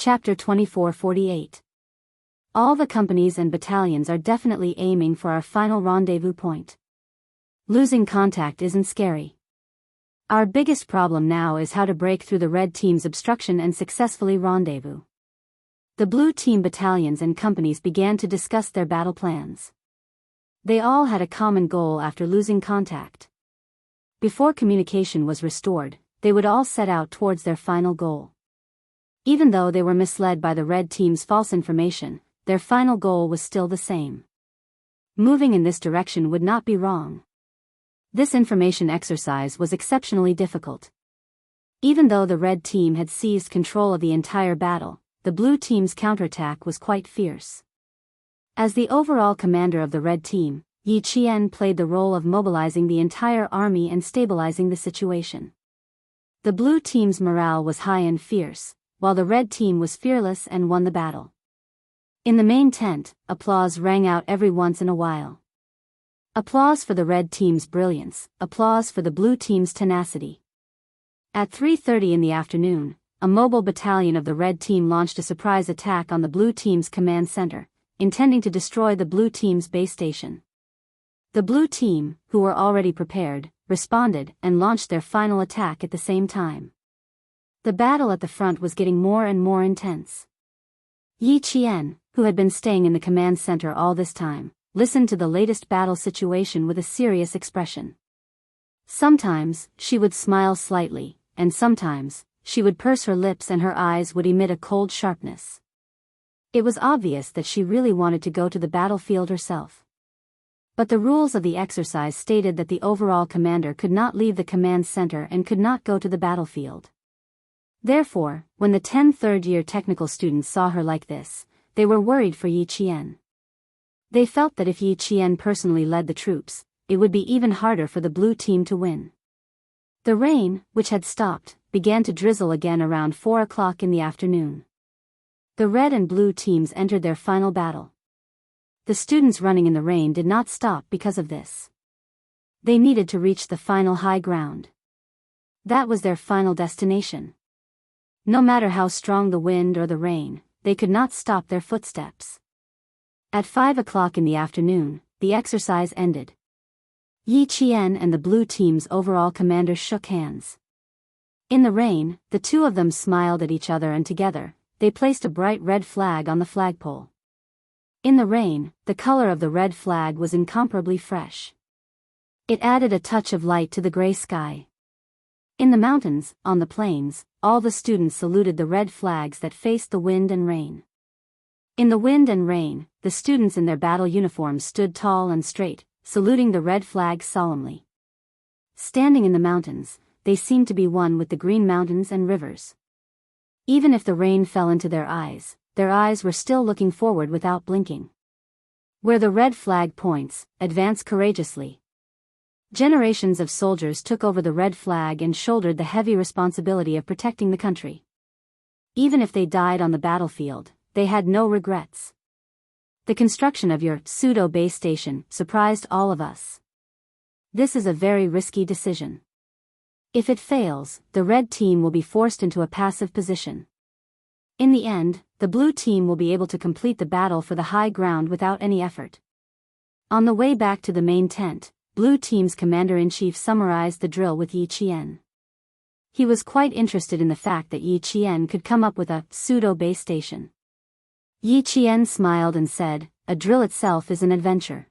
Chapter 2448. All the companies and battalions are definitely aiming for our final rendezvous point. Losing contact isn't scary. Our biggest problem now is how to break through the red team's obstruction and successfully rendezvous. The blue team battalions and companies began to discuss their battle plans. They all had a common goal after losing contact. Before communication was restored, they would all set out towards their final goal. Even though they were misled by the red team's false information, their final goal was still the same. Moving in this direction would not be wrong. This information exercise was exceptionally difficult. Even though the red team had seized control of the entire battle, the blue team's counterattack was quite fierce. As the overall commander of the red team, Yi Qian played the role of mobilizing the entire army and stabilizing the situation. The blue team's morale was high and fierce, while the red team was fearless and won the battle. In the main tent, applause rang out every once in a while. Applause for the red team's brilliance, applause for the blue team's tenacity. At 3:30 in the afternoon, a mobile battalion of the red team launched a surprise attack on the blue team's command center, intending to destroy the blue team's base station. The blue team, who were already prepared, responded and launched their final attack at the same time. The battle at the front was getting more and more intense. Yi Qian, who had been staying in the command center all this time, listened to the latest battle situation with a serious expression. Sometimes, she would smile slightly, and sometimes, she would purse her lips and her eyes would emit a cold sharpness. It was obvious that she really wanted to go to the battlefield herself. But the rules of the exercise stated that the overall commander could not leave the command center and could not go to the battlefield. Therefore, when the 10 third-year technical students saw her like this, they were worried for Yi Qian. They felt that if Yi Qian personally led the troops, it would be even harder for the blue team to win. The rain, which had stopped, began to drizzle again around 4 o'clock in the afternoon. The red and blue teams entered their final battle. The students running in the rain did not stop because of this. They needed to reach the final high ground. That was their final destination. No matter how strong the wind or the rain, they could not stop their footsteps. At 5 o'clock in the afternoon, the exercise ended. Yi Qian and the blue team's overall commander shook hands. In the rain, the two of them smiled at each other and together, they placed a bright red flag on the flagpole. In the rain, the color of the red flag was incomparably fresh. It added a touch of light to the gray sky. In the mountains, on the plains, all the students saluted the red flags that faced the wind and rain. In the wind and rain, the students in their battle uniforms stood tall and straight, saluting the red flag solemnly. Standing in the mountains, they seemed to be one with the green mountains and rivers. Even if the rain fell into their eyes were still looking forward without blinking. Where the red flag points, advance courageously. Generations of soldiers took over the red flag and shouldered the heavy responsibility of protecting the country. Even if they died on the battlefield, they had no regrets. The construction of your pseudo-base station surprised all of us. This is a very risky decision. If it fails, the red team will be forced into a passive position. In the end, the blue team will be able to complete the battle for the high ground without any effort. On the way back to the main tent, Blue Team's commander-in-chief summarized the drill with Yi Qian. He was quite interested in the fact that Yi Qian could come up with a pseudo-base station. Yi Qian smiled and said, "A drill itself is an adventure.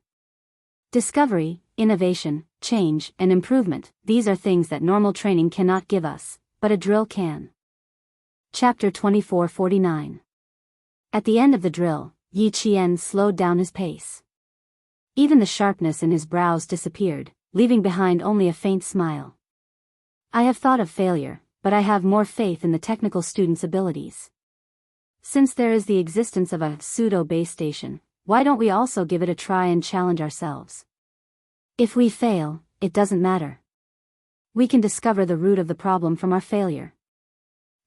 Discovery, innovation, change, and improvement, these are things that normal training cannot give us, but a drill can." Chapter 2449. At the end of the drill, Yi Qian slowed down his pace. Even the sharpness in his brows disappeared, leaving behind only a faint smile. "I have thought of failure, but I have more faith in the technical students' abilities. Since there is the existence of a pseudo-base station, why don't we also give it a try and challenge ourselves? If we fail, it doesn't matter. We can discover the root of the problem from our failure.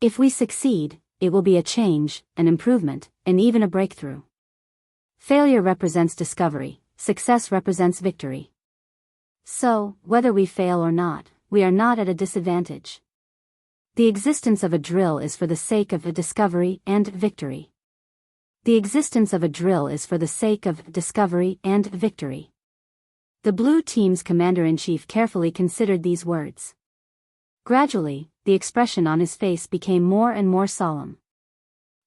If we succeed, it will be a change, an improvement, and even a breakthrough. Failure represents discovery. Success represents victory. So, whether we fail or not, we are not at a disadvantage. The existence of a drill is for the sake of a discovery and victory. The existence of a drill is for the sake of discovery and victory. The blue team's commander-in-chief carefully considered these words. Gradually, the expression on his face became more and more solemn.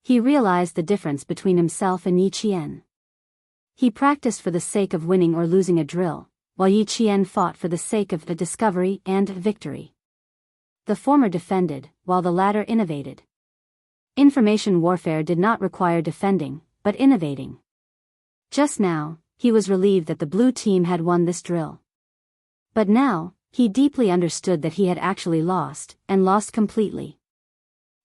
He realized the difference between himself and Yi Qian. He practiced for the sake of winning or losing a drill, while Yi Qian fought for the sake of the discovery and victory. The former defended, while the latter innovated. Information warfare did not require defending, but innovating. Just now, he was relieved that the blue team had won this drill. But now, he deeply understood that he had actually lost, and lost completely.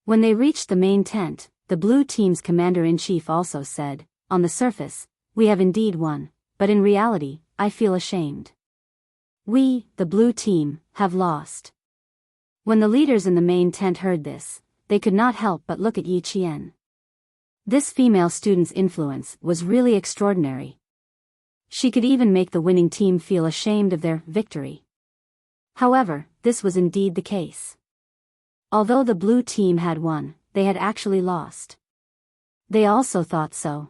When they reached the main tent, the blue team's commander-in-chief also said, "On the surface, we have indeed won, but in reality, I feel ashamed. We, the blue team, have lost." When the leaders in the main tent heard this, they could not help but look at Yi Qian. This female student's influence was really extraordinary. She could even make the winning team feel ashamed of their victory. However, this was indeed the case. Although the blue team had won, they had actually lost. They also thought so.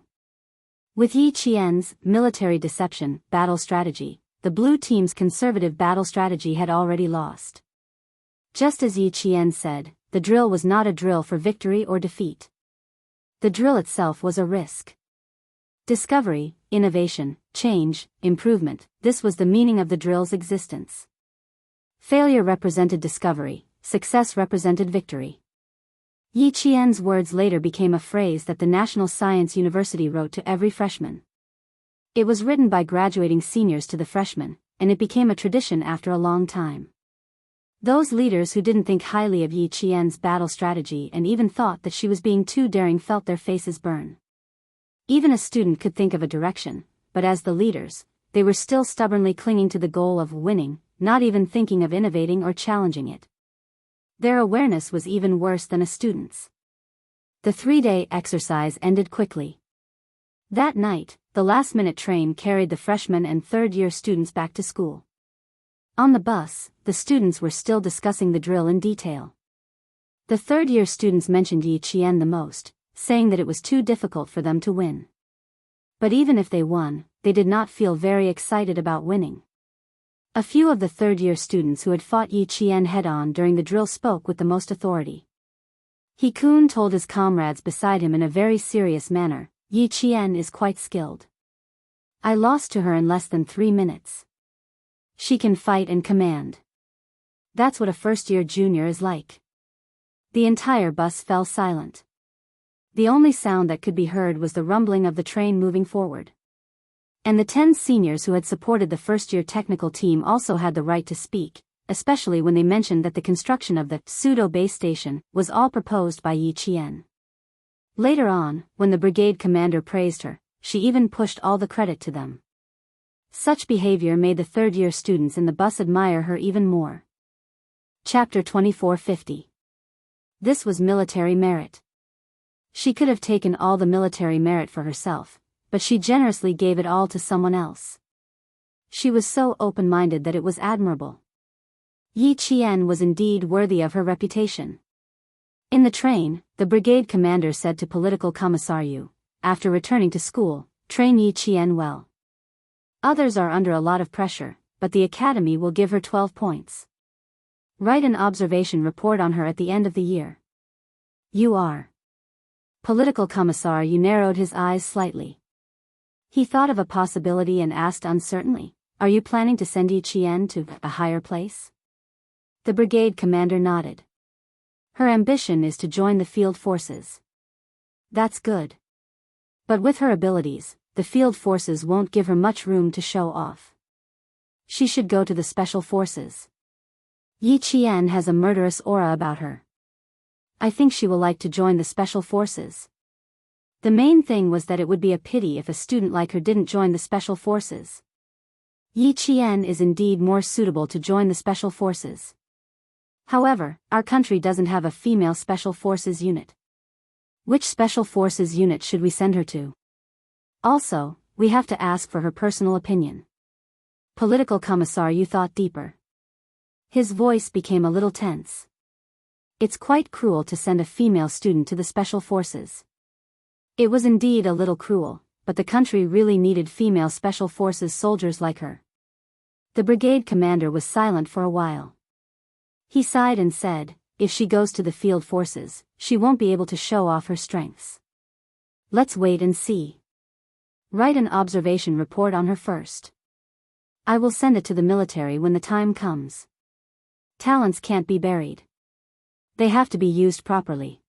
With Yi Qian's military deception battle strategy, the blue team's conservative battle strategy had already lost. Just as Yi Qian said, the drill was not a drill for victory or defeat. The drill itself was a risk. Discovery, innovation, change, improvement, this was the meaning of the drill's existence. Failure represented discovery, success represented victory. Yi Qian's words later became a phrase that the National Science University wrote to every freshman. It was written by graduating seniors to the freshmen, and it became a tradition after a long time. Those leaders who didn't think highly of Yi Qian's battle strategy and even thought that she was being too daring felt their faces burn. Even a student could think of a direction, but as the leaders, they were still stubbornly clinging to the goal of winning, not even thinking of innovating or challenging it. Their awareness was even worse than a student's. The 3-day exercise ended quickly. That night, the last-minute train carried the freshmen and third-year students back to school. On the bus, the students were still discussing the drill in detail. The third-year students mentioned Yi Qian the most, saying that it was too difficult for them to win. But even if they won, they did not feel very excited about winning. A few of the third-year students who had fought Yi Qian head-on during the drill spoke with the most authority. He Kun told his comrades beside him in a very serious manner, "Yi Qian is quite skilled. I lost to her in less than 3 minutes. She can fight and command. That's what a first-year junior is like." The entire bus fell silent. The only sound that could be heard was the rumbling of the train moving forward. And the 10 seniors who had supported the first-year technical team also had the right to speak, especially when they mentioned that the construction of the pseudo-base station was all proposed by Yi Qian. Later on, when the brigade commander praised her, she even pushed all the credit to them. Such behavior made the third-year students in the bus admire her even more. Chapter 2450. This was military merit. She could have taken all the military merit for herself, but she generously gave it all to someone else. She was so open-minded that it was admirable. Yi Qian was indeed worthy of her reputation. In the train, the brigade commander said to Political Commissariu, after returning to school, "Train Yi Qian well. Others are under a lot of pressure, but the academy will give her 12 points. Write an observation report on her at the end of the year." "You are." Political Commissariu narrowed his eyes slightly. He thought of a possibility and asked uncertainly, "Are you planning to send Yi Qian to a higher place?" The brigade commander nodded. "Her ambition is to join the field forces." "That's good. But with her abilities, the field forces won't give her much room to show off. She should go to the special forces. Yi Qian has a murderous aura about her. I think she will like to join the special forces." The main thing was that it would be a pity if a student like her didn't join the special forces. Yi Qian is indeed more suitable to join the special forces. However, our country doesn't have a female special forces unit. Which special forces unit should we send her to? Also, we have to ask for her personal opinion. Political Commissariu thought deeper. His voice became a little tense. It's quite cruel to send a female student to the special forces. It was indeed a little cruel, but the country really needed female special forces soldiers like her. The brigade commander was silent for a while. He sighed and said, if she goes to the field forces, she won't be able to show off her strengths. Let's wait and see. Write an observation report on her first. I will send it to the military when the time comes. Talents can't be buried. They have to be used properly.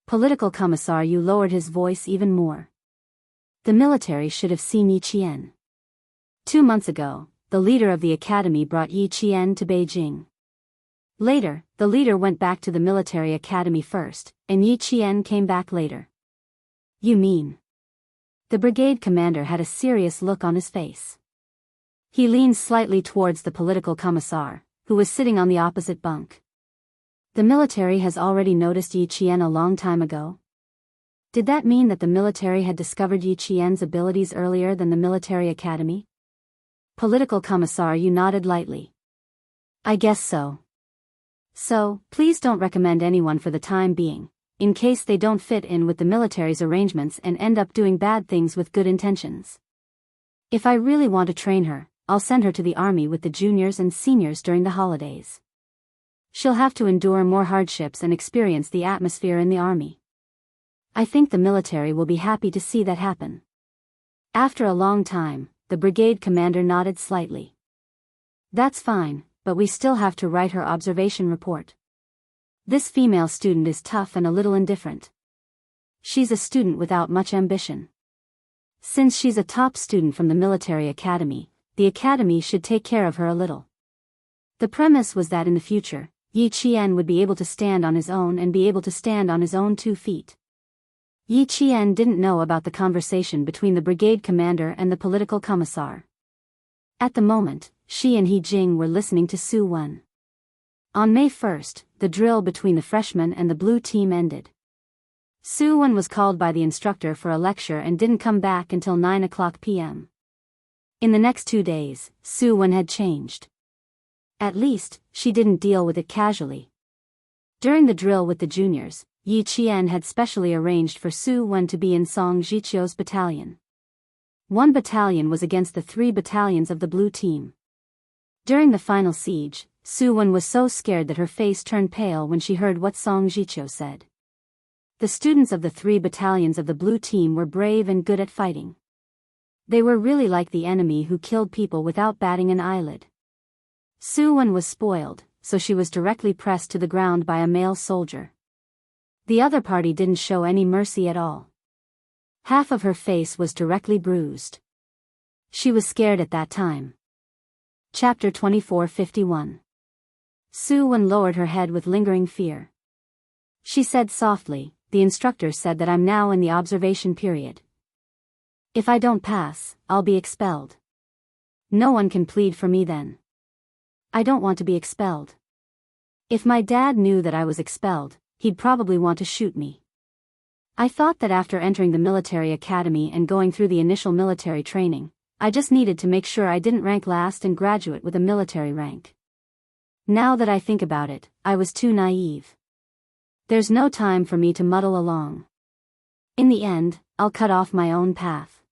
Political Commissar Yu lowered his voice even more. The military should have seen Yi Qian. 2 months ago, the leader of the academy brought Yi Qian to Beijing. Later, the leader went back to the military academy first, and Yi Qian came back later. You mean? The brigade commander had a serious look on his face. He leaned slightly towards the political commissar, who was sitting on the opposite bunk. The military has already noticed Yi Qian a long time ago. Did that mean that the military had discovered Yi Qian's abilities earlier than the military academy? Political Commissar Yu nodded lightly. I guess so. So, please don't recommend anyone for the time being, in case they don't fit in with the military's arrangements and end up doing bad things with good intentions. If I really want to train her, I'll send her to the army with the juniors and seniors during the holidays. She'll have to endure more hardships and experience the atmosphere in the army. I think the military will be happy to see that happen. After a long time, the brigade commander nodded slightly. That's fine, but we still have to write her observation report. This female student is tough and a little indifferent. She's a student without much ambition. Since she's a top student from the military academy, the academy should take care of her a little. The premise was that in the future, Yi Qian would be able to stand on his own and be able to stand on his own 2 feet. Yi Qian didn't know about the conversation between the brigade commander and the political commissar. At the moment, she and He Jing were listening to Su Wen. On May 1st, the drill between the freshmen and the blue team ended. Su Wen was called by the instructor for a lecture and didn't come back until 9:00 p.m. In the next 2 days, Su Wen had changed. At least, she didn't deal with it casually. During the drill with the juniors, Yi Qian had specially arranged for Su Wen to be in Song Jiqiu's battalion. 1 battalion was against the 3 battalions of the blue team. During the final siege, Su Wen was so scared that her face turned pale when she heard what Song Jiqiu said. The students of the 3 battalions of the blue team were brave and good at fighting. They were really like the enemy who killed people without batting an eyelid. Su Wen was spoiled, so she was directly pressed to the ground by a male soldier. The other party didn't show any mercy at all. Half of her face was directly bruised. She was scared at that time. Chapter 24:51. Su Wen lowered her head with lingering fear. She said softly, the instructor said that I'm now in the observation period. If I don't pass, I'll be expelled. No one can plead for me then. I don't want to be expelled. If my dad knew that I was expelled, he'd probably want to shoot me. I thought that after entering the military academy and going through the initial military training, I just needed to make sure I didn't rank last and graduate with a military rank. Now that I think about it, I was too naive. There's no time for me to muddle along. In the end, I'll cut off my own path.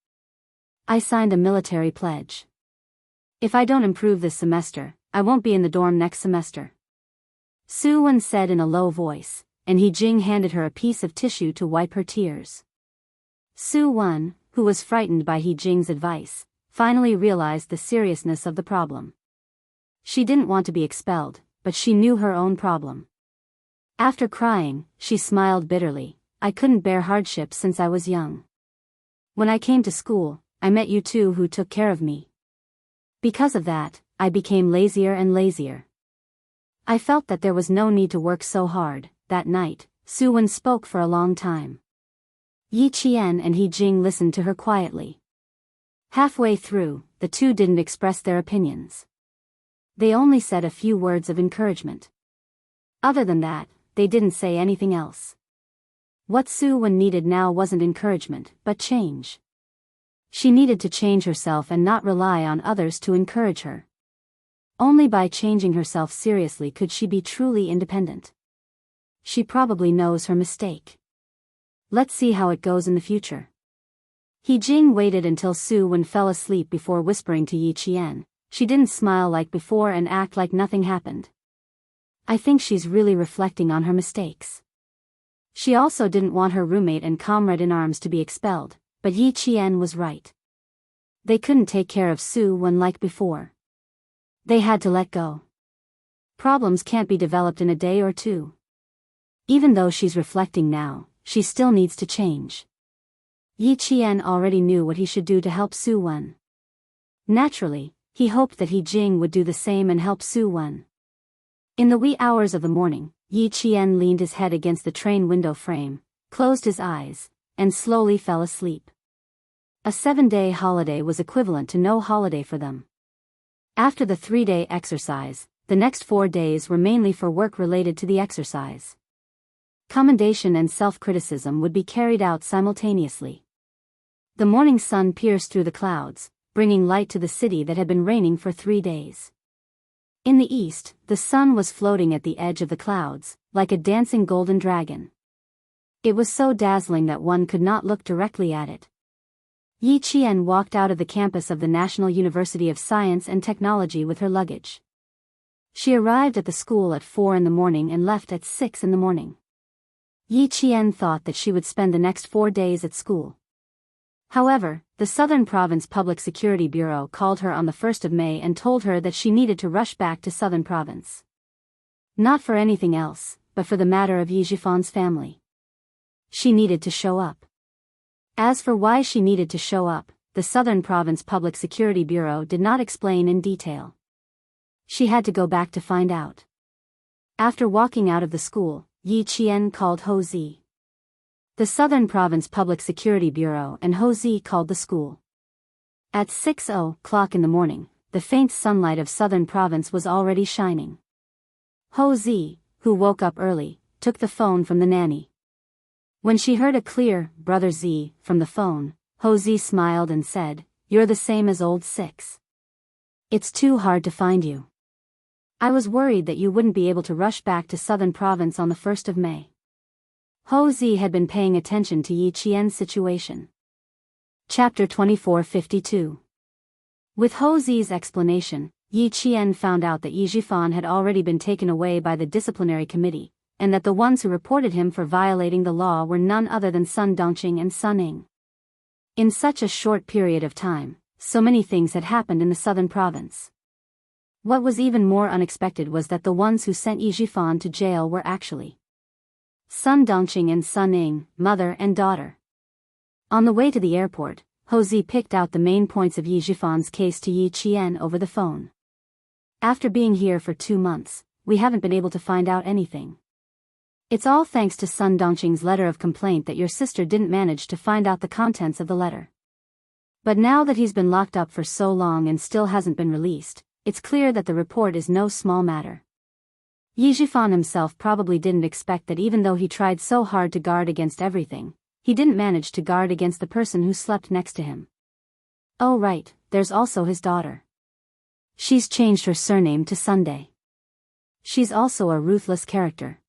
I signed a military pledge. If I don't improve this semester, I won't be in the dorm next semester. Su Wen said in a low voice, and He Jing handed her a piece of tissue to wipe her tears. Su Wen, who was frightened by He Jing's advice, finally realized the seriousness of the problem. She didn't want to be expelled, but she knew her own problem. After crying, she smiled bitterly. I couldn't bear hardships since I was young. When I came to school, I met you two who took care of me. Because of that, I became lazier and lazier. I felt that there was no need to work so hard. That night, Su Wen spoke for a long time. Yi Qian and He Jing listened to her quietly. Halfway through, the two didn't express their opinions. They only said a few words of encouragement. Other than that, they didn't say anything else. What Su Wen needed now wasn't encouragement, but change. She needed to change herself and not rely on others to encourage her. Only by changing herself seriously could she be truly independent. She probably knows her mistake. Let's see how it goes in the future. He Jing waited until Su Wen fell asleep before whispering to Yi Qian. She didn't smile like before and act like nothing happened. I think she's really reflecting on her mistakes. She also didn't want her roommate and comrade in arms to be expelled, but Yi Qian was right. They couldn't take care of Su Wen like before. They had to let go. Problems can't be developed in a day or two. Even though she's reflecting now, she still needs to change. Yi Qian already knew what he should do to help Su Wen. Naturally, he hoped that He Jing would do the same and help Su Wen. In the wee hours of the morning, Yi Qian leaned his head against the train window frame, closed his eyes, and slowly fell asleep. A 7-day holiday was equivalent to no holiday for them. After the 3-day exercise, the next 4 days were mainly for work related to the exercise. Commendation and self-criticism would be carried out simultaneously. The morning sun pierced through the clouds, bringing light to the city that had been raining for 3 days. In the east, the sun was floating at the edge of the clouds, like a dancing golden dragon. It was so dazzling that one could not look directly at it. Yi Qian walked out of the campus of the National University of Science and Technology with her luggage. She arrived at the school at 4 in the morning and left at 6 in the morning. Yi Qian thought that she would spend the next 4 days at school. However, the Southern Province Public Security Bureau called her on the 1st of May and told her that she needed to rush back to Southern Province. Not for anything else, but for the matter of Yi Jifan's family. She needed to show up. As for why she needed to show up, the Southern Province Public Security Bureau did not explain in detail. She had to go back to find out. After walking out of the school, Yi Qian called Ho Zi. The Southern Province Public Security Bureau and Ho Zi called the school. At 6:00 in the morning, the faint sunlight of Southern Province was already shining. Ho Zi, who woke up early, took the phone from the nanny. When she heard a clear, "Brother Z," from the phone, Ho Zi smiled and said, "You're the same as old 6. It's too hard to find you. I was worried that you wouldn't be able to rush back to Southern Province on the 1st of May. Ho Zi had been paying attention to Yi Qian's situation. Chapter 2452. With Ho Zi's explanation, Yi Qian found out that Yi Jifan had already been taken away by the disciplinary committee, and that the ones who reported him for violating the law were none other than Sun Dongqing and Sun Ning. In such a short period of time, so many things had happened in the southern province. What was even more unexpected was that the ones who sent Yi Jifan to jail were actually Sun Dongqing and Sun Ning, mother and daughter. On the way to the airport, Ho Zi picked out the main points of Yi Jifan's case to Yi Qian over the phone. After being here for 2 months, we haven't been able to find out anything. It's all thanks to Sun Dongqing's letter of complaint that your sister didn't manage to find out the contents of the letter. But now that he's been locked up for so long and still hasn't been released, it's clear that the report is no small matter. Yi Jifan himself probably didn't expect that even though he tried so hard to guard against everything, he didn't manage to guard against the person who slept next to him. Oh right, there's also his daughter. She's changed her surname to Sunday. She's also a ruthless character.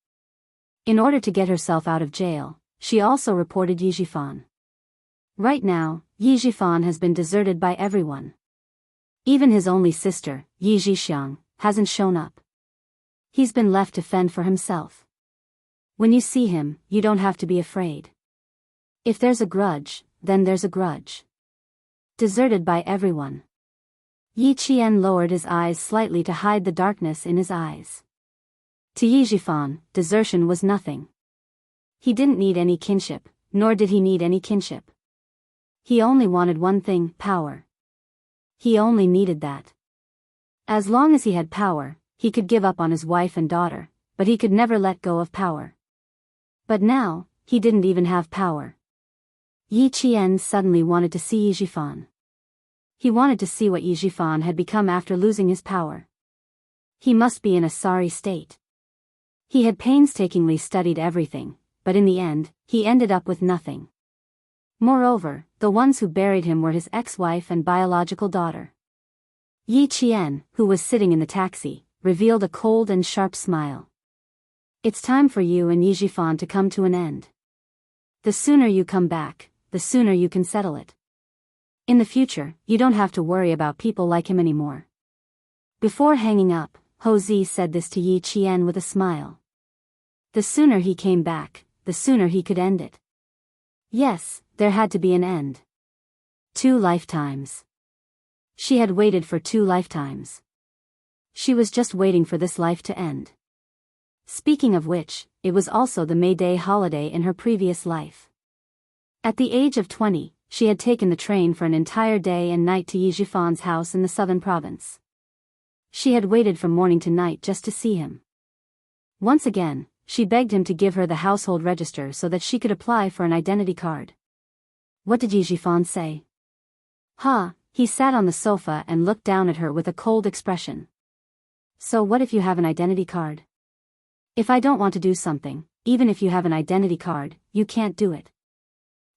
In order to get herself out of jail, she also reported Yi Jifan. Right now, Yi Jifan has been deserted by everyone. Even his only sister, Yi Jixiang, hasn't shown up. He's been left to fend for himself. When you see him, you don't have to be afraid. If there's a grudge, then there's a grudge. Deserted by everyone. Yi Qian lowered his eyes slightly to hide the darkness in his eyes. To Yi Jifan, desertion was nothing. He didn't need any kinship, nor did he need any kinship. He only wanted one thing, power. He only needed that. As long as he had power, he could give up on his wife and daughter, but he could never let go of power. But now, he didn't even have power. Yi Qian suddenly wanted to see Yi Jifan. He wanted to see what Yi Jifan had become after losing his power. He must be in a sorry state. He had painstakingly studied everything, but in the end, he ended up with nothing. Moreover, the ones who buried him were his ex-wife and biological daughter. Yi Qian, who was sitting in the taxi, revealed a cold and sharp smile. It's time for you and Yijifan to come to an end. The sooner you come back, the sooner you can settle it. In the future, you don't have to worry about people like him anymore. Before hanging up, Ho Zi said this to Yi Qian with a smile. The sooner he came back, the sooner he could end it. Yes, there had to be an end. 2 lifetimes. She had waited for 2 lifetimes. She was just waiting for this life to end. Speaking of which, it was also the May Day holiday in her previous life. At the age of 20, she had taken the train for an entire day and night to Yijifan's house in the southern province. She had waited from morning to night just to see him. Once again, she begged him to give her the household register so that she could apply for an identity card. What did Yijifan say? He sat on the sofa and looked down at her with a cold expression. So what if you have an identity card? If I don't want to do something, even if you have an identity card, you can't do it.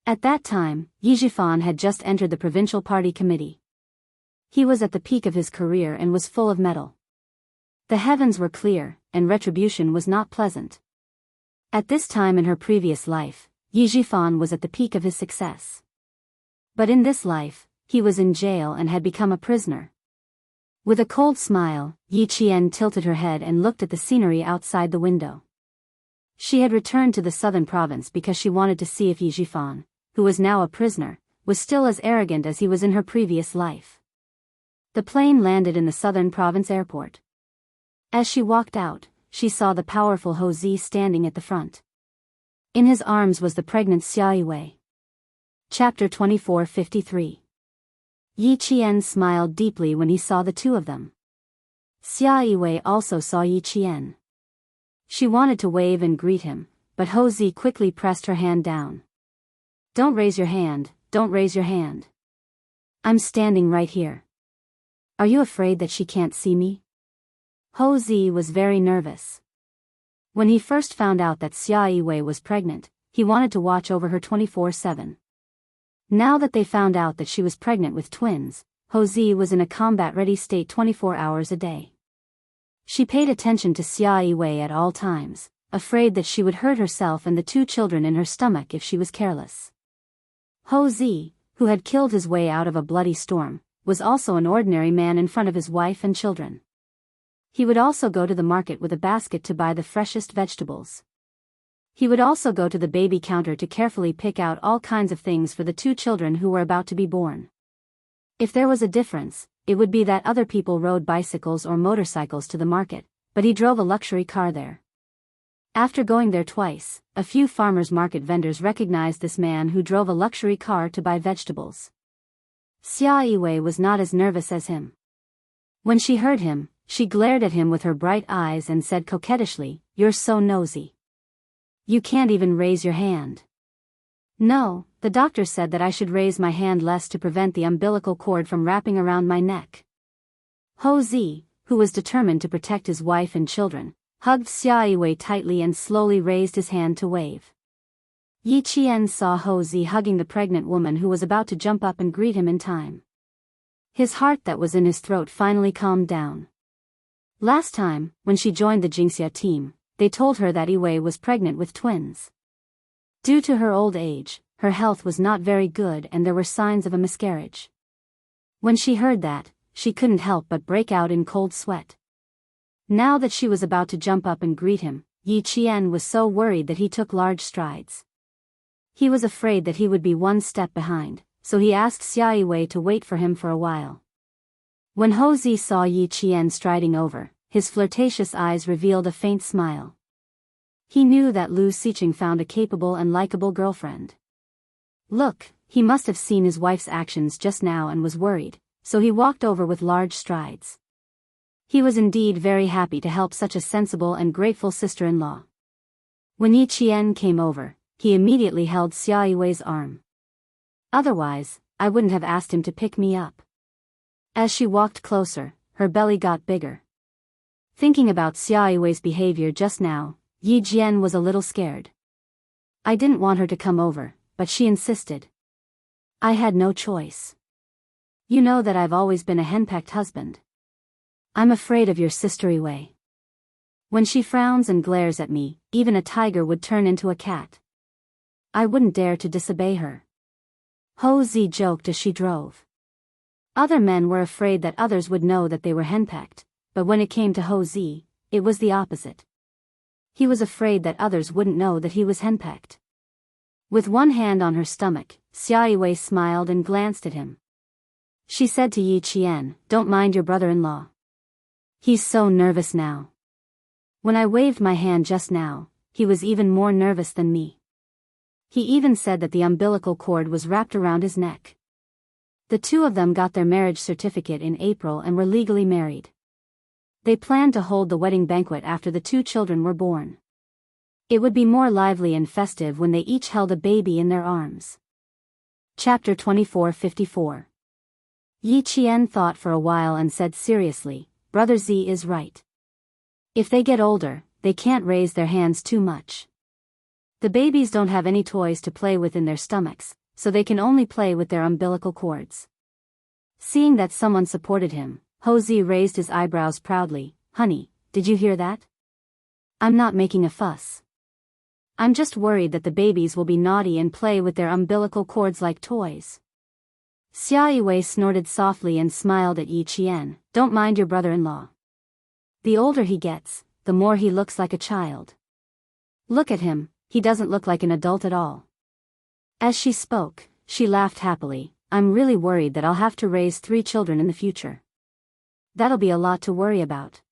At that time, Yijifan had just entered the provincial party committee. He was at the peak of his career and was full of mettle. The heavens were clear, and retribution was not pleasant. At this time in her previous life, Yijifan was at the peak of his success. But in this life, he was in jail and had become a prisoner. With a cold smile, Yi Qian tilted her head and looked at the scenery outside the window. She had returned to the southern province because she wanted to see if Yijifan, who was now a prisoner, was still as arrogant as he was in her previous life. The plane landed in the southern province airport. As she walked out, she saw the powerful Ho Zi standing at the front. In his arms was the pregnant Xia Yiwei. Chapter 24:53. Yi Qian smiled deeply when he saw the two of them. Xia Yiwei also saw Yi Qian. She wanted to wave and greet him, but Ho Zi quickly pressed her hand down. Don't raise your hand, don't raise your hand. I'm standing right here. Are you afraid that she can't see me? Ho Zi was very nervous. When he first found out that Xia Yiwei was pregnant, he wanted to watch over her 24/7. Now that they found out that she was pregnant with twins, Ho Zi was in a combat-ready state 24 hours a day. She paid attention to Xia Yiwei at all times, afraid that she would hurt herself and the 2 children in her stomach if she was careless. Ho Zi, who had killed his way out of a bloody storm, was also an ordinary man in front of his wife and children. He would also go to the market with a basket to buy the freshest vegetables. He would also go to the baby counter to carefully pick out all kinds of things for the 2 children who were about to be born. If there was a difference, it would be that other people rode bicycles or motorcycles to the market, but he drove a luxury car there. After going there twice, a few farmers' market vendors recognized this man who drove a luxury car to buy vegetables. Xia Yiwei was not as nervous as him. When she heard him, she glared at him with her bright eyes and said coquettishly, "You're so nosy. You can't even raise your hand." "No, the doctor said that I should raise my hand less to prevent the umbilical cord from wrapping around my neck." Ho Zi, who was determined to protect his wife and children, hugged Xia Yiwei tightly and slowly raised his hand to wave. Yi Qian saw Ho Zi hugging the pregnant woman who was about to jump up and greet him in time. His heart that was in his throat finally calmed down. Last time, when she joined the Jingxia team, they told her that Yiwei was pregnant with twins. Due to her old age, her health was not very good and there were signs of a miscarriage. When she heard that, she couldn't help but break out in cold sweat. Now that she was about to jump up and greet him, Yi Qian was so worried that he took large strides. He was afraid that he would be one step behind, so he asked Xia Yiwei to wait for him for a while. When Ho Zi saw Yi Qian striding over, his flirtatious eyes revealed a faint smile. He knew that Lu Siqing found a capable and likable girlfriend. Look, he must have seen his wife's actions just now and was worried, so he walked over with large strides. He was indeed very happy to help such a sensible and grateful sister-in-law. When Yi Qian came over, he immediately held Xia Yiwei's arm. Otherwise, I wouldn't have asked him to pick me up. As she walked closer, her belly got bigger. Thinking about Xia Yiwei's behavior just now, Yi Jian was a little scared. I didn't want her to come over, but she insisted. I had no choice. You know that I've always been a henpecked husband. I'm afraid of your sister Yiwei. When she frowns and glares at me, even a tiger would turn into a cat. I wouldn't dare to disobey her. Ho Zi joked as she drove. Other men were afraid that others would know that they were henpecked, but when it came to Ho Zi, it was the opposite. He was afraid that others wouldn't know that he was henpecked. With one hand on her stomach, Xia Yiwei smiled and glanced at him. She said to Yi Qian, "Don't mind your brother-in-law. He's so nervous now. When I waved my hand just now, he was even more nervous than me. He even said that the umbilical cord was wrapped around his neck." The two of them got their marriage certificate in April and were legally married. They planned to hold the wedding banquet after the two children were born. It would be more lively and festive when they each held a baby in their arms. Chapter 24:54. Yi Qian thought for a while and said seriously, "Brother Z is right. If they get older, they can't raise their hands too much. The babies don't have any toys to play with in their stomachs, so they can only play with their umbilical cords." Seeing that someone supported him, Ho Zi raised his eyebrows proudly. "Honey, did you hear that? I'm not making a fuss. I'm just worried that the babies will be naughty and play with their umbilical cords like toys." Xia Yiwei snorted softly and smiled at Yi Qian. "Don't mind your brother-in-law. The older he gets, the more he looks like a child. Look at him, he doesn't look like an adult at all." As she spoke, she laughed happily. "I'm really worried that I'll have to raise 3 children in the future. That'll be a lot to worry about."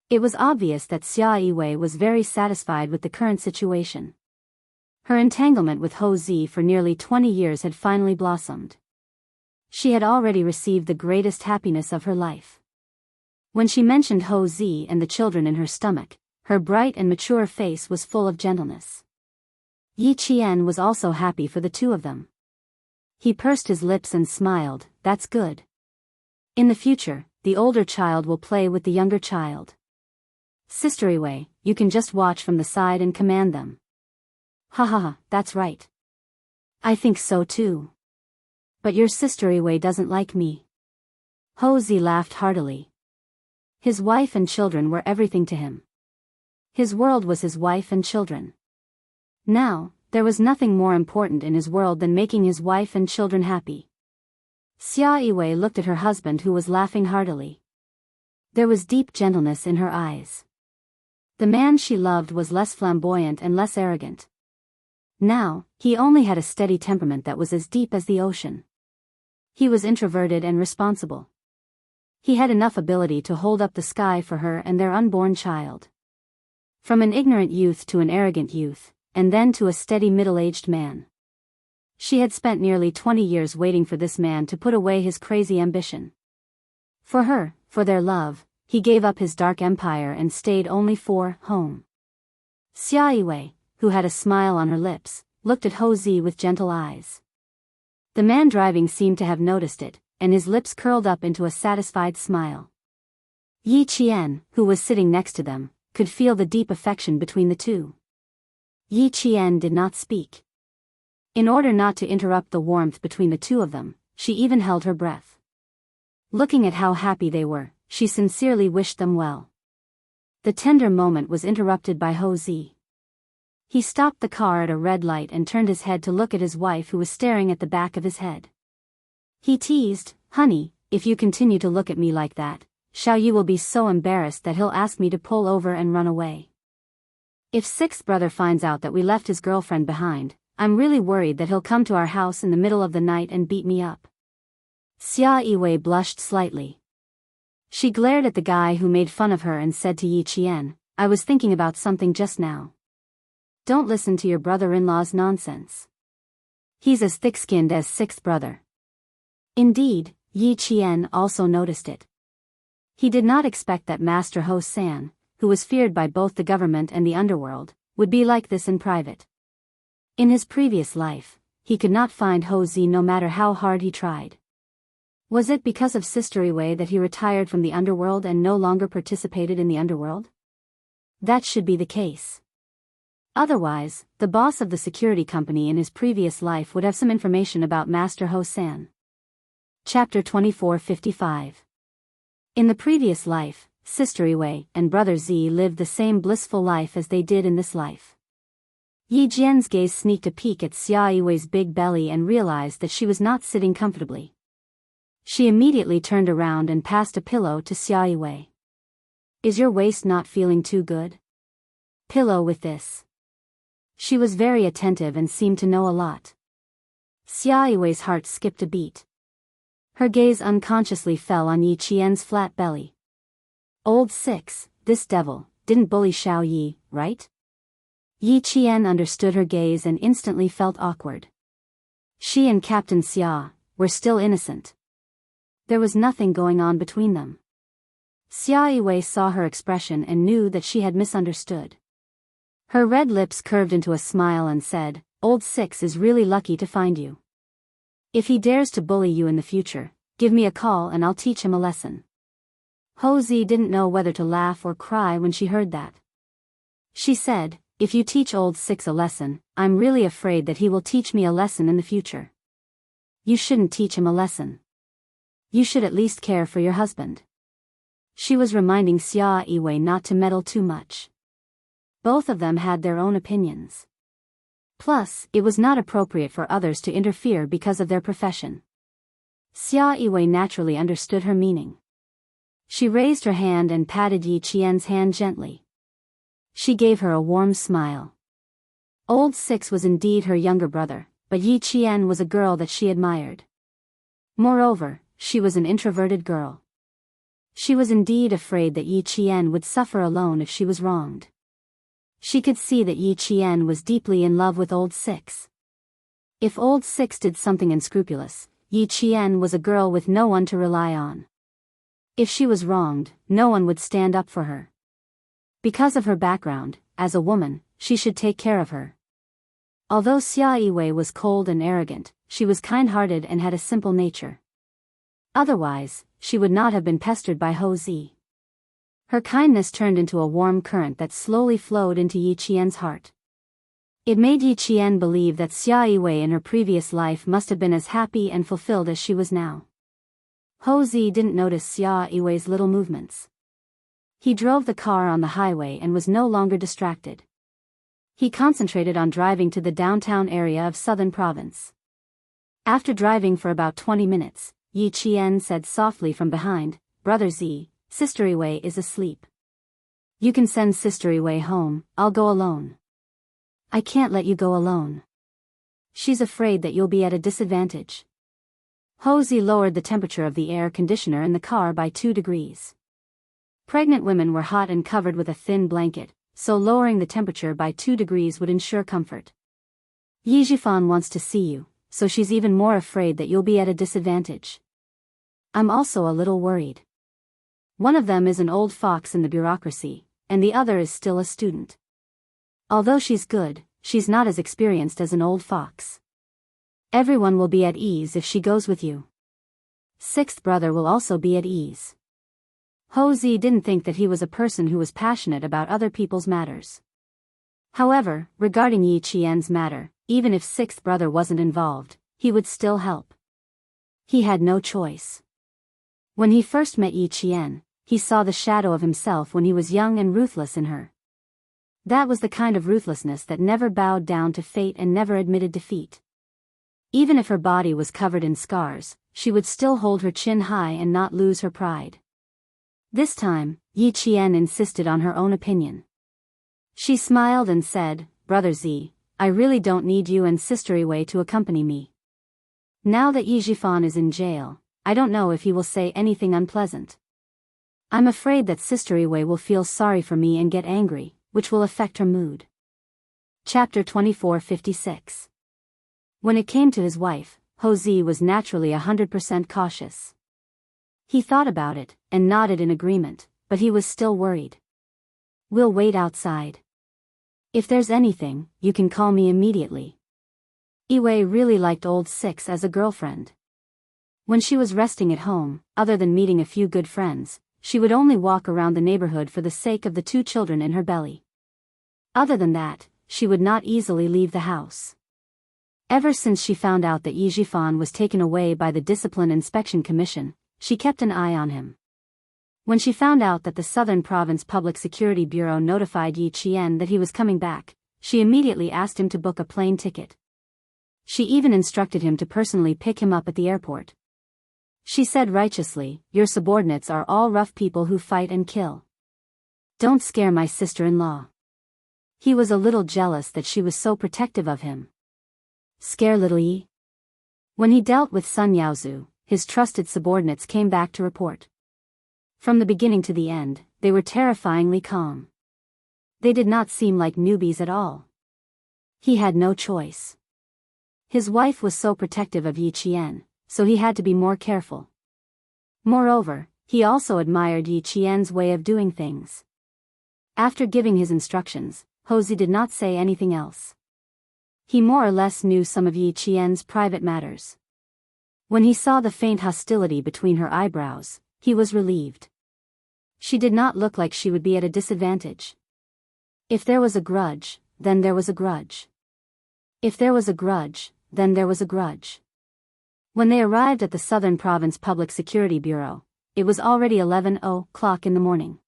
It was obvious that Xia Yiwei was very satisfied with the current situation. Her entanglement with Ho Zi for nearly 20 years had finally blossomed. She had already received the greatest happiness of her life. When she mentioned Ho Zi and the children in her stomach, her bright and mature face was full of gentleness. Yi Qian was also happy for the two of them. He pursed his lips and smiled. "That's good. In the future, the older child will play with the younger child. Sister Yiwei, you can just watch from the side and command them." "Ha ha ha, that's right. I think so too. But your sister Yiwei doesn't like me." Ho Zi laughed heartily. His wife and children were everything to him. His world was his wife and children. Now, there was nothing more important in his world than making his wife and children happy. Xia Yiwei looked at her husband, who was laughing heartily. There was deep gentleness in her eyes. The man she loved was less flamboyant and less arrogant. Now, he only had a steady temperament that was as deep as the ocean. He was introverted and responsible. He had enough ability to hold up the sky for her and their unborn child. From an ignorant youth to an arrogant youth, and then to a steady middle-aged man. She had spent nearly 20 years waiting for this man to put away his crazy ambition. For her, for their love, he gave up his dark empire and stayed only for home. Xia Yiwei, who had a smile on her lips, looked at Ho Zi with gentle eyes. The man driving seemed to have noticed it, and his lips curled up into a satisfied smile. Yi Qian, who was sitting next to them, could feel the deep affection between the two. Yi Qian did not speak. In order not to interrupt the warmth between the two of them, she even held her breath. Looking at how happy they were, she sincerely wished them well. The tender moment was interrupted by Ho Zi. He stopped the car at a red light and turned his head to look at his wife, who was staring at the back of his head. He teased, "Honey, if you continue to look at me like that, Xiao Yu will be so embarrassed that he'll ask me to pull over and run away. If sixth brother finds out that we left his girlfriend behind, I'm really worried that he'll come to our house in the middle of the night and beat me up." Xia Yiwei blushed slightly. She glared at the guy who made fun of her and said to Yi Qian, "I was thinking about something just now. Don't listen to your brother-in-law's nonsense. He's as thick-skinned as sixth brother." Indeed, Yi Qian also noticed it. He did not expect that Master Ho San, who was feared by both the government and the underworld, would be like this in private. In his previous life, he could not find Ho Zi no matter how hard he tried. Was it because of Sister Yiwei that he retired from the underworld and no longer participated in the underworld? That should be the case. Otherwise, the boss of the security company in his previous life would have some information about Master Ho San. Chapter 24:55. In the previous life, Sister Wei, and brother Z lived the same blissful life as they did in this life. Yi Jian's gaze sneaked a peek at Xia Yiwei's big belly and realized that she was not sitting comfortably. She immediately turned around and passed a pillow to Xia Yiwei. Is your waist not feeling too good? Pillow with this. She was very attentive and seemed to know a lot. Xia Yiwei's heart skipped a beat. Her gaze unconsciously fell on Yi Qian's flat belly. Old Six, this devil, didn't bully Xiao Yi, right? Yi Qian understood her gaze and instantly felt awkward. She and Captain Xia were still innocent. There was nothing going on between them. Xia Yiwei saw her expression and knew that she had misunderstood. Her red lips curved into a smile and said, Old Six is really lucky to find you. If he dares to bully you in the future, give me a call and I'll teach him a lesson. Ho Zi didn't know whether to laugh or cry when she heard that. She said, if you teach Old Six a lesson, I'm really afraid that he will teach me a lesson in the future. You shouldn't teach him a lesson. You should at least care for your husband. She was reminding Xia Yiwei not to meddle too much. Both of them had their own opinions. Plus, it was not appropriate for others to interfere because of their profession. Xia Yiwei naturally understood her meaning. She raised her hand and patted Yi Qian's hand gently. She gave her a warm smile. Old Six was indeed her younger brother, but Yi Qian was a girl that she admired. Moreover, she was an introverted girl. She was indeed afraid that Yi Qian would suffer alone if she was wronged. She could see that Yi Qian was deeply in love with Old Six. If Old Six did something unscrupulous, Yi Qian was a girl with no one to rely on. If she was wronged, no one would stand up for her. Because of her background, as a woman, she should take care of her. Although Xia Yiwei was cold and arrogant, she was kind-hearted and had a simple nature. Otherwise, she would not have been pestered by Ho Zi. Her kindness turned into a warm current that slowly flowed into Yi Qian's heart. It made Yi Qian believe that Xia Yiwei in her previous life must have been as happy and fulfilled as she was now. Ho Zi didn't notice Xia Yiwei's little movements. He drove the car on the highway and was no longer distracted. He concentrated on driving to the downtown area of Southern Province. After driving for about 20 minutes, Yi Qian said softly from behind, Brother Z, Sister Yiwei is asleep. You can send Sister Yiwei home, I'll go alone. I can't let you go alone. She's afraid that you'll be at a disadvantage. Ho Zi lowered the temperature of the air conditioner in the car by 2 degrees. Pregnant women were hot and covered with a thin blanket, so lowering the temperature by 2 degrees would ensure comfort. Yi Jifan wants to see you, so she's even more afraid that you'll be at a disadvantage. I'm also a little worried. One of them is an old fox in the bureaucracy, and the other is still a student. Although she's good, she's not as experienced as an old fox. Everyone will be at ease if she goes with you. Sixth brother will also be at ease. Ho Zi didn't think that he was a person who was passionate about other people's matters. However, regarding Yi Qian's matter, even if sixth brother wasn't involved, he would still help. He had no choice. When he first met Yi Qian, he saw the shadow of himself when he was young and ruthless in her. That was the kind of ruthlessness that never bowed down to fate and never admitted defeat. Even if her body was covered in scars, she would still hold her chin high and not lose her pride. This time, Yi Qian insisted on her own opinion. She smiled and said, Brother Z, I really don't need you and Sister Yiwei to accompany me. Now that Yi Jifan is in jail, I don't know if he will say anything unpleasant. I'm afraid that Sister Yiwei will feel sorry for me and get angry, which will affect her mood. Chapter 2456. When it came to his wife, Ho Zi was naturally 100% cautious. He thought about it, and nodded in agreement, but he was still worried. We'll wait outside. If there's anything, you can call me immediately. Yiwei really liked Old Six as a girlfriend. When she was resting at home, other than meeting a few good friends, she would only walk around the neighborhood for the sake of the 2 children in her belly. Other than that, she would not easily leave the house. Ever since she found out that Yi Jifan was taken away by the Discipline Inspection Commission, she kept an eye on him. When she found out that the Southern Province Public Security Bureau notified Yi Qian that he was coming back, she immediately asked him to book a plane ticket. She even instructed him to personally pick him up at the airport. She said righteously, "Your subordinates are all rough people who fight and kill. Don't scare my sister-in-law." He was a little jealous that she was so protective of him. Scare little Yi? When he dealt with Sun Yaozu, his trusted subordinates came back to report. From the beginning to the end, they were terrifyingly calm. They did not seem like newbies at all. He had no choice. His wife was so protective of Yi Qian, so he had to be more careful. Moreover, he also admired Yi Qian's way of doing things. After giving his instructions, Houzi did not say anything else. He more or less knew some of Yi Qian's private matters. When he saw the faint hostility between her eyebrows, he was relieved. She did not look like she would be at a disadvantage. If there was a grudge, then there was a grudge. If there was a grudge, then there was a grudge. When they arrived at the Southern Province Public Security Bureau, it was already 11:00 in the morning.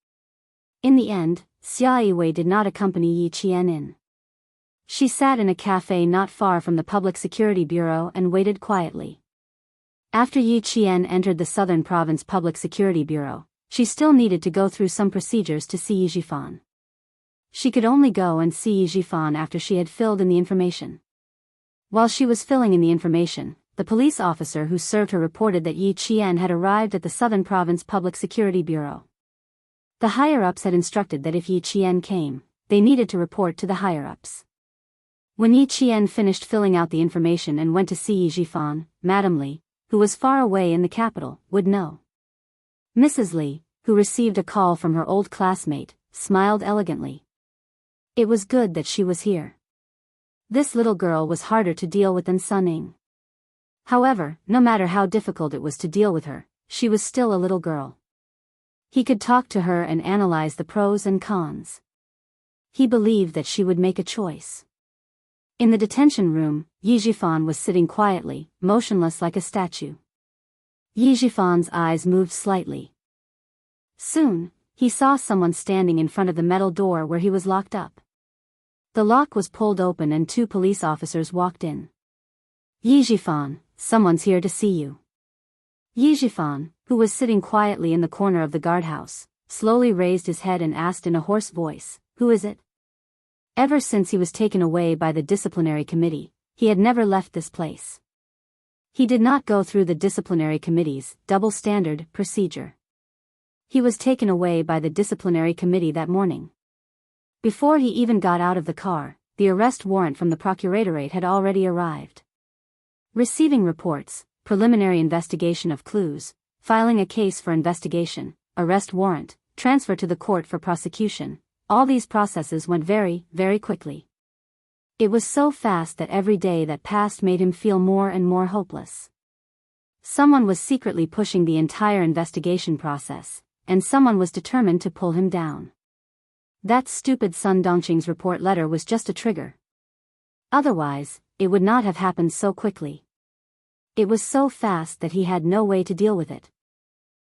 In the end, Xia Yiwei did not accompany Yi Qian in. She sat in a cafe not far from the Public Security Bureau and waited quietly. After Yi Qian entered the Southern Province Public Security Bureau, she still needed to go through some procedures to see Yi Jifan. She could only go and see Yi Jifan after she had filled in the information. While she was filling in the information, the police officer who served her reported that Yi Qian had arrived at the Southern Province Public Security Bureau. The higher-ups had instructed that if Yi Qian came, they needed to report to the higher-ups. When Yi Qian finished filling out the information and went to see Yi Jifan, Madame Li, who was far away in the capital, would know. Mrs. Li, who received a call from her old classmate, smiled elegantly. It was good that she was here. This little girl was harder to deal with than Sun Ying. However, no matter how difficult it was to deal with her, she was still a little girl. He could talk to her and analyze the pros and cons. He believed that she would make a choice. In the detention room, Yi Jifan was sitting quietly, motionless like a statue. Yi Jifan's eyes moved slightly. Soon, he saw someone standing in front of the metal door where he was locked up. The lock was pulled open and two police officers walked in. "Yi Jifan, someone's here to see you." Yi Jifan, who was sitting quietly in the corner of the guardhouse, slowly raised his head and asked in a hoarse voice, "Who is it?" Ever since he was taken away by the disciplinary committee, he had never left this place. He did not go through the disciplinary committee's double-standard procedure. He was taken away by the disciplinary committee that morning. Before he even got out of the car, the arrest warrant from the procuratorate had already arrived. Receiving reports, preliminary investigation of clues, filing a case for investigation, arrest warrant, transfer to the court for prosecution, all these processes went very, very quickly. It was so fast that every day that passed made him feel more and more hopeless. Someone was secretly pushing the entire investigation process, and someone was determined to pull him down. That stupid Sun Dongqing's report letter was just a trigger. Otherwise, it would not have happened so quickly. It was so fast that he had no way to deal with it.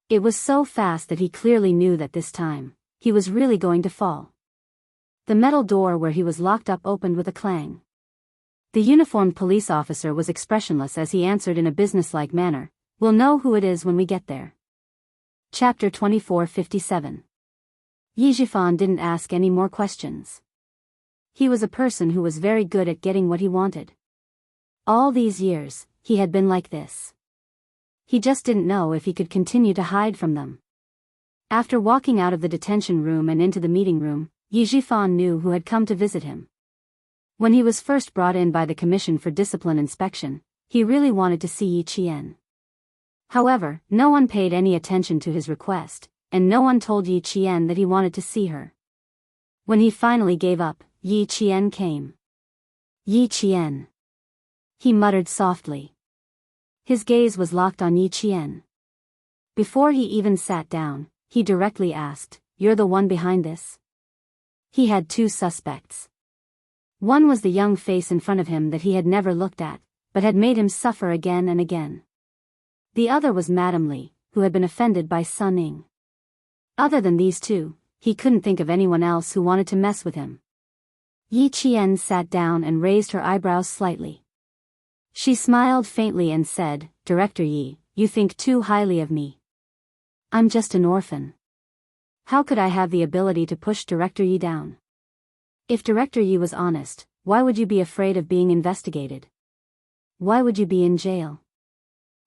It was so fast that he clearly knew that this time, he was really going to fall. The metal door where he was locked up opened with a clang. The uniformed police officer was expressionless as he answered in a businesslike manner, "We'll know who it is when we get there." Chapter 2457. Yi Jifan didn't ask any more questions. He was a person who was very good at getting what he wanted. All these years, he had been like this. He just didn't know if he could continue to hide from them. After walking out of the detention room and into the meeting room, Yi Jifan knew who had come to visit him. When he was first brought in by the Commission for Discipline Inspection, he really wanted to see Yi Qian. However, no one paid any attention to his request, and no one told Yi Qian that he wanted to see her. When he finally gave up, Yi Qian came. "Yi Qian," he muttered softly. His gaze was locked on Yi Qian. Before he even sat down, he directly asked, "You're the one behind this?" He had two suspects. One was the young face in front of him that he had never looked at, but had made him suffer again and again. The other was Madame Li, who had been offended by Sun Ying. Other than these two, he couldn't think of anyone else who wanted to mess with him. Yi Qian sat down and raised her eyebrows slightly. She smiled faintly and said, "Director Yi, you think too highly of me. I'm just an orphan. How could I have the ability to push Director Yi down? If Director Yi was honest, why would you be afraid of being investigated? Why would you be in jail?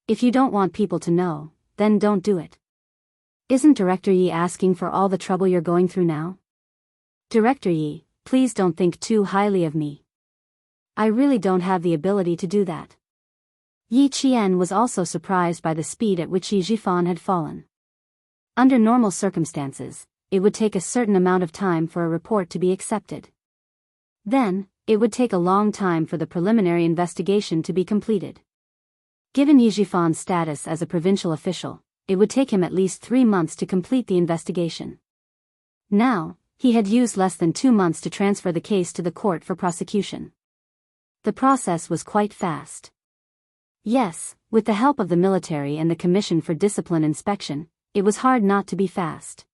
If you don't want people to know, then don't do it. Isn't Director Yi asking for all the trouble you're going through now? Director Yi, please don't think too highly of me. I really don't have the ability to do that." Yi Qian was also surprised by the speed at which Yi Jifan had fallen. Under normal circumstances, it would take a certain amount of time for a report to be accepted. Then, it would take a long time for the preliminary investigation to be completed. Given Yi Jifan's status as a provincial official, it would take him at least 3 months to complete the investigation. Now, he had used less than 2 months to transfer the case to the court for prosecution. The process was quite fast. Yes, with the help of the military and the Commission for Discipline Inspection, it was hard not to be fast.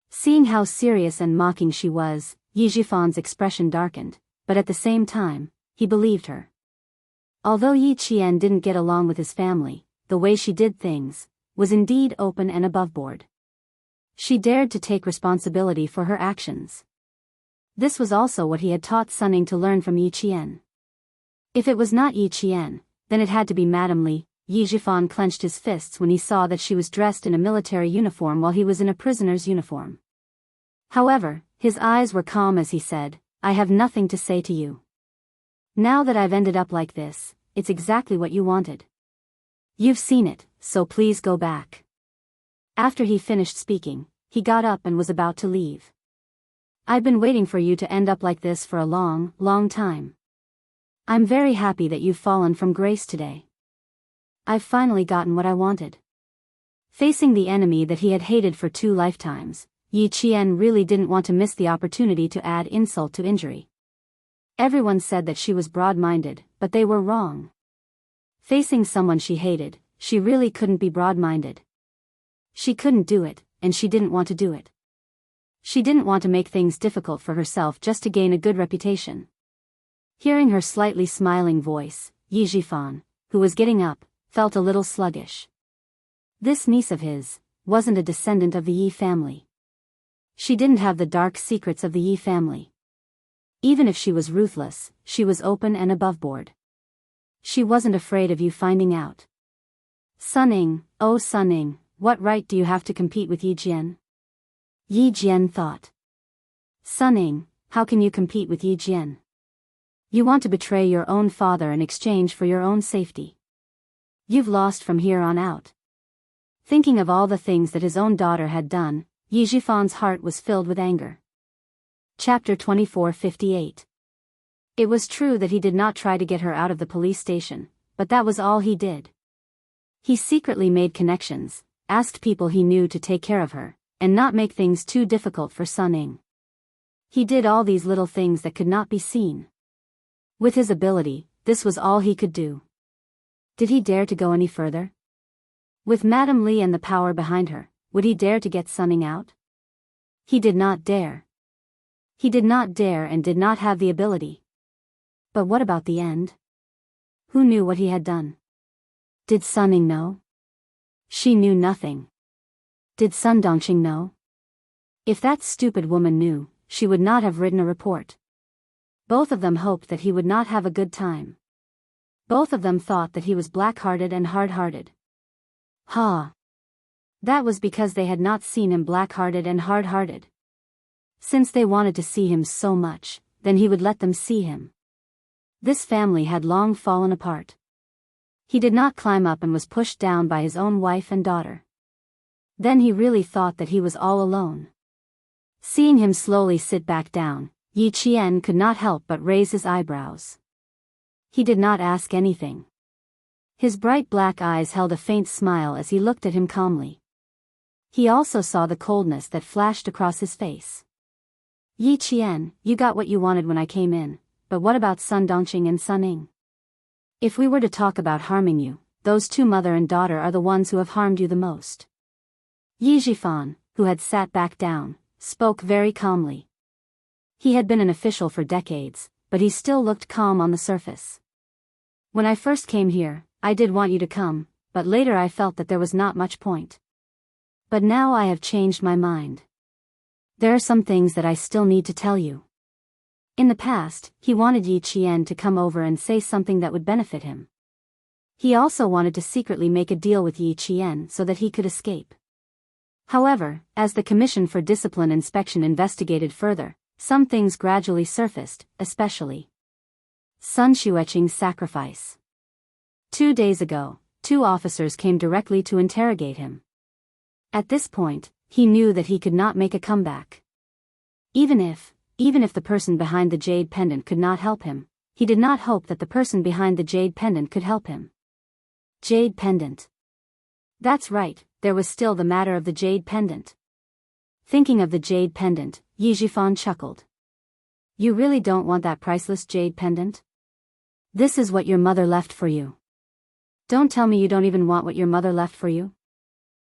Seeing how serious and mocking she was, Yi Jifan's expression darkened, but at the same time, he believed her. Although Yi Qian didn't get along with his family, the way she did things was indeed open and aboveboard. She dared to take responsibility for her actions. This was also what he had taught Sunning to learn from Yi Qian. If it was not Yi Qian, then it had to be Madame Li. Yi Jifan clenched his fists when he saw that she was dressed in a military uniform while he was in a prisoner's uniform. However, his eyes were calm as he said, "I have nothing to say to you. Now that I've ended up like this, it's exactly what you wanted. You've seen it, so please go back." After he finished speaking, he got up and was about to leave. "I've been waiting for you to end up like this for a long, long time. I'm very happy that you've fallen from grace today. I've finally gotten what I wanted." Facing the enemy that he had hated for 2 lifetimes, Yi Qian really didn't want to miss the opportunity to add insult to injury. Everyone said that she was broad-minded, but they were wrong. Facing someone she hated, she really couldn't be broad-minded. She couldn't do it, and she didn't want to do it. She didn't want to make things difficult for herself just to gain a good reputation. Hearing her slightly smiling voice, Yi Jifan, who was getting up, felt a little sluggish. This niece of his wasn't a descendant of the Yi family. She didn't have the dark secrets of the Yi family. Even if she was ruthless, she was open and aboveboard. She wasn't afraid of you finding out. "Sunning, oh Sunning, what right do you have to compete with Yi Jian?" Yi Jian thought. "Sunning, how can you compete with Yi Jian? You want to betray your own father in exchange for your own safety. You've lost from here on out." Thinking of all the things that his own daughter had done, Yi Jifan's heart was filled with anger. Chapter 24:58. It was true that he did not try to get her out of the police station, but that was all he did. He secretly made connections, asked people he knew to take care of her, and not make things too difficult for Sunning. He did all these little things that could not be seen. With his ability, this was all he could do. Did he dare to go any further? With Madame Li and the power behind her, would he dare to get Sunning out? He did not dare. He did not dare and did not have the ability. But what about the end? Who knew what he had done? Did Sunning know? She knew nothing. Did Sun Dongqing know? If that stupid woman knew, she would not have written a report. Both of them hoped that he would not have a good time. Both of them thought that he was black-hearted and hard-hearted. Ha! That was because they had not seen him black-hearted and hard-hearted. Since they wanted to see him so much, then he would let them see him. This family had long fallen apart. He did not climb up and was pushed down by his own wife and daughter. Then he really thought that he was all alone. Seeing him slowly sit back down, Yi Qian could not help but raise his eyebrows. He did not ask anything. His bright black eyes held a faint smile as he looked at him calmly. He also saw the coldness that flashed across his face. "Yi Qian, you got what you wanted when I came in, but what about Sun Dongqing and Sunning? If we were to talk about harming you, those two mother and daughter are the ones who have harmed you the most." Yi Jifan, who had sat back down, spoke very calmly. He had been an official for decades, but he still looked calm on the surface. When I first came here, I did want you to come, but later I felt that there was not much point. But now I have changed my mind. There are some things that I still need to tell you. In the past, he wanted Yi Qian to come over and say something that would benefit him. He also wanted to secretly make a deal with Yi Qian so that he could escape. However, as the Commission for Discipline Inspection investigated further, some things gradually surfaced, especially Sun Xueqing's sacrifice. 2 days ago, 2 officers came directly to interrogate him. At this point, he knew that he could not make a comeback. Even if the person behind the jade pendant could not help him, he did not hope that the person behind the jade pendant could help him. Jade pendant. That's right, there was still the matter of the jade pendant. Thinking of the jade pendant, Yi Zhifan chuckled. You really don't want that priceless jade pendant? This is what your mother left for you. Don't tell me you don't even want what your mother left for you?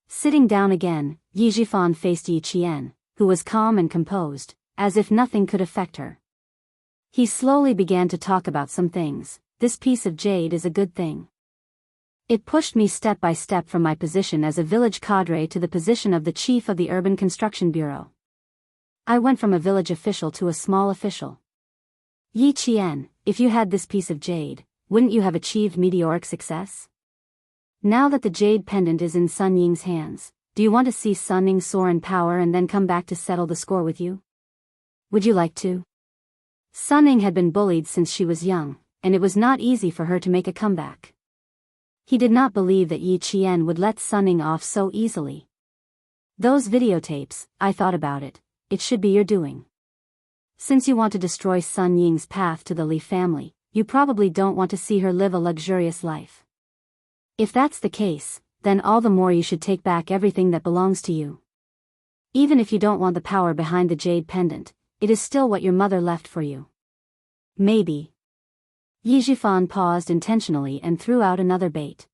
Sitting down again, Yi Zhifan faced Yi Qian, who was calm and composed, as if nothing could affect her. He slowly began to talk about some things. This piece of jade is a good thing. It pushed me step by step from my position as a village cadre to the position of the chief of the Urban Construction Bureau. I went from a village official to a small official. Yi Qian, if you had this piece of jade, wouldn't you have achieved meteoric success? Now that the jade pendant is in Sun Ying's hands, do you want to see Sun Ying soar in power and then come back to settle the score with you? Would you like to? Sun Ying had been bullied since she was young, and it was not easy for her to make a comeback. He did not believe that Yi Qian would let Sun Ying off so easily. Those videotapes, I thought about it, it should be your doing. Since you want to destroy Sun Ying's path to the Li family, you probably don't want to see her live a luxurious life. If that's the case, then all the more you should take back everything that belongs to you. Even if you don't want the power behind the jade pendant, it is still what your mother left for you. Maybe. Yi Zhifan paused intentionally and threw out another bait.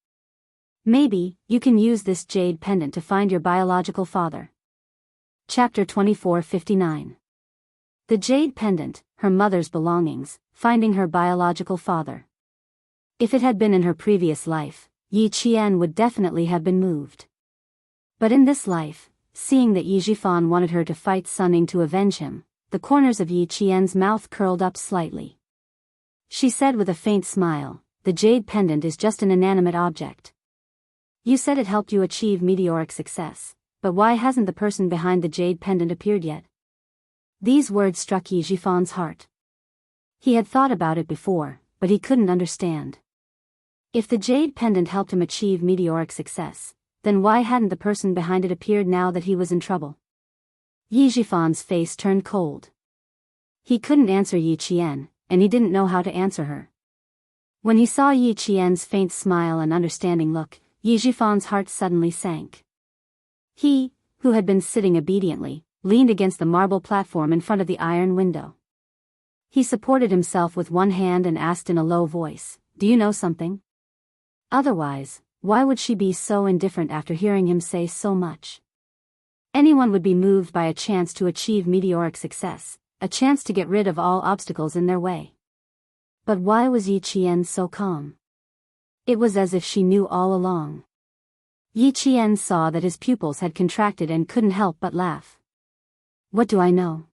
Maybe, you can use this jade pendant to find your biological father. Chapter 24:59. The jade pendant, her mother's belongings, finding her biological father. If it had been in her previous life, Yi Qian would definitely have been moved. But in this life, seeing that Yi Zhifan wanted her to fight Sun Ying to avenge him, the corners of Yi Qian's mouth curled up slightly. She said with a faint smile, the jade pendant is just an inanimate object. You said it helped you achieve meteoric success, but why hasn't the person behind the jade pendant appeared yet? These words struck Yi Zhifan's heart. He had thought about it before, but he couldn't understand. If the jade pendant helped him achieve meteoric success, then why hadn't the person behind it appeared now that he was in trouble? Yi Zhifan's face turned cold. He couldn't answer Yi Qian, and he didn't know how to answer her. When he saw Yi Qian's faint smile and understanding look, Yi Zhifan's heart suddenly sank. He, who had been sitting obediently, leaned against the marble platform in front of the iron window. He supported himself with one hand and asked in a low voice, "Do you know something?" Otherwise, why would she be so indifferent after hearing him say so much? Anyone would be moved by a chance to achieve meteoric success, a chance to get rid of all obstacles in their way. But why was Yi Qian so calm? It was as if she knew all along. Yi Qian saw that his pupils had contracted and couldn't help but laugh. What do I know?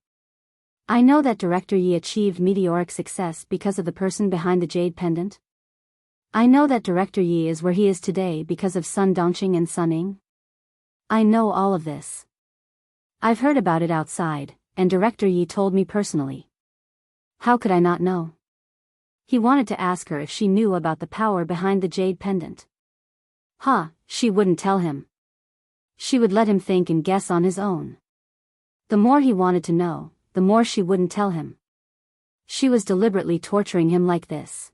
I know that Director Yi achieved meteoric success because of the person behind the jade pendant. I know that Director Yi is where he is today because of Sun Dongqing and Sun Ying. I know all of this. I've heard about it outside, and Director Yi told me personally. How could I not know? He wanted to ask her if she knew about the power behind the jade pendant. She wouldn't tell him. She would let him think and guess on his own. The more he wanted to know, the more she wouldn't tell him. She was deliberately torturing him like this.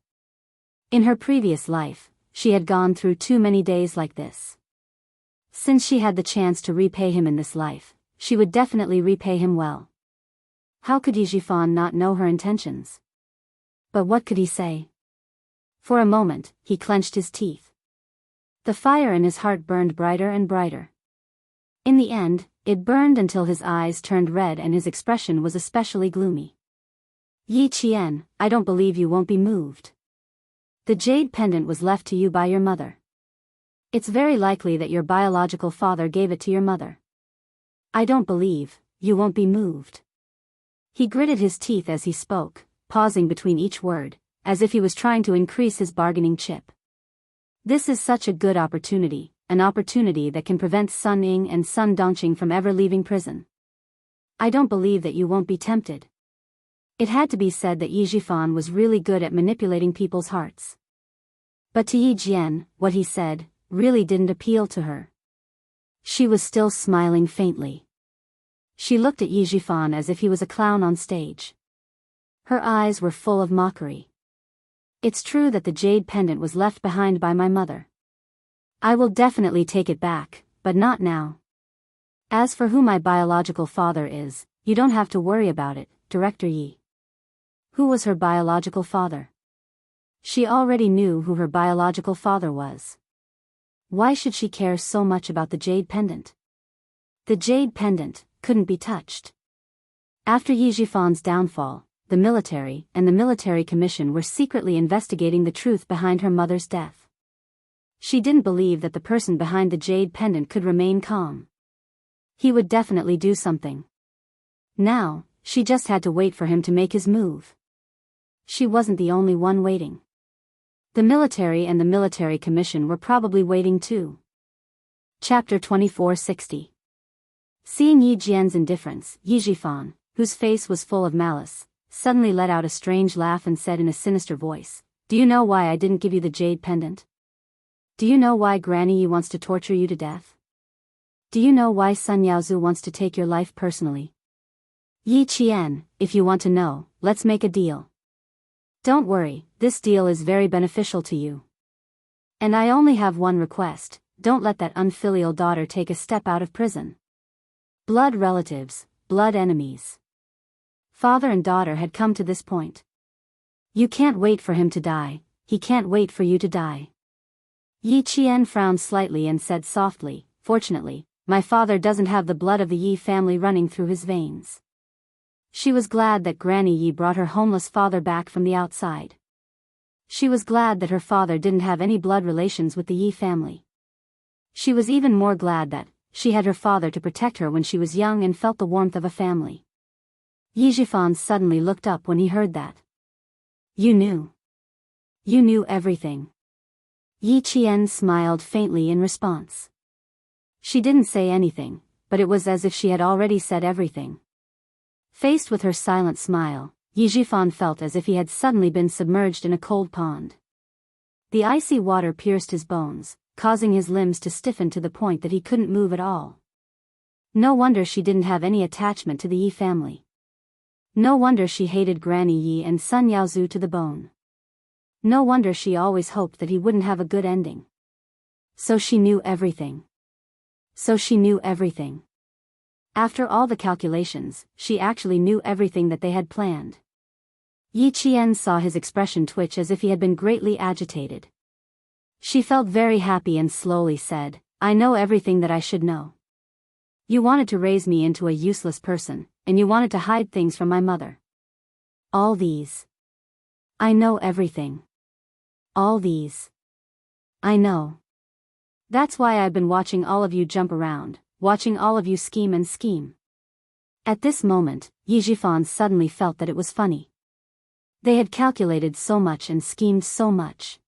In her previous life, she had gone through too many days like this. Since she had the chance to repay him in this life, she would definitely repay him well. How could Yi Zhifan not know her intentions? But what could he say? For a moment, he clenched his teeth. The fire in his heart burned brighter and brighter. In the end, it burned until his eyes turned red and his expression was especially gloomy. Yi Qian, I don't believe you won't be moved. The jade pendant was left to you by your mother. It's very likely that your biological father gave it to your mother. I don't believe you won't be moved. He gritted his teeth as he spoke, pausing between each word, as if he was trying to increase his bargaining chip. This is such a good opportunity, an opportunity that can prevent Sun Ying and Sun Dongqing from ever leaving prison. I don't believe that you won't be tempted. It had to be said that Yi Jifan was really good at manipulating people's hearts. But to Yi Jian, what he said really didn't appeal to her. She was still smiling faintly. She looked at Yi Jifan as if he was a clown on stage. Her eyes were full of mockery. It's true that the jade pendant was left behind by my mother. I will definitely take it back, but not now. As for who my biological father is, you don't have to worry about it, Director Yi. Who was her biological father? She already knew who her biological father was. Why should she care so much about the jade pendant? The jade pendant couldn't be touched. After Yi Jifan's downfall, the military and the military commission were secretly investigating the truth behind her mother's death. She didn't believe that the person behind the jade pendant could remain calm. He would definitely do something. Now, she just had to wait for him to make his move. She wasn't the only one waiting. The military and the military commission were probably waiting too. Chapter 2460. Seeing Yi Jian's indifference, Yi Jifan, whose face was full of malice, suddenly let out a strange laugh and said in a sinister voice, "Do you know why I didn't give you the jade pendant? Do you know why Granny Yi wants to torture you to death? Do you know why Sun Yaozu wants to take your life personally? Yi Qian, if you want to know, let's make a deal. Don't worry, this deal is very beneficial to you. And I only have one request, don't let that unfilial daughter take a step out of prison. Blood relatives, blood enemies. Father and daughter had come to this point. You can't wait for him to die, he can't wait for you to die." Yi Qian frowned slightly and said softly, "Fortunately, my father doesn't have the blood of the Yi family running through his veins." She was glad that Granny Yi brought her homeless father back from the outside. She was glad that her father didn't have any blood relations with the Yi family. She was even more glad that she had her father to protect her when she was young and felt the warmth of a family. Yi Jifan suddenly looked up when he heard that. "You knew. You knew everything." Yi Qian smiled faintly in response. She didn't say anything, but it was as if she had already said everything. Faced with her silent smile, Yi Jifan felt as if he had suddenly been submerged in a cold pond. The icy water pierced his bones, causing his limbs to stiffen to the point that he couldn't move at all. No wonder she didn't have any attachment to the Yi family. No wonder she hated Granny Yi and Sun Yaozu to the bone. No wonder she always hoped that he wouldn't have a good ending. So she knew everything. So she knew everything. After all the calculations, she actually knew everything that they had planned. Yi Qian saw his expression twitch as if he had been greatly agitated. She felt very happy and slowly said, "I know everything that I should know. You wanted to raise me into a useless person, and you wanted to hide things from my mother. All these. I know everything. All these. I know. That's why I've been watching all of you jump around, watching all of you scheme and scheme." At this moment, Yi Jifan suddenly felt that it was funny. They had calculated so much and schemed so much.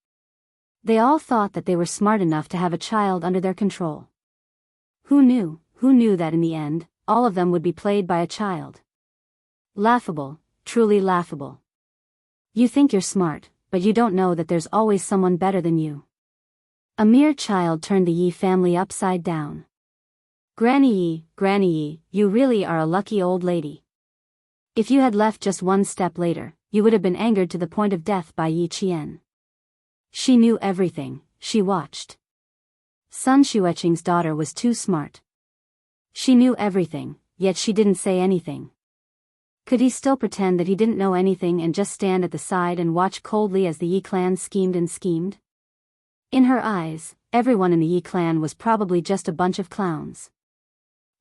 They all thought that they were smart enough to have a child under their control. Who knew that in the end, all of them would be played by a child? Laughable, truly laughable. You think you're smart, but you don't know that there's always someone better than you. A mere child turned the Yi family upside down. Granny Yi, you really are a lucky old lady. If you had left just one step later, you would have been angered to the point of death by Yi Qian. She knew everything, she watched. Sun Xueqing's daughter was too smart. She knew everything, yet she didn't say anything. Could he still pretend that he didn't know anything and just stand at the side and watch coldly as the Yi clan schemed and schemed? In her eyes, everyone in the Yi clan was probably just a bunch of clowns.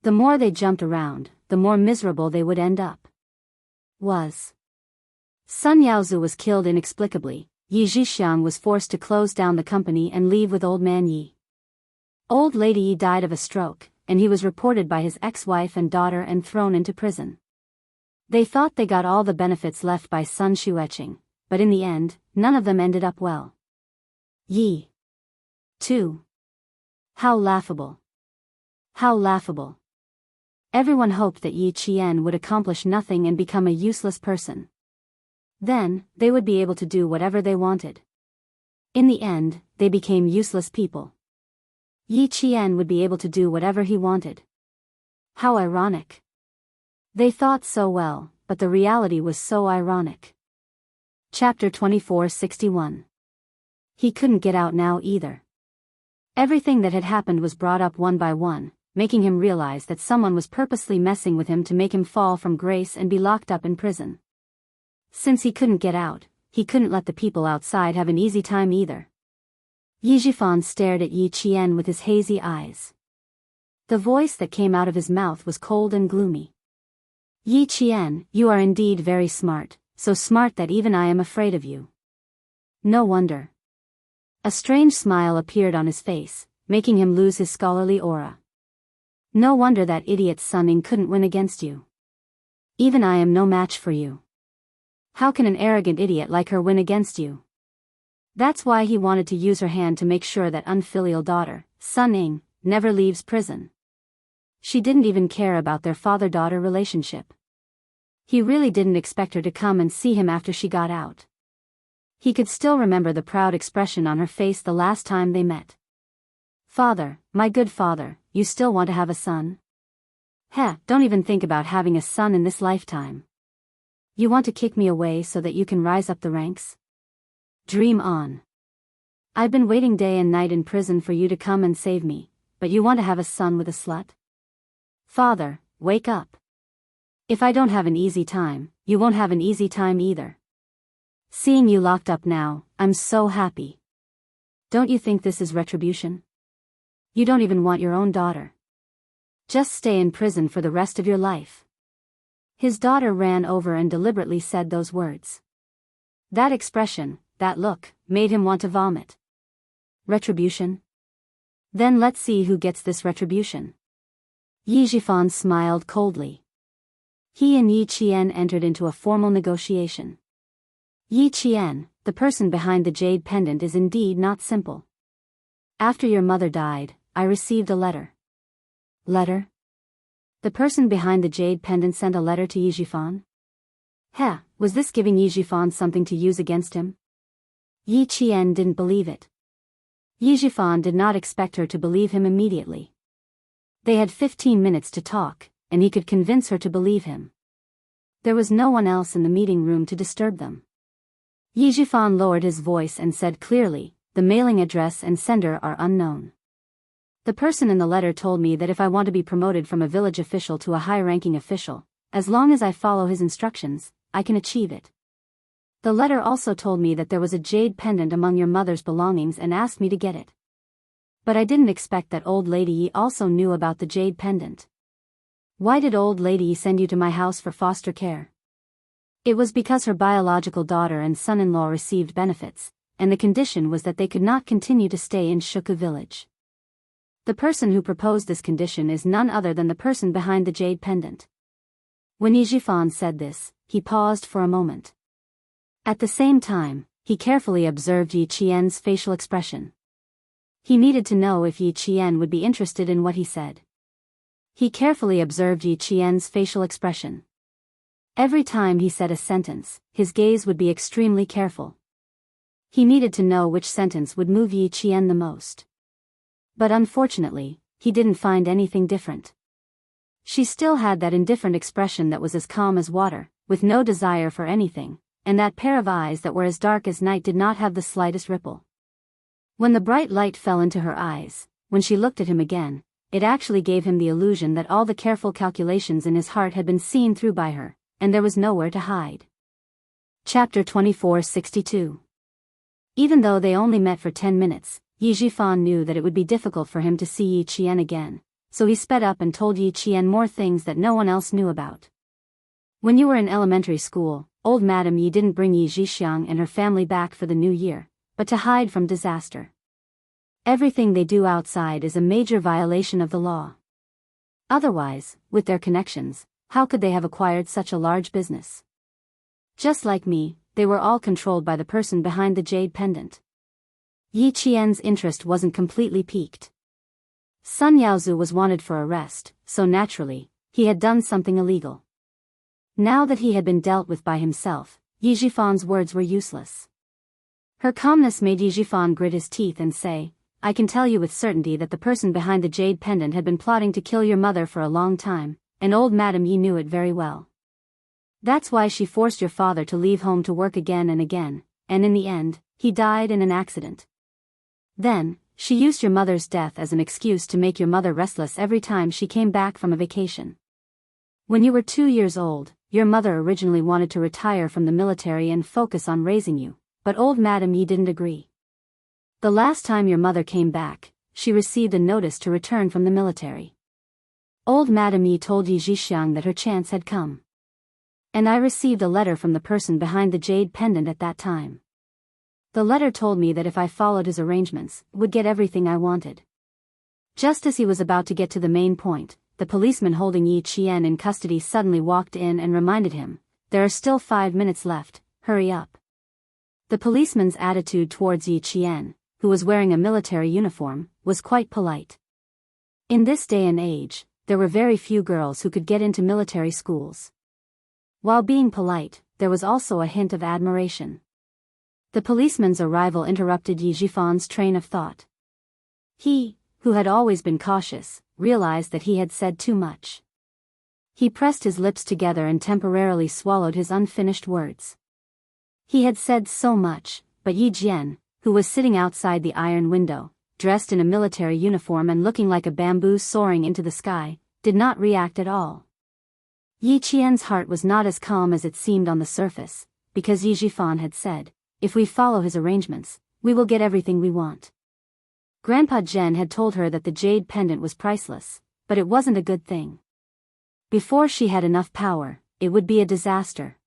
The more they jumped around, the more miserable they would end up. Sun Yaozu was killed inexplicably. Yi Zhixiang was forced to close down the company and leave with old man Yi. Old lady Yi died of a stroke, and he was reported by his ex-wife and daughter and thrown into prison. They thought they got all the benefits left by Sun Xueqing, but in the end, none of them ended up well. Yi. Too. How laughable. How laughable. Everyone hoped that Yi Qian would accomplish nothing and become a useless person. Then, they would be able to do whatever they wanted. In the end, they became useless people. Yi Qian would be able to do whatever he wanted. How ironic. They thought so well, but the reality was so ironic. Chapter 2461. He couldn't get out now either. Everything that had happened was brought up one by one, making him realize that someone was purposely messing with him to make him fall from grace and be locked up in prison. Since he couldn't get out, he couldn't let the people outside have an easy time either. Yi Zhifan stared at Yi Qian with his hazy eyes. The voice that came out of his mouth was cold and gloomy. Yi Qian, you are indeed very smart, so smart that even I am afraid of you. No wonder. A strange smile appeared on his face, making him lose his scholarly aura. No wonder that idiot Sun Ning couldn't win against you. Even I am no match for you. How can an arrogant idiot like her win against you? That's why he wanted to use her hand to make sure that unfilial daughter, Sun Ning, never leaves prison. She didn't even care about their father-daughter relationship. He really didn't expect her to come and see him after she got out. He could still remember the proud expression on her face the last time they met. Father, my good father, you still want to have a son? Heh, don't even think about having a son in this lifetime. You want to kick me away so that you can rise up the ranks? Dream on. I've been waiting day and night in prison for you to come and save me, but you want to have a son with a slut? Father, wake up. If I don't have an easy time, you won't have an easy time either. Seeing you locked up now, I'm so happy. Don't you think this is retribution? You don't even want your own daughter. Just stay in prison for the rest of your life. His daughter ran over and deliberately said those words. That expression, that look, made him want to vomit. Retribution? Then let's see who gets this retribution. Yi Zhifan smiled coldly. He and Yi Qian entered into a formal negotiation. Yi Qian, the person behind the jade pendant is indeed not simple. After your mother died, I received a letter. Letter? The person behind the jade pendant sent a letter to Yi Zhifan? Heh, was this giving Yi Zhifan something to use against him? Yi Qian didn't believe it. Yi Zhifan did not expect her to believe him immediately. They had 15 minutes to talk, and he could convince her to believe him. There was no one else in the meeting room to disturb them. Yi Zhifan lowered his voice and said clearly, the mailing address and sender are unknown. The person in the letter told me that if I want to be promoted from a village official to a high-ranking official, as long as I follow his instructions, I can achieve it. The letter also told me that there was a jade pendant among your mother's belongings and asked me to get it. But I didn't expect that old lady Yi also knew about the jade pendant. Why did old lady Yi send you to my house for foster care? It was because her biological daughter and son-in-law received benefits, and the condition was that they could not continue to stay in Shuku village. The person who proposed this condition is none other than the person behind the jade pendant. When Yi Zhifan said this, he paused for a moment. At the same time, he carefully observed Yi Qian's facial expression. He needed to know if Yi Qian would be interested in what he said. He carefully observed Yi Qian's facial expression. Every time he said a sentence, his gaze would be extremely careful. He needed to know which sentence would move Yi Qian the most. But unfortunately, he didn't find anything different. She still had that indifferent expression that was as calm as water, with no desire for anything, and that pair of eyes that were as dark as night did not have the slightest ripple. When the bright light fell into her eyes, when she looked at him again, it actually gave him the illusion that all the careful calculations in his heart had been seen through by her, and there was nowhere to hide. Chapter 2462. Even though they only met for 10 minutes, Yi Zhifan knew that it would be difficult for him to see Yi Qian again, so he sped up and told Yi Qian more things that no one else knew about. When you were in elementary school, old Madame Yi didn't bring Yi Zhixiang and her family back for the new year, but to hide from disaster. Everything they do outside is a major violation of the law. Otherwise, with their connections, how could they have acquired such a large business? Just like me, they were all controlled by the person behind the jade pendant. Yi Qian's interest wasn't completely piqued. Sun Yaozu was wanted for arrest, so naturally, he had done something illegal. Now that he had been dealt with by himself, Yi Zhifan's words were useless. Her calmness made Yi Zhifan grit his teeth and say, "I can tell you with certainty that the person behind the jade pendant had been plotting to kill your mother for a long time, and old Madame Yi knew it very well. That's why she forced your father to leave home to work again and again, and in the end, he died in an accident. Then, she used your mother's death as an excuse to make your mother restless every time she came back from a vacation. When you were 2 years old, your mother originally wanted to retire from the military and focus on raising you, but old Madame Yi didn't agree. The last time your mother came back, she received a notice to return from the military. Old Madame Yi told Yi Zhixiang that her chance had come. And I received a letter from the person behind the jade pendant at that time. The letter told me that if I followed his arrangements, would get everything I wanted." Just as he was about to get to the main point, the policeman holding Yi Qian in custody suddenly walked in and reminded him, "There are still 5 minutes left, hurry up." The policeman's attitude towards Yi Qian, who was wearing a military uniform, was quite polite. In this day and age, there were very few girls who could get into military schools. While being polite, there was also a hint of admiration. The policeman's arrival interrupted Yi Zhifan's train of thought. He, who had always been cautious, realized that he had said too much. He pressed his lips together and temporarily swallowed his unfinished words. He had said so much, but Yi Jian, who was sitting outside the iron window, dressed in a military uniform and looking like a bamboo soaring into the sky, did not react at all. Yi Qian's heart was not as calm as it seemed on the surface, because Yi Zhifan had said, "If we follow his arrangements, we will get everything we want." Grandpa Zhen had told her that the jade pendant was priceless, but it wasn't a good thing. Before she had enough power, it would be a disaster.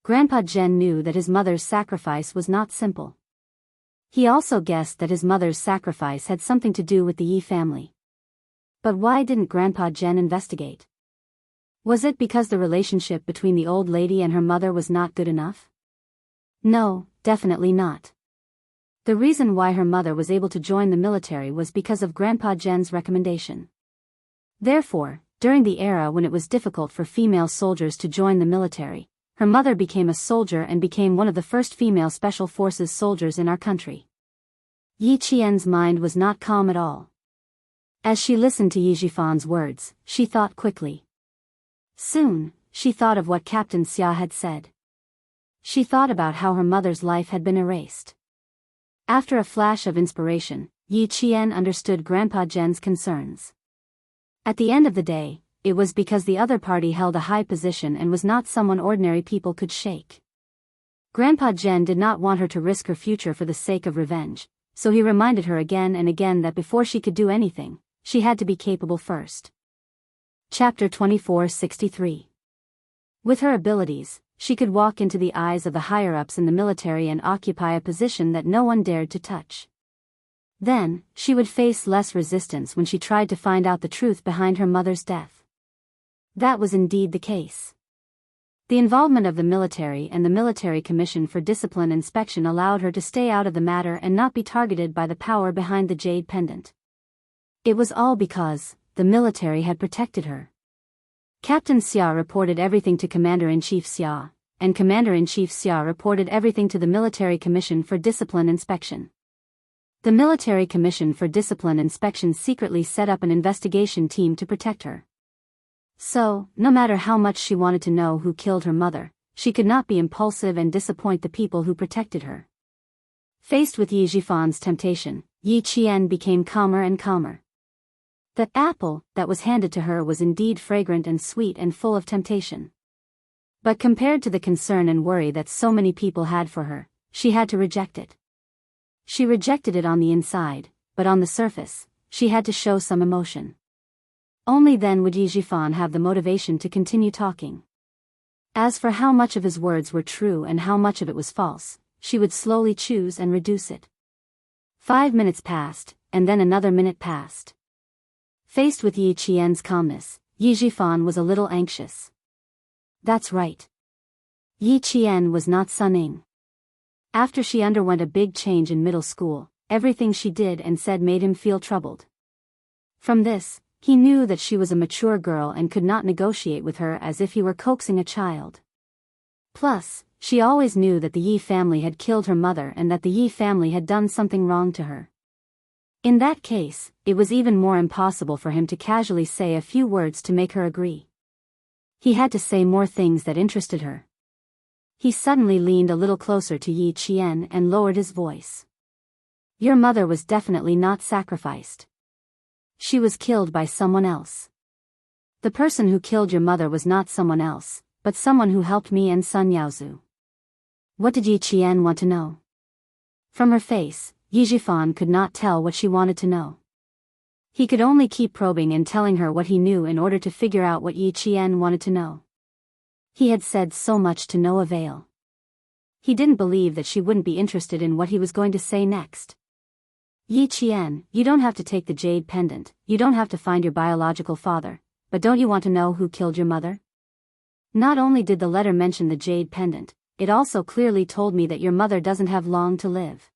Grandpa Zhen knew that his mother's sacrifice was not simple. He also guessed that his mother's sacrifice had something to do with the Yi family. But why didn't Grandpa Zhen investigate? Was it because the relationship between the old lady and her mother was not good enough? No, definitely not. The reason why her mother was able to join the military was because of Grandpa Zhen's recommendation. Therefore, during the era when it was difficult for female soldiers to join the military, her mother became a soldier and became one of the first female special forces soldiers in our country. Yi Qian's mind was not calm at all. As she listened to Yi Zhifan's words, she thought quickly. Soon, she thought of what Captain Xia had said. She thought about how her mother's life had been erased. After a flash of inspiration, Yi Qian understood Grandpa Zhen's concerns. At the end of the day, it was because the other party held a high position and was not someone ordinary people could shake. Grandpa Zhen did not want her to risk her future for the sake of revenge, so he reminded her again and again that before she could do anything, she had to be capable first. Chapter 2463. With her abilities, she could walk into the eyes of the higher-ups in the military and occupy a position that no one dared to touch. Then, she would face less resistance when she tried to find out the truth behind her mother's death. That was indeed the case. The involvement of the military and the Military Commission for Discipline Inspection allowed her to stay out of the matter and not be targeted by the power behind the jade pendant. It was all because the military had protected her. Captain Xia reported everything to Commander-in-Chief Xia, and Commander-in-Chief Xia reported everything to the Military Commission for Discipline Inspection. The Military Commission for Discipline Inspection secretly set up an investigation team to protect her. So, no matter how much she wanted to know who killed her mother, she could not be impulsive and disappoint the people who protected her. Faced with Yi Zhifan's temptation, Yi Qian became calmer and calmer. The apple that was handed to her was indeed fragrant and sweet and full of temptation. But compared to the concern and worry that so many people had for her, she had to reject it. She rejected it on the inside, but on the surface, she had to show some emotion. Only then would Yi Jifan have the motivation to continue talking. As for how much of his words were true and how much of it was false, she would slowly choose and reduce it. 5 minutes passed, and then another minute passed. Faced with Yi Qian's calmness, Yi Jifan was a little anxious. That's right. Yi Qian was not Suning. After she underwent a big change in middle school, everything she did and said made him feel troubled. From this, he knew that she was a mature girl and could not negotiate with her as if he were coaxing a child. Plus, she always knew that the Yi family had killed her mother and that the Yi family had done something wrong to her. In that case, it was even more impossible for him to casually say a few words to make her agree. He had to say more things that interested her. He suddenly leaned a little closer to Yi Qian and lowered his voice. Your mother was definitely not sacrificed. She was killed by someone else. The person who killed your mother was not someone else, but someone who helped me and Sun Yaozu. What did Yi Qian want to know? From her face, Yi Jifan could not tell what she wanted to know. He could only keep probing and telling her what he knew in order to figure out what Yi Qian wanted to know. He had said so much to no avail. He didn't believe that she wouldn't be interested in what he was going to say next. Yi Qian, you don't have to take the jade pendant, you don't have to find your biological father, but don't you want to know who killed your mother? Not only did the letter mention the jade pendant, it also clearly told me that your mother doesn't have long to live.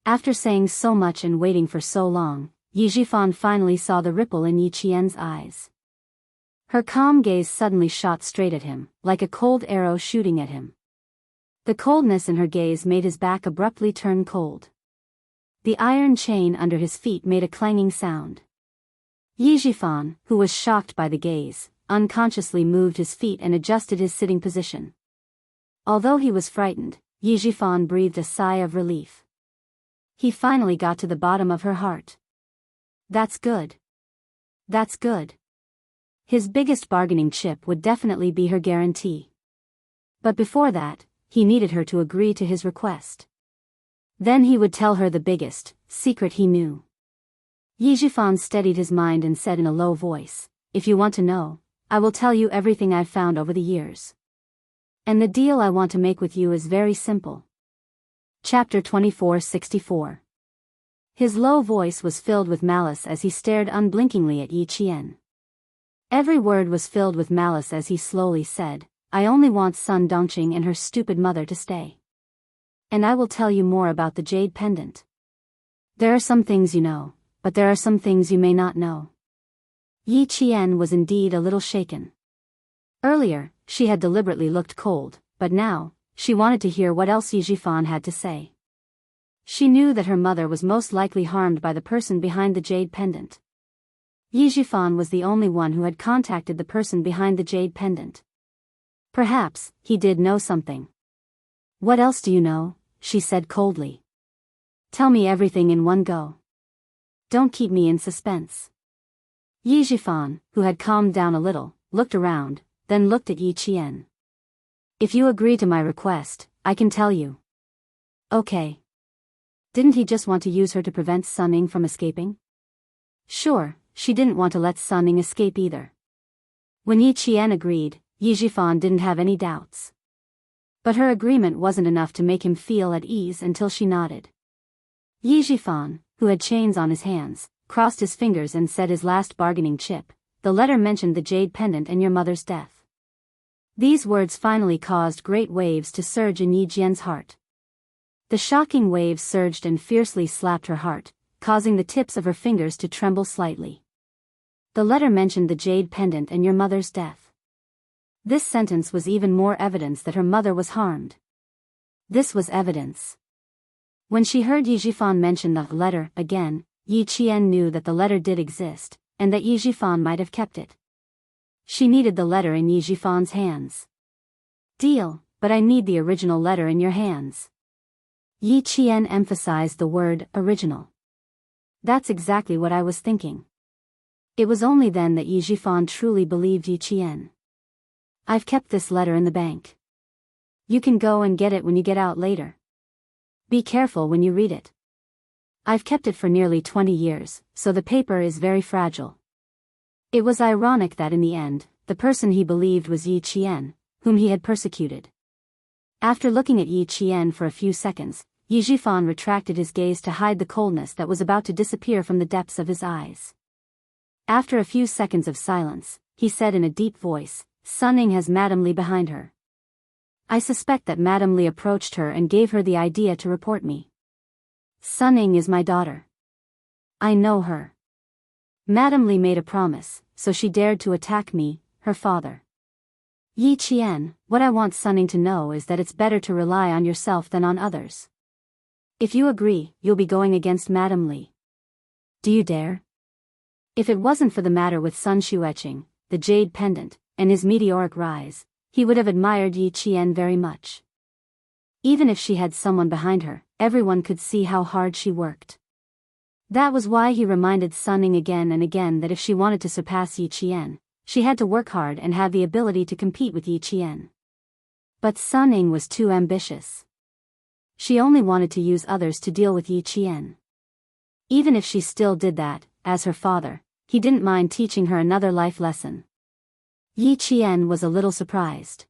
After saying so much and waiting for so long, Yi Jifan finally saw the ripple in Yi Qian's eyes. Her calm gaze suddenly shot straight at him, like a cold arrow shooting at him. The coldness in her gaze made his back abruptly turn cold. The iron chain under his feet made a clanging sound. Yi Jifan, who was shocked by the gaze, unconsciously moved his feet and adjusted his sitting position. Although he was frightened, Yi Jifan breathed a sigh of relief. He finally got to the bottom of her heart. That's good. That's good. His biggest bargaining chip would definitely be her guarantee. But before that, he needed her to agree to his request. Then he would tell her the biggest secret he knew. Yi Jifan steadied his mind and said in a low voice, if you want to know, I will tell you everything I've found over the years. And the deal I want to make with you is very simple. Chapter 2464. His low voice was filled with malice as he stared unblinkingly at Yi Qian. Every word was filled with malice as he slowly said, I only want Sun Dongqing and her stupid mother to stay. And I will tell you more about the jade pendant. There are some things you know, but there are some things you may not know. Yi Qian was indeed a little shaken. Earlier, she had deliberately looked cold, but now, she wanted to hear what else Yi Jifan had to say. She knew that her mother was most likely harmed by the person behind the jade pendant. Yi Jifan was the only one who had contacted the person behind the jade pendant. Perhaps, he did know something. What else do you know? She said coldly. Tell me everything in one go. Don't keep me in suspense. Yi Jifan, who had calmed down a little, looked around, then looked at Yi Qian. If you agree to my request, I can tell you. Okay. Didn't he just want to use her to prevent Suning from escaping? Sure, she didn't want to let Suning escape either. When Yi Qian agreed, Yi Jifan didn't have any doubts. But her agreement wasn't enough to make him feel at ease until she nodded. Yi Jifan, who had chains on his hands, crossed his fingers and said his last bargaining chip, the letter mentioned the jade pendant and your mother's death. These words finally caused great waves to surge in Yi Jian's heart. The shocking waves surged and fiercely slapped her heart, causing the tips of her fingers to tremble slightly. The letter mentioned the jade pendant and your mother's death. This sentence was even more evidence that her mother was harmed. This was evidence. When she heard Yi Jifan mention the letter again, Yi Qian knew that the letter did exist, and that Yi Jifan might have kept it. She needed the letter in Yi Jifan's hands. Deal, but I need the original letter in your hands. Yi Qian emphasized the word original. That's exactly what I was thinking. It was only then that Yi Jifan truly believed Yi Qian. I've kept this letter in the bank. You can go and get it when you get out later. Be careful when you read it. I've kept it for nearly 20 years, so the paper is very fragile. It was ironic that in the end, the person he believed was Yi Qian, whom he had persecuted. After looking at Yi Qian for a few seconds, Yi Zhifan retracted his gaze to hide the coldness that was about to disappear from the depths of his eyes. After a few seconds of silence, he said in a deep voice, "Sun Ning has Madame Li behind her. I suspect that Madame Li approached her and gave her the idea to report me. Sun Ning is my daughter. I know her. Madame Li made a promise, so she dared to attack me, her father. Yi Qian, what I want Sun Ning to know is that it's better to rely on yourself than on others. If you agree, you'll be going against Madame Li. Do you dare?" If it wasn't for the matter with Sun Xueqing, the jade pendant, and his meteoric rise, he would have admired Yi Qian very much. Even if she had someone behind her, everyone could see how hard she worked. That was why he reminded Sun Ning again and again that if she wanted to surpass Yi Qian, she had to work hard and have the ability to compete with Yi Qian. But Sun Ning was too ambitious. She only wanted to use others to deal with Yi Qian. Even if she still did that, as her father, he didn't mind teaching her another life lesson. Yi Qian was a little surprised.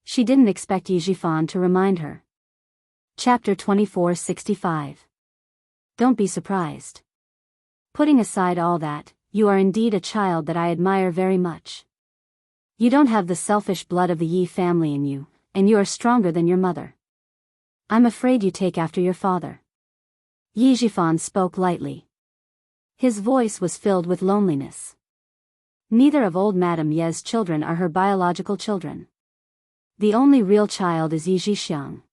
She didn't expect Yi Zhifan to remind her. Chapter 2465. Don't be surprised. Putting aside all that, you are indeed a child that I admire very much. You don't have the selfish blood of the Yi family in you, and you are stronger than your mother. I'm afraid you take after your father. Yi Zhifan spoke lightly. His voice was filled with loneliness. Neither of old Madame Ye's children are her biological children. The only real child is Yi Zhixiang.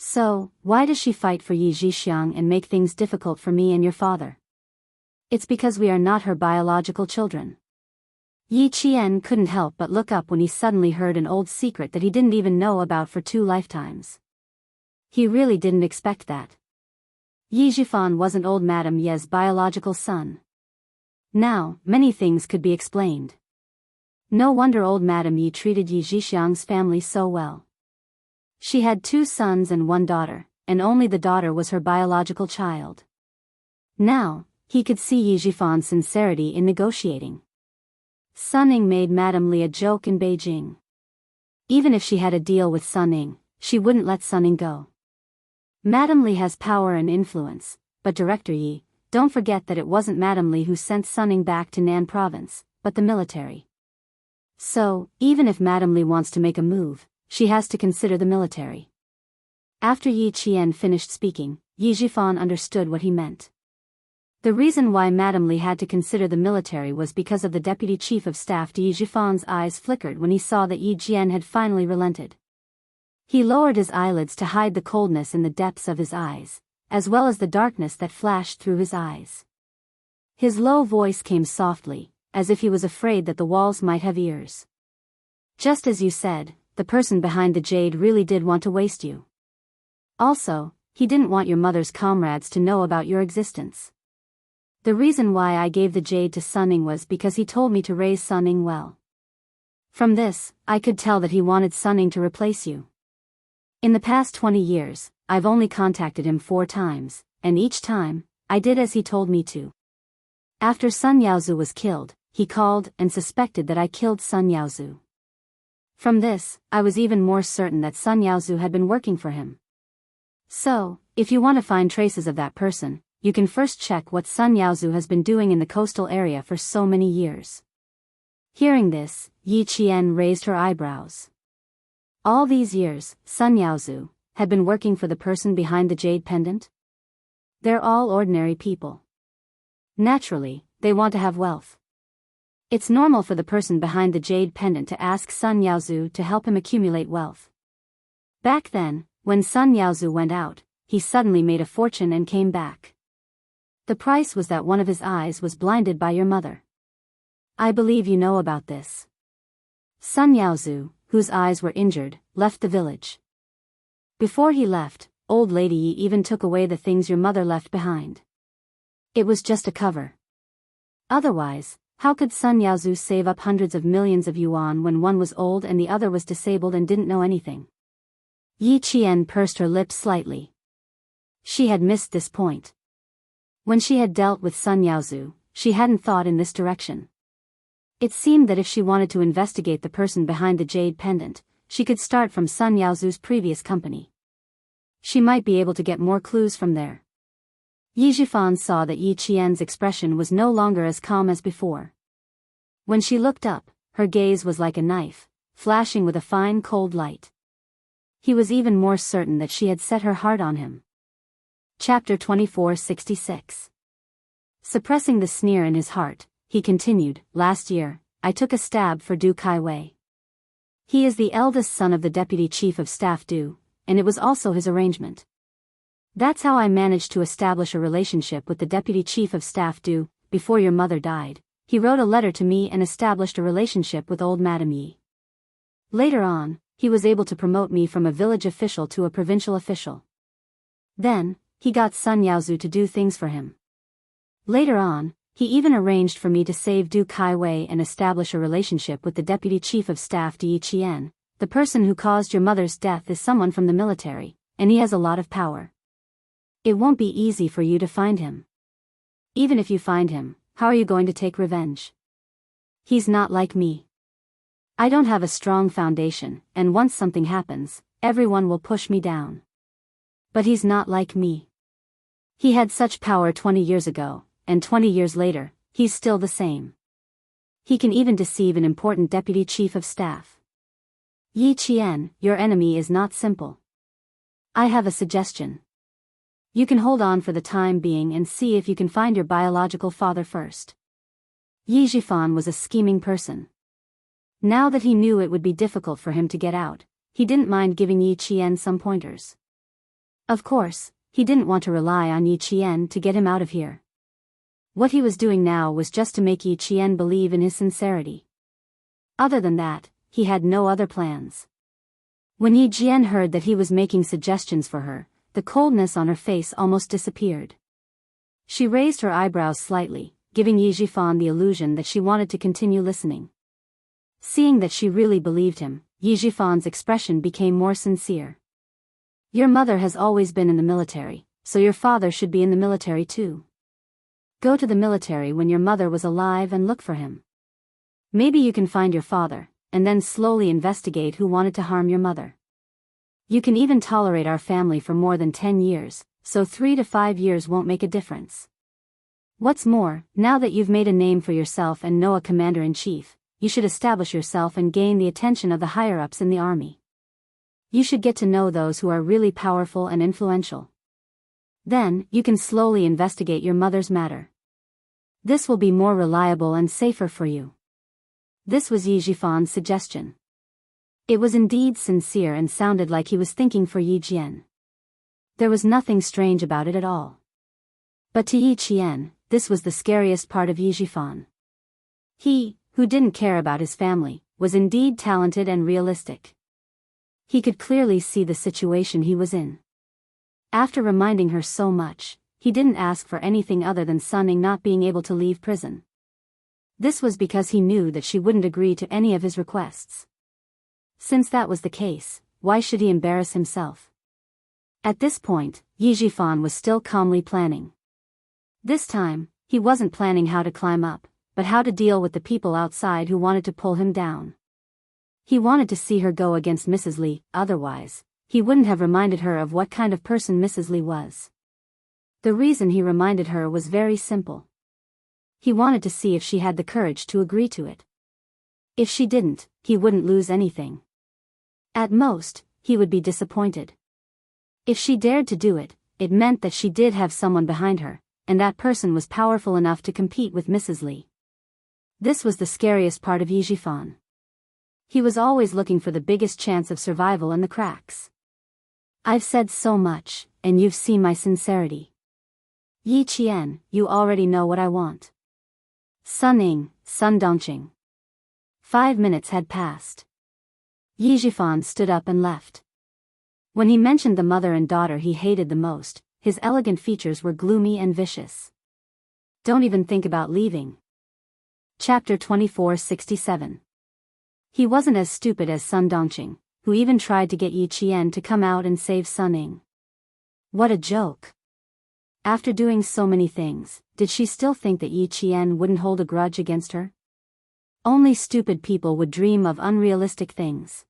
So, why does she fight for Yi Zhixiang and make things difficult for me and your father? It's because we are not her biological children. Yi Qian couldn't help but look up when he suddenly heard an old secret that he didn't even know about for 2 lifetimes. He really didn't expect that. Yi Zhifan wasn't old Madame Ye's biological son. Now, many things could be explained. No wonder old Madame Yi treated Yi Zhixiang's family so well. She had 2 sons and 1 daughter, and only the daughter was her biological child. Now, he could see Yi Zhifan's sincerity in negotiating. Sun Ning made Madame Li a joke in Beijing. Even if she had a deal with Sun Ning, she wouldn't let Sun Ning go. Madame Li has power and influence, but Director Yi, don't forget that it wasn't Madame Li who sent Sun Ning back to Nan province, but the military. So, even if Madame Li wants to make a move, she has to consider the military. After Yi Qian finished speaking, Yi Zhifan understood what he meant. The reason why Madame Li had to consider the military was because of the deputy chief of staff. Yi Zhifan's eyes flickered when he saw that Yi Jian had finally relented. He lowered his eyelids to hide the coldness in the depths of his eyes, as well as the darkness that flashed through his eyes. His low voice came softly, as if he was afraid that the walls might have ears. Just as you said, the person behind the jade really did want to waste you. Also, he didn't want your mother's comrades to know about your existence. The reason why I gave the jade to Sun Ning was because he told me to raise Sun Ning well. From this, I could tell that he wanted Sun Ning to replace you. In the past 20 years, I've only contacted him 4 times, and each time, I did as he told me to. After Sun Yaozu was killed, he called and suspected that I killed Sun Yaozu. From this, I was even more certain that Sun Yaozu had been working for him. So, if you want to find traces of that person, you can first check what Sun Yaozu has been doing in the coastal area for so many years. Hearing this, Yi Qian raised her eyebrows. All these years, Sun Yaozu had been working for the person behind the jade pendant? They're all ordinary people. Naturally, they want to have wealth. It's normal for the person behind the jade pendant to ask Sun Yaozu to help him accumulate wealth. Back then, when Sun Yaozu went out, he suddenly made a fortune and came back. The price was that one of his eyes was blinded by your mother. I believe you know about this. Sun Yaozu, whose eyes were injured, left the village. Before he left, old lady Yi even took away the things your mother left behind. It was just a cover. Otherwise, how could Sun Yaozu save up hundreds of millions of yuan when one was old and the other was disabled and didn't know anything? Yi Qian pursed her lips slightly. She had missed this point. When she had dealt with Sun Yaozu, she hadn't thought in this direction. It seemed that if she wanted to investigate the person behind the jade pendant, she could start from Sun Yaozu's previous company. She might be able to get more clues from there. Yi Zhifan saw that Yi Qian's expression was no longer as calm as before. When she looked up, her gaze was like a knife, flashing with a fine cold light. He was even more certain that she had set her heart on him. Chapter 2466. Suppressing the sneer in his heart, he continued, "Last year, I took a stab for Du Kaiwei. He is the eldest son of the deputy chief of staff Du, and it was also his arrangement. That's how I managed to establish a relationship with the deputy chief of staff Du. Before your mother died, he wrote a letter to me and established a relationship with old Madame Yi. Later on, he was able to promote me from a village official to a provincial official. Then, he got Sun Yaozu to do things for him. Later on, he even arranged for me to save Du Kaiwei and establish a relationship with the deputy chief of staff Yi Qian. The person who caused your mother's death is someone from the military, and he has a lot of power. It won't be easy for you to find him. Even if you find him, how are you going to take revenge? He's not like me. I don't have a strong foundation, and once something happens, everyone will push me down. But he's not like me. He had such power 20 years ago, and 20 years later, he's still the same. He can even deceive an important deputy chief of staff. Yi Qian, your enemy is not simple. I have a suggestion. You can hold on for the time being and see if you can find your biological father first." Yi Zhifan was a scheming person. Now that he knew it would be difficult for him to get out, he didn't mind giving Yi Qian some pointers. Of course, he didn't want to rely on Yi Qian to get him out of here. What he was doing now was just to make Yi Qian believe in his sincerity. Other than that, he had no other plans. When Yi Qian heard that he was making suggestions for her, the coldness on her face almost disappeared. She raised her eyebrows slightly, giving Yi Zhifan the illusion that she wanted to continue listening. Seeing that she really believed him, Yi Zhifan's expression became more sincere. "Your mother has always been in the military, so your father should be in the military too. Go to the military when your mother was alive and look for him. Maybe you can find your father, and then slowly investigate who wanted to harm your mother. You can even tolerate our family for more than 10 years, so 3 to 5 years won't make a difference. What's more, now that you've made a name for yourself and know a commander-in-chief, you should establish yourself and gain the attention of the higher-ups in the army. You should get to know those who are really powerful and influential. Then, you can slowly investigate your mother's matter. This will be more reliable and safer for you." This was Yi Zhifan's suggestion. It was indeed sincere and sounded like he was thinking for Yi Qian. There was nothing strange about it at all. But to Yi Qian, this was the scariest part of Yi Zhifan. He, who didn't care about his family, was indeed talented and realistic. He could clearly see the situation he was in. After reminding her so much, he didn't ask for anything other than Sun Ning not being able to leave prison. This was because he knew that she wouldn't agree to any of his requests. Since that was the case, why should he embarrass himself? At this point, Yi Zhifan was still calmly planning. This time, he wasn't planning how to climb up, but how to deal with the people outside who wanted to pull him down. He wanted to see her go against Mrs. Li, otherwise, he wouldn't have reminded her of what kind of person Mrs. Li was. The reason he reminded her was very simple. He wanted to see if she had the courage to agree to it. If she didn't, he wouldn't lose anything. At most, he would be disappointed. If she dared to do it, it meant that she did have someone behind her, and that person was powerful enough to compete with Mrs. Li. This was the scariest part of Yi Zhifan. He was always looking for the biggest chance of survival in the cracks. "I've said so much, and you've seen my sincerity. Yi Qian, you already know what I want." Sun Ning, Sun Dongqing. 5 minutes had passed. Yi Zhifan stood up and left. When he mentioned the mother and daughter he hated the most, his elegant features were gloomy and vicious. "Don't even think about leaving." Chapter 2467. He wasn't as stupid as Sun Dongqing, who even tried to get Yi Qian to come out and save Sun Ning. What a joke. After doing so many things, did she still think that Yi Qian wouldn't hold a grudge against her? Only stupid people would dream of unrealistic things.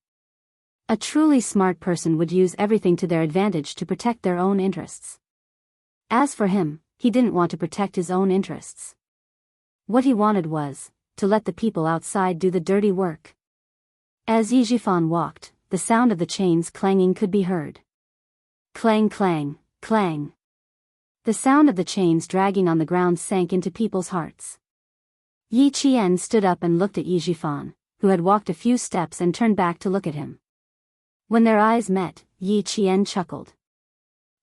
A truly smart person would use everything to their advantage to protect their own interests. As for him, he didn't want to protect his own interests. What he wanted was to let the people outside do the dirty work. As Yijifan walked, the sound of the chains clanging could be heard. Clang, clang, clang. The sound of the chains dragging on the ground sank into people's hearts. Yi Qian stood up and looked at Yijifan, who had walked a few steps and turned back to look at him. When their eyes met, Yi Qian chuckled.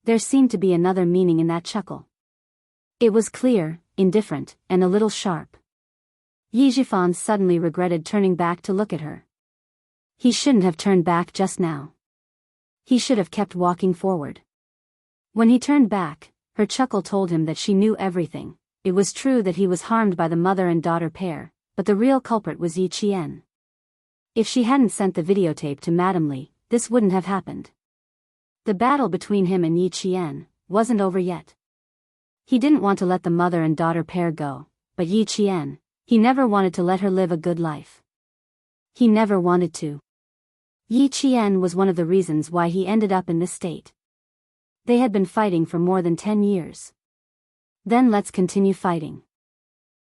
There seemed to be another meaning in that chuckle. It was clear, indifferent, and a little sharp. Yijifan suddenly regretted turning back to look at her. He shouldn't have turned back just now. He should have kept walking forward. When he turned back, her chuckle told him that she knew everything. It was true that he was harmed by the mother and daughter pair, but the real culprit was Yi Qian. If she hadn't sent the videotape to Madame Li, this wouldn't have happened. The battle between him and Yi Qian wasn't over yet. He didn't want to let the mother and daughter pair go, but Yi Qian, he never wanted to let her live a good life. He never wanted to. Yi Qian was one of the reasons why he ended up in this state. They had been fighting for more than 10 years. Then let's continue fighting.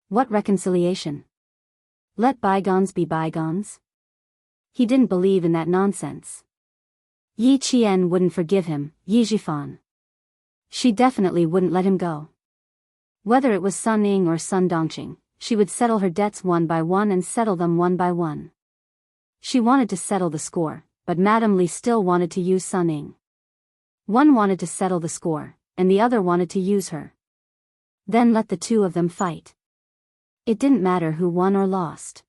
What reconciliation? Let bygones be bygones? He didn't believe in that nonsense. Yi Qian wouldn't forgive him, Yijifan. She definitely wouldn't let him go. Whether it was Sun Ying or Sun Dongqing, she would settle her debts one by one and settle them one by one. She wanted to settle the score, but Madame Li still wanted to use Sun Ying. One wanted to settle the score, and the other wanted to use her. Then let the two of them fight. It didn't matter who won or lost.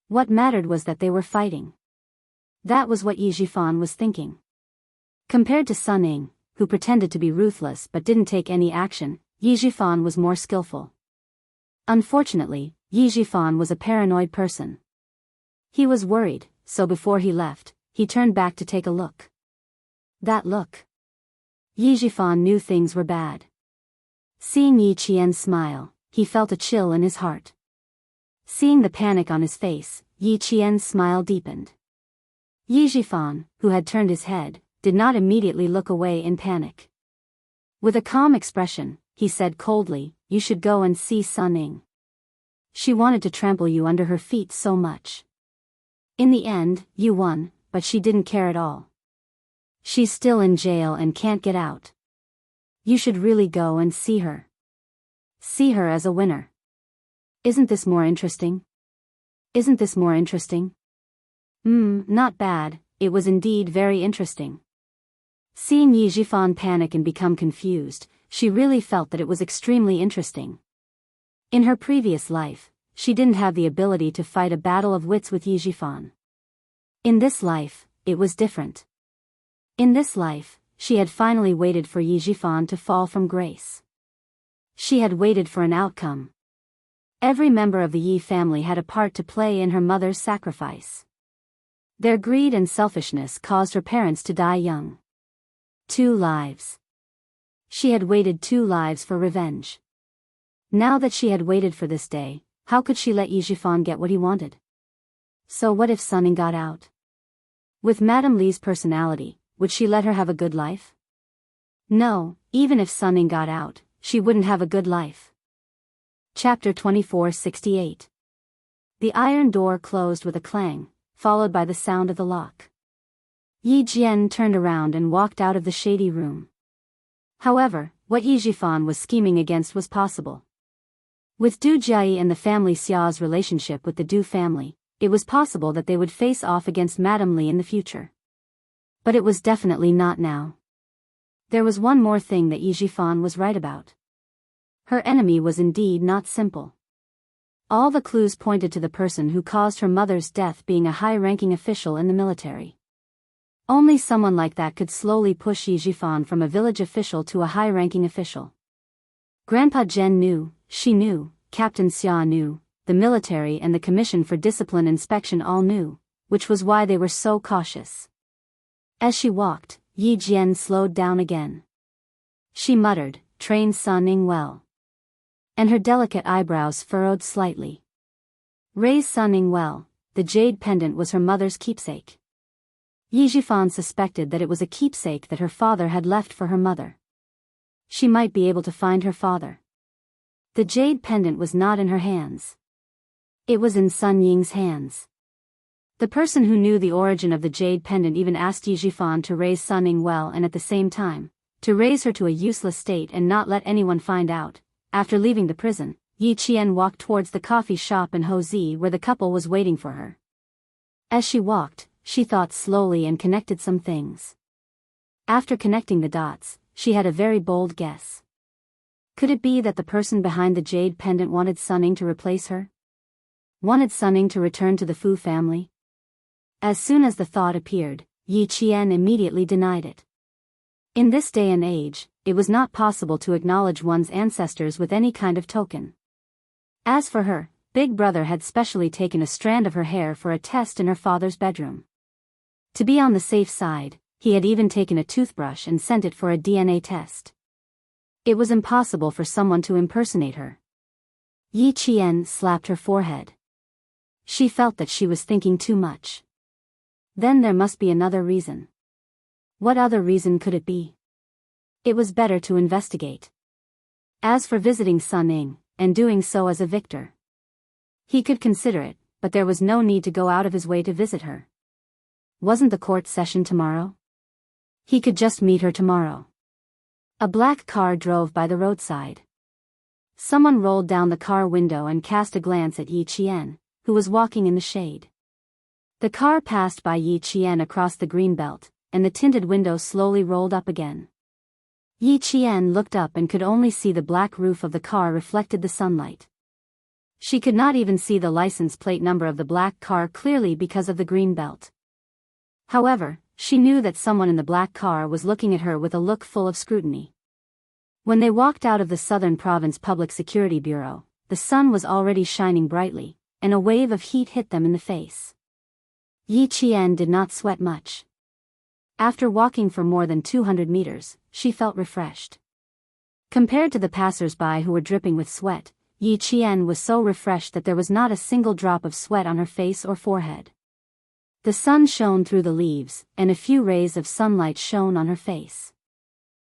What mattered was that they were fighting. That was what Yijifan was thinking. Compared to Sun Ying, who pretended to be ruthless but didn't take any action, Yijifan was more skillful. Unfortunately, Yijifan was a paranoid person. He was worried, so before he left, he turned back to take a look. That look. Yijifan knew things were bad. Seeing Yi Qian smile, he felt a chill in his heart. Seeing the panic on his face, Yi Qian's smile deepened. Yijifan, who had turned his head, did not immediately look away in panic. With a calm expression, he said coldly, "You should go and see Sun Ying. She wanted to trample you under her feet so much. In the end, you won, but she didn't care at all. She's still in jail and can't get out. You should really go and see her. See her as a winner. Isn't this more interesting? Isn't this more interesting?" Not bad, it was indeed very interesting. Seeing Yijifan panic and become confused, she really felt that it was extremely interesting. In her previous life, she didn't have the ability to fight a battle of wits with Yijifan. In this life, it was different. In this life, she had finally waited for Yijifan to fall from grace. She had waited for an outcome. Every member of the Yi family had a part to play in her mother's sacrifice. Their greed and selfishness caused her parents to die young. 2 lives. She had waited 2 lives for revenge. Now that she had waited for this day, how could she let Yijifan get what he wanted? So what if Sun Ying got out? With Madame Li's personality, would she let her have a good life? No, even if Sun Ying got out, she wouldn't have a good life. Chapter 2468. The iron door closed with a clang, followed by the sound of the lock. Yi Jian turned around and walked out of the shady room. However, what Yijifan was scheming against was possible. With Du Jiayi and the family Xia's relationship with the Du family, it was possible that they would face off against Madame Li in the future. But it was definitely not now. There was one more thing that Yijifan was right about. Her enemy was indeed not simple. All the clues pointed to the person who caused her mother's death being a high-ranking official in the military. Only someone like that could slowly push Yijifan from a village official to a high-ranking official. Grandpa Zhen knew, she knew, Captain Xia knew, the military and the Commission for Discipline Inspection all knew, which was why they were so cautious. As she walked, Yi Jian slowed down again. She muttered, "Train Sun Ying well." And her delicate eyebrows furrowed slightly. Raise Sunning well. The jade pendant was her mother's keepsake. Yi Jifan suspected that it was a keepsake that her father had left for her mother. She might be able to find her father. The jade pendant was not in her hands. It was in Sun Ying's hands. The person who knew the origin of the jade pendant even asked Yi Jifan to raise Sunning well and at the same time, to raise her to a useless state and not let anyone find out. After leaving the prison, Yi Qian walked towards the coffee shop in Hozi where the couple was waiting for her. As she walked, she thought slowly and connected some things. After connecting the dots, she had a very bold guess. Could it be that the person behind the jade pendant wanted Sunning to replace her? Wanted Sunning to return to the Fu family? As soon as the thought appeared, Yi Qian immediately denied it. In this day and age, it was not possible to acknowledge one's ancestors with any kind of token. As for her, Big Brother had specially taken a strand of her hair for a test in her father's bedroom. To be on the safe side, he had even taken a toothbrush and sent it for a DNA test. It was impossible for someone to impersonate her. Yi Qian slapped her forehead. She felt that she was thinking too much. Then there must be another reason. What other reason could it be? It was better to investigate. As for visiting Sunning, and doing so as a victor, he could consider it, but there was no need to go out of his way to visit her. Wasn't the court session tomorrow? He could just meet her tomorrow. A black car drove by the roadside. Someone rolled down the car window and cast a glance at Yi Qian, who was walking in the shade. The car passed by Yi Qian across the green belt, and the tinted window slowly rolled up again. Yi Qian looked up and could only see the black roof of the car reflected the sunlight. She could not even see the license plate number of the black car clearly because of the green belt. However, she knew that someone in the black car was looking at her with a look full of scrutiny. When they walked out of the Southern Province Public Security Bureau, the sun was already shining brightly, and a wave of heat hit them in the face. Yi Qian did not sweat much. After walking for more than 200 meters, she felt refreshed. Compared to the passers-by who were dripping with sweat, Yi Qian was so refreshed that there was not a single drop of sweat on her face or forehead. The sun shone through the leaves, and a few rays of sunlight shone on her face.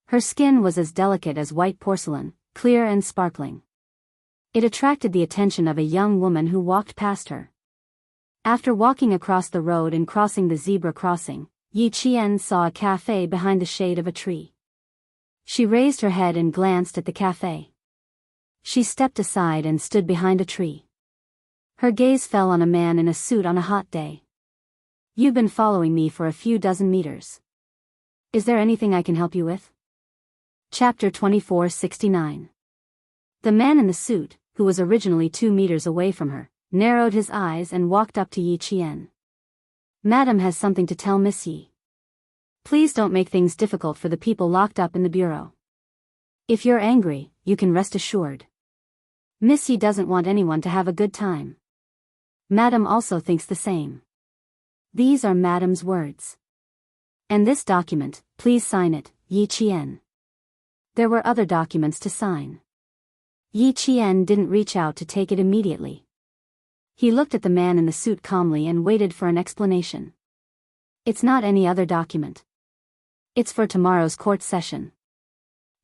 Her skin was as delicate as white porcelain, clear and sparkling. It attracted the attention of a young woman who walked past her. After walking across the road and crossing the zebra crossing, Yi Qian saw a cafe behind the shade of a tree. She raised her head and glanced at the cafe. She stepped aside and stood behind a tree. Her gaze fell on a man in a suit on a hot day. "You've been following me for a few dozen meters. Is there anything I can help you with?" Chapter 2469. The man in the suit, who was originally 2 meters away from her, narrowed his eyes and walked up to Yi Qian. "Madam has something to tell Miss Yi. Please don't make things difficult for the people locked up in the bureau. If you're angry, you can rest assured. Miss Yi doesn't want anyone to have a good time. Madam also thinks the same." These are Madam's words. "And this document, please sign it, Yi Qian." There were other documents to sign. Yi Qian didn't reach out to take it immediately. He looked at the man in the suit calmly and waited for an explanation. "It's not any other document. It's for tomorrow's court session.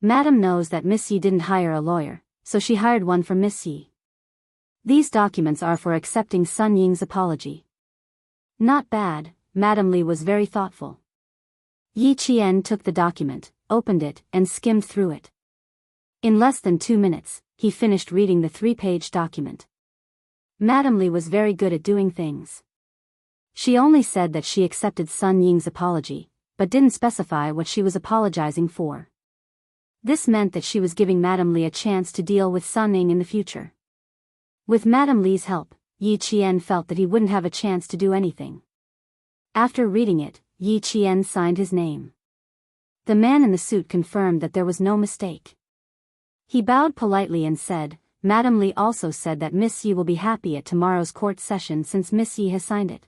Madam knows that Miss Yi didn't hire a lawyer, so she hired one for Miss Yi. These documents are for accepting Sun Ying's apology." "Not bad," Madam Li was very thoughtful. Yi Qian took the document, opened it, and skimmed through it. In less than 2 minutes, he finished reading the 3-page document. Madam Li was very good at doing things. She only said that she accepted Sun Ying's apology, but didn't specify what she was apologizing for. This meant that she was giving Madam Li a chance to deal with Sun Ying in the future. With Madam Li's help, Yi Qian felt that he wouldn't have a chance to do anything. After reading it, Yi Qian signed his name. The man in the suit confirmed that there was no mistake. He bowed politely and said, "Madam Li also said that Miss Yi will be happy at tomorrow's court session since Miss Yi has signed it.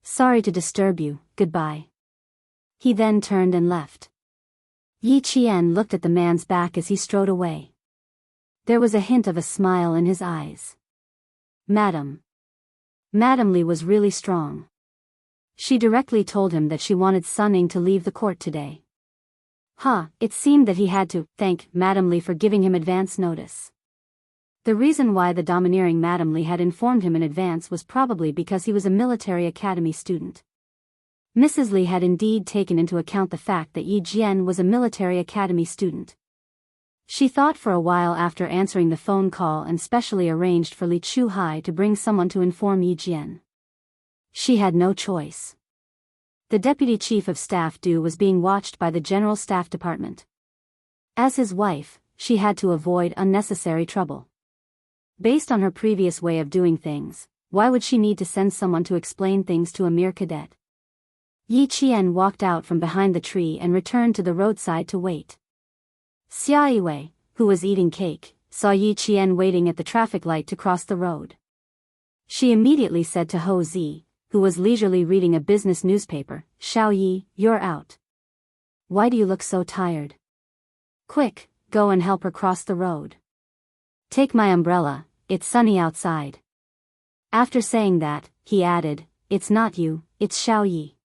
Sorry to disturb you, goodbye." He then turned and left. Yi Qian looked at the man's back as he strode away. There was a hint of a smile in his eyes. "Madam." Madame Li was really strong. She directly told him that she wanted Sun Ying to leave the court today. It seemed that he had to thank Madame Li for giving him advance notice. The reason why the domineering Madame Li had informed him in advance was probably because he was a military academy student. Mrs. Li had indeed taken into account the fact that Yi Jian was a military academy student. She thought for a while after answering the phone call and specially arranged for Li Chuhai to bring someone to inform Yi Jian. She had no choice. The deputy chief of staff Du was being watched by the general staff department. As his wife, she had to avoid unnecessary trouble. Based on her previous way of doing things, why would she need to send someone to explain things to a mere cadet? Yi Qian walked out from behind the tree and returned to the roadside to wait. Xia Yiwei, who was eating cake, saw Yi Qian waiting at the traffic light to cross the road. She immediately said to Ho Zi, who was leisurely reading a business newspaper, "Xiao Yi, you're out. Why do you look so tired? Quick, go and help her cross the road. Take my umbrella, it's sunny outside." After saying that, he added, "It's not you, it's Xiao Yi."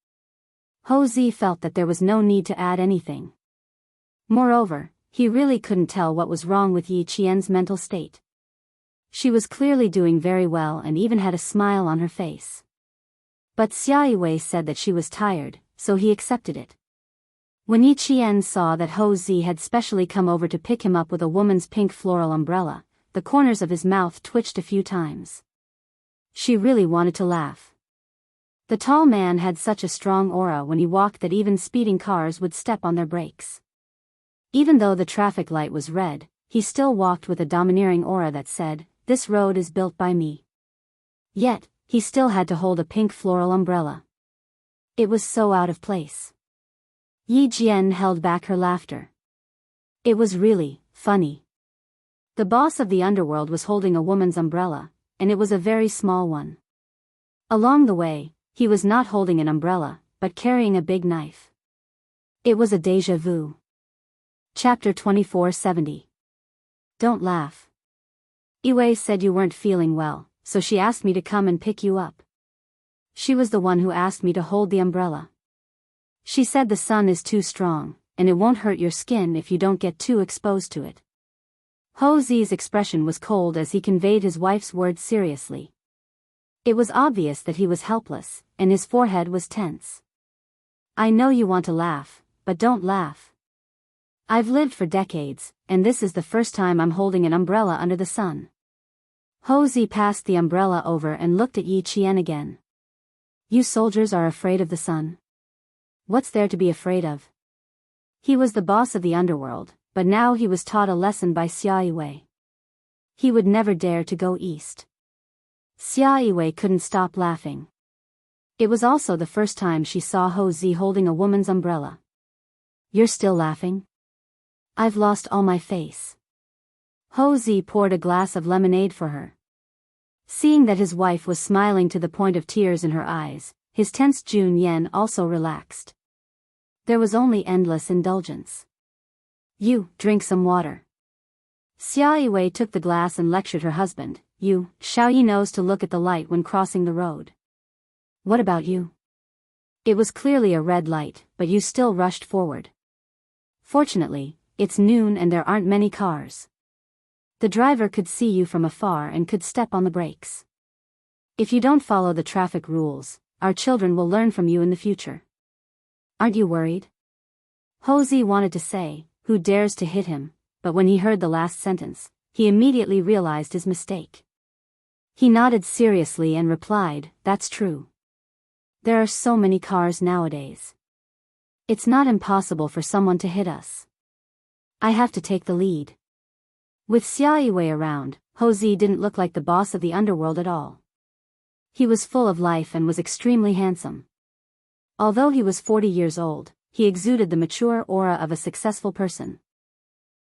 Ho Zi felt that there was no need to add anything. Moreover, he really couldn't tell what was wrong with Yi Qian's mental state. She was clearly doing very well and even had a smile on her face. But Xia Yiwei said that she was tired, so he accepted it. When Yi Qian saw that Ho Zi had specially come over to pick him up with a woman's pink floral umbrella, the corners of his mouth twitched a few times. She really wanted to laugh. The tall man had such a strong aura when he walked that even speeding cars would step on their brakes. Even though the traffic light was red, he still walked with a domineering aura that said, "This road is built by me." Yet, he still had to hold a pink floral umbrella. It was so out of place. Yi Jian held back her laughter. It was really funny. The boss of the underworld was holding a woman's umbrella, and it was a very small one. Along the way, he was not holding an umbrella, but carrying a big knife. It was a déjà vu. Chapter 2470. Don't laugh. Yiwei said you weren't feeling well, so she asked me to come and pick you up. She was the one who asked me to hold the umbrella. She said the sun is too strong, and it won't hurt your skin if you don't get too exposed to it. Ho Zi's expression was cold as he conveyed his wife's words seriously. It was obvious that he was helpless, and his forehead was tense. I know you want to laugh, but don't laugh. I've lived for decades, and this is the first time I'm holding an umbrella under the sun. Ho Zi passed the umbrella over and looked at Yi Qian again. You soldiers are afraid of the sun? What's there to be afraid of? He was the boss of the underworld, but now he was taught a lesson by Xia Yiwei. He would never dare to go east. Xia Yiwei couldn't stop laughing. It was also the first time she saw Ho Zi holding a woman's umbrella. You're still laughing? I've lost all my face. Ho Zi poured a glass of lemonade for her. Seeing that his wife was smiling to the point of tears in her eyes, his tense Jun Yen also relaxed. There was only endless indulgence. You, drink some water. Xia Yiwei took the glass and lectured her husband. You, Xiao Yi knows to look at the light when crossing the road. What about you? It was clearly a red light, but you still rushed forward. Fortunately, it's noon and there aren't many cars. The driver could see you from afar and could step on the brakes. If you don't follow the traffic rules, our children will learn from you in the future. Aren't you worried? Ho Zi wanted to say, who dares to hit him, but when he heard the last sentence, he immediately realized his mistake. He nodded seriously and replied, that's true. There are so many cars nowadays. It's not impossible for someone to hit us. I have to take the lead. With Xia Yiwei around, Ho Zi didn't look like the boss of the underworld at all. He was full of life and was extremely handsome. Although he was 40 years old, he exuded the mature aura of a successful person.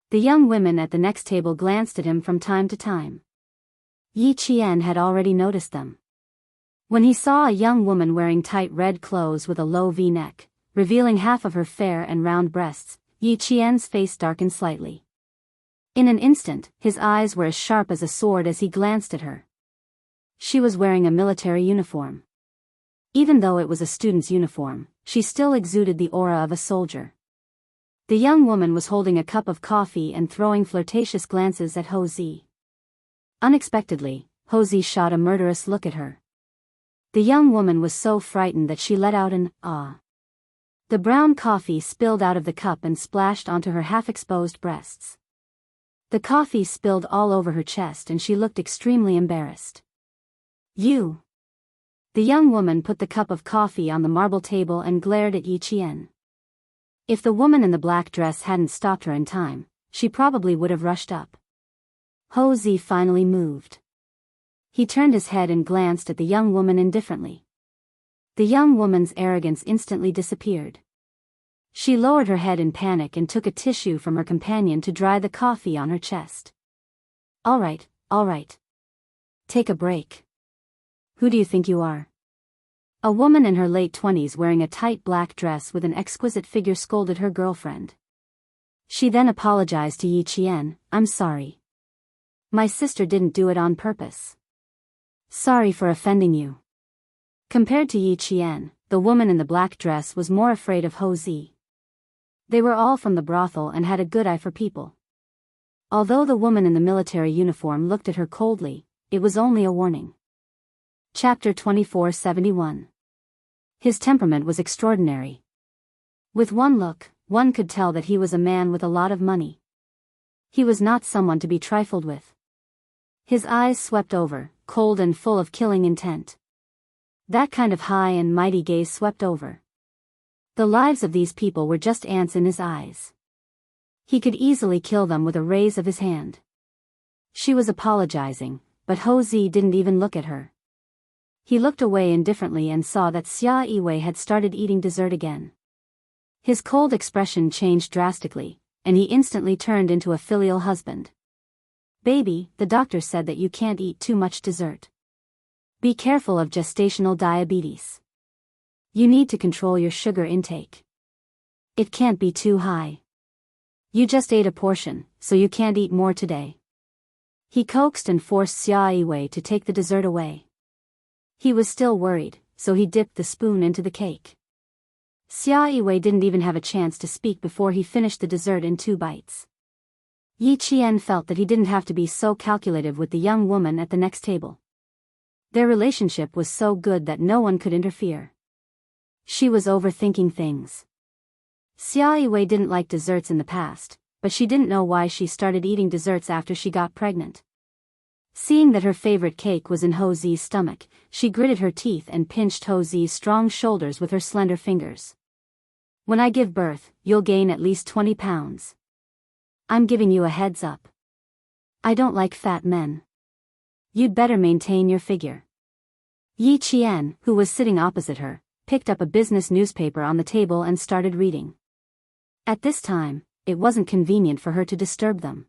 The young women at the next table glanced at him from time to time. Yi Qian had already noticed them. When he saw a young woman wearing tight red clothes with a low V-neck, revealing half of her fair and round breasts, Yi Qian's face darkened slightly. In an instant, his eyes were as sharp as a sword as he glanced at her. She was wearing a military uniform. Even though it was a student's uniform, she still exuded the aura of a soldier. The young woman was holding a cup of coffee and throwing flirtatious glances at Ho Zi. Unexpectedly, Ho Zi shot a murderous look at her. The young woman was so frightened that she let out an "ah." The brown coffee spilled out of the cup and splashed onto her half-exposed breasts. The coffee spilled all over her chest and she looked extremely embarrassed. "You!" The young woman put the cup of coffee on the marble table and glared at Yi Qian. If the woman in the black dress hadn't stopped her in time, she probably would have rushed up. Ho Zi finally moved. He turned his head and glanced at the young woman indifferently. The young woman's arrogance instantly disappeared. She lowered her head in panic and took a tissue from her companion to dry the coffee on her chest. All right. Take a break. Who do you think you are?" A woman in her late 20s wearing a tight black dress with an exquisite figure scolded her girlfriend. She then apologized to Yi Qian. "I'm sorry. My sister didn't do it on purpose. Sorry for offending you." Compared to Yi Qian, the woman in the black dress was more afraid of Ho Zi. They were all from the brothel and had a good eye for people. Although the woman in the military uniform looked at her coldly, it was only a warning. Chapter 2471. His temperament was extraordinary. With one look, one could tell that he was a man with a lot of money. He was not someone to be trifled with. His eyes swept over, cold and full of killing intent. That kind of high and mighty gaze swept over. The lives of these people were just ants in his eyes. He could easily kill them with a raise of his hand. She was apologizing, but Ho Zi didn't even look at her. He looked away indifferently and saw that Xia Yiwei had started eating dessert again. His cold expression changed drastically, and he instantly turned into a filial husband. "Baby, the doctor said that you can't eat too much dessert. Be careful of gestational diabetes. You need to control your sugar intake. It can't be too high. You just ate a portion, so you can't eat more today." He coaxed and forced Xia Yiwei to take the dessert away. He was still worried, so he dipped the spoon into the cake. Xia Yiwei didn't even have a chance to speak before he finished the dessert in 2 bites. Yi Qian felt that he didn't have to be so calculative with the young woman at the next table. Their relationship was so good that no one could interfere. She was overthinking things. Xia Yiwei didn't like desserts in the past, but she didn't know why she started eating desserts after she got pregnant. Seeing that her favorite cake was in Ho Zi's stomach, she gritted her teeth and pinched Ho Zi's strong shoulders with her slender fingers. "When I give birth, you'll gain at least 20 pounds. I'm giving you a heads up. I don't like fat men. You'd better maintain your figure." Yi Qian, who was sitting opposite her, picked up a business newspaper on the table and started reading. At this time, it wasn't convenient for her to disturb them.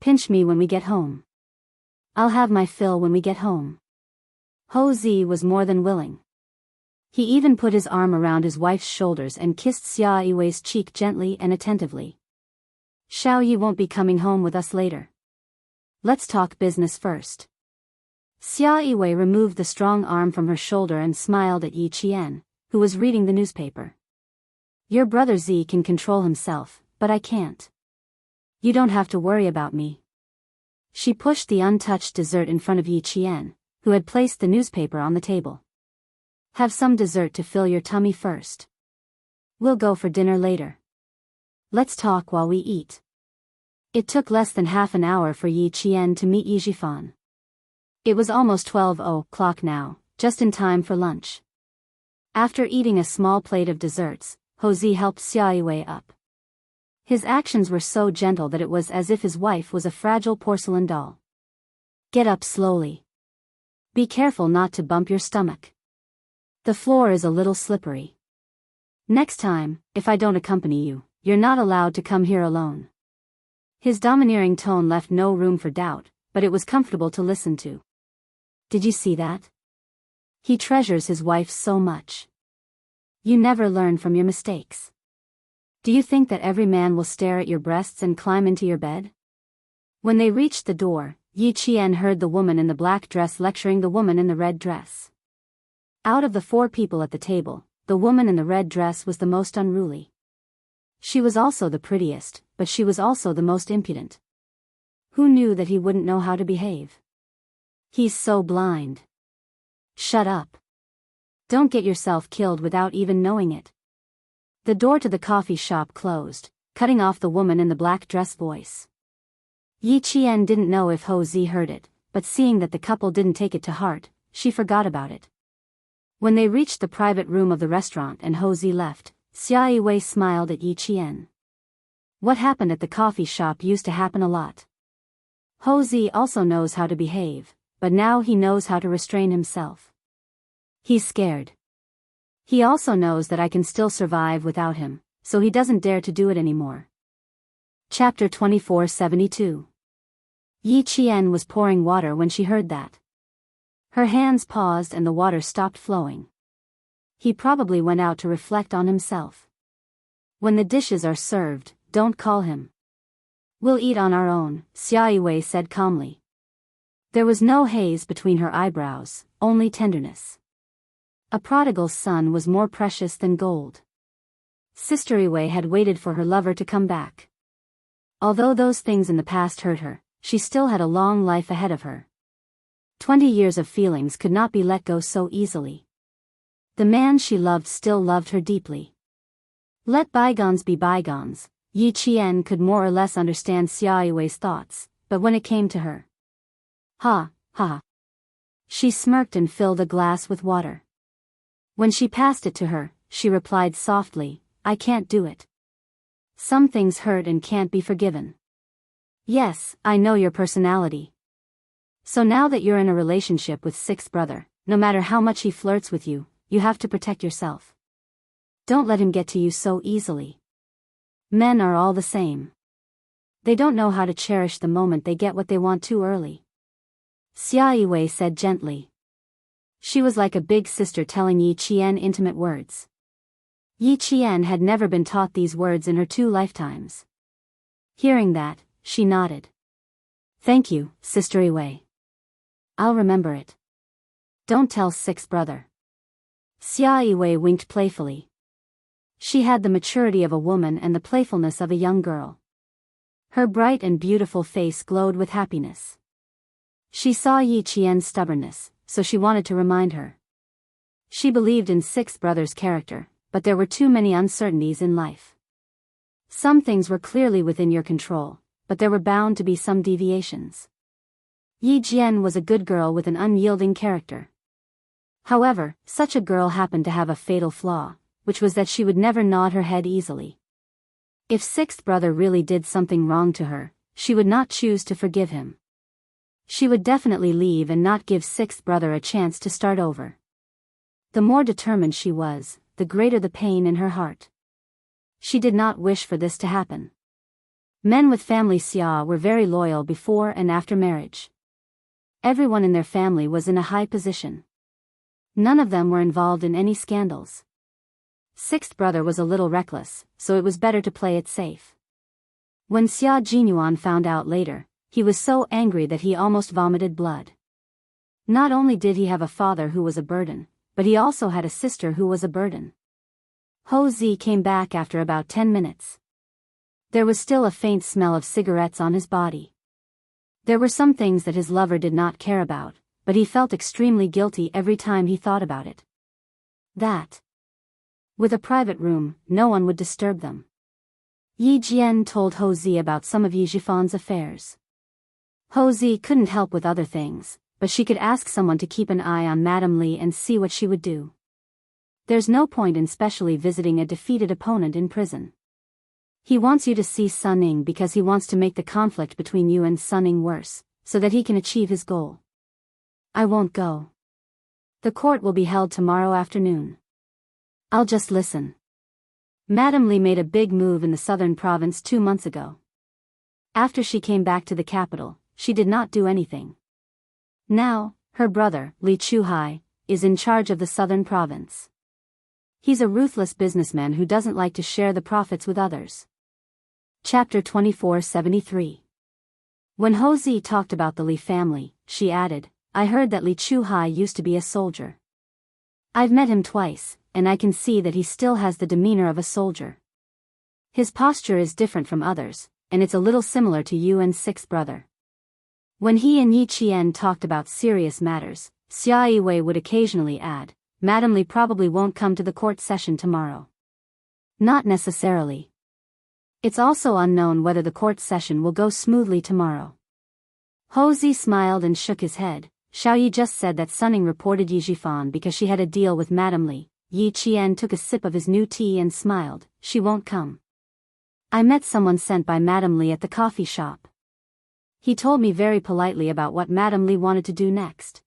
"Pinch me when we get home. I'll have my fill when we get home." Ho Zi was more than willing. He even put his arm around his wife's shoulders and kissed Xia Yiwei's cheek gently and attentively. "Xiao Yi won't be coming home with us later. Let's talk business first." Xia Yiwei removed the strong arm from her shoulder and smiled at Yi Qian, who was reading the newspaper. "Your brother Zi can control himself, but I can't. You don't have to worry about me." She pushed the untouched dessert in front of Yi Qian, who had placed the newspaper on the table. "Have some dessert to fill your tummy first. We'll go for dinner later. Let's talk while we eat." It took less than half an hour for Yi Qian to meet Yi Jifan. It was almost 12:00 now, just in time for lunch. After eating a small plate of desserts, Ho Zi helped Xia Yiwei up. His actions were so gentle that it was as if his wife was a fragile porcelain doll. "Get up slowly. Be careful not to bump your stomach. The floor is a little slippery. Next time, if I don't accompany you, you're not allowed to come here alone." His domineering tone left no room for doubt, but it was comfortable to listen to. "Did you see that? He treasures his wife so much. You never learn from your mistakes. Do you think that every man will stare at your breasts and climb into your bed?" When they reached the door, Yi Qian heard the woman in the black dress lecturing the woman in the red dress. Out of the 4 people at the table, the woman in the red dress was the most unruly. She was also the prettiest, but she was also the most impudent. Who knew that he wouldn't know how to behave? He's so blind. Shut up. Don't get yourself killed without even knowing it. The door to the coffee shop closed, cutting off the woman in the black dress voice. Yi Qian didn't know if Ho Zi heard it, but seeing that the couple didn't take it to heart, she forgot about it. When they reached the private room of the restaurant and Ho Zi left, Xia Yiwei smiled at Yi Qian. What happened at the coffee shop used to happen a lot. Ho Zi also knows how to behave, but now he knows how to restrain himself. He's scared. He also knows that I can still survive without him, so he doesn't dare to do it anymore. Chapter 2472. Yi Qian was pouring water when she heard that. Her hands paused and the water stopped flowing. He probably went out to reflect on himself. When the dishes are served, don't call him. We'll eat on our own, Xia Yiwei said calmly. There was no haze between her eyebrows, only tenderness. A prodigal's son was more precious than gold. Sister Yiwei had waited for her lover to come back. Although those things in the past hurt her, she still had a long life ahead of her. 20 years of feelings could not be let go so easily. The man she loved still loved her deeply. Let bygones be bygones. Yi Qian could more or less understand Xia Yiwei's thoughts, but when it came to her. Ha, ha. She smirked and filled a glass with water. When she passed it to her, she replied softly, I can't do it. Some things hurt and can't be forgiven. Yes, I know your personality. So now that you're in a relationship with Sixth Brother, no matter how much he flirts with you, you have to protect yourself. Don't let him get to you so easily. Men are all the same. They don't know how to cherish the moment they get what they want too early. Xia Yiwei said gently. She was like a big sister telling Yi Qian intimate words. Yi Qian had never been taught these words in her 2 lifetimes. Hearing that, she nodded. Thank you, Sister Yiwei. I'll remember it. Don't tell Sixth Brother. Xia Yiwei winked playfully. She had the maturity of a woman and the playfulness of a young girl. Her bright and beautiful face glowed with happiness. She saw Yi Qian's stubbornness, so she wanted to remind her. She believed in Sixth Brother's character, but there were too many uncertainties in life. Some things were clearly within your control, but there were bound to be some deviations. Yi Jian was a good girl with an unyielding character. However, such a girl happened to have a fatal flaw, which was that she would never nod her head easily. If Sixth Brother really did something wrong to her, she would not choose to forgive him. She would definitely leave and not give Sixth Brother a chance to start over. The more determined she was, the greater the pain in her heart. She did not wish for this to happen. Men with family Xia were very loyal before and after marriage. Everyone in their family was in a high position. None of them were involved in any scandals. Sixth Brother was a little reckless, so it was better to play it safe. When Xia Jinyuan found out later, he was so angry that he almost vomited blood. Not only did he have a father who was a burden, but he also had a sister who was a burden. Ho Zi came back after about 10 minutes. There was still a faint smell of cigarettes on his body. There were some things that his lover did not care about, but he felt extremely guilty every time he thought about it. That. With a private room, no one would disturb them. Yi Jian told Ho Zi about some of Yi Jifan's affairs. Ho Zi couldn't help with other things, but she could ask someone to keep an eye on Madame Li and see what she would do. There's no point in specially visiting a defeated opponent in prison. He wants you to see Sun Ning because he wants to make the conflict between you and Sun Ning worse, so that he can achieve his goal. I won't go. The court will be held tomorrow afternoon. I'll just listen. Madame Li made a big move in the southern province 2 months ago. After she came back to the capital, she did not do anything. Now, her brother, Li Chuhai, is in charge of the southern province. He's a ruthless businessman who doesn't like to share the profits with others. Chapter 2473. When Ho Zi talked about the Li family, she added, I heard that Li Chuhai used to be a soldier. I've met him twice, and I can see that he still has the demeanor of a soldier. His posture is different from others, and it's a little similar to you and sixth brother. When he and Yi Qian talked about serious matters, Xia Yiwei would occasionally add, Madame Li probably won't come to the court session tomorrow. Not necessarily. It's also unknown whether the court session will go smoothly tomorrow. Ho Zi smiled and shook his head. Xiao Yi just said that Sunning reported Yi Jifan because she had a deal with Madame Li. Yi Qian took a sip of his new tea and smiled. She won't come. I met someone sent by Madame Li at the coffee shop. He told me very politely about what Madame Li wanted to do next.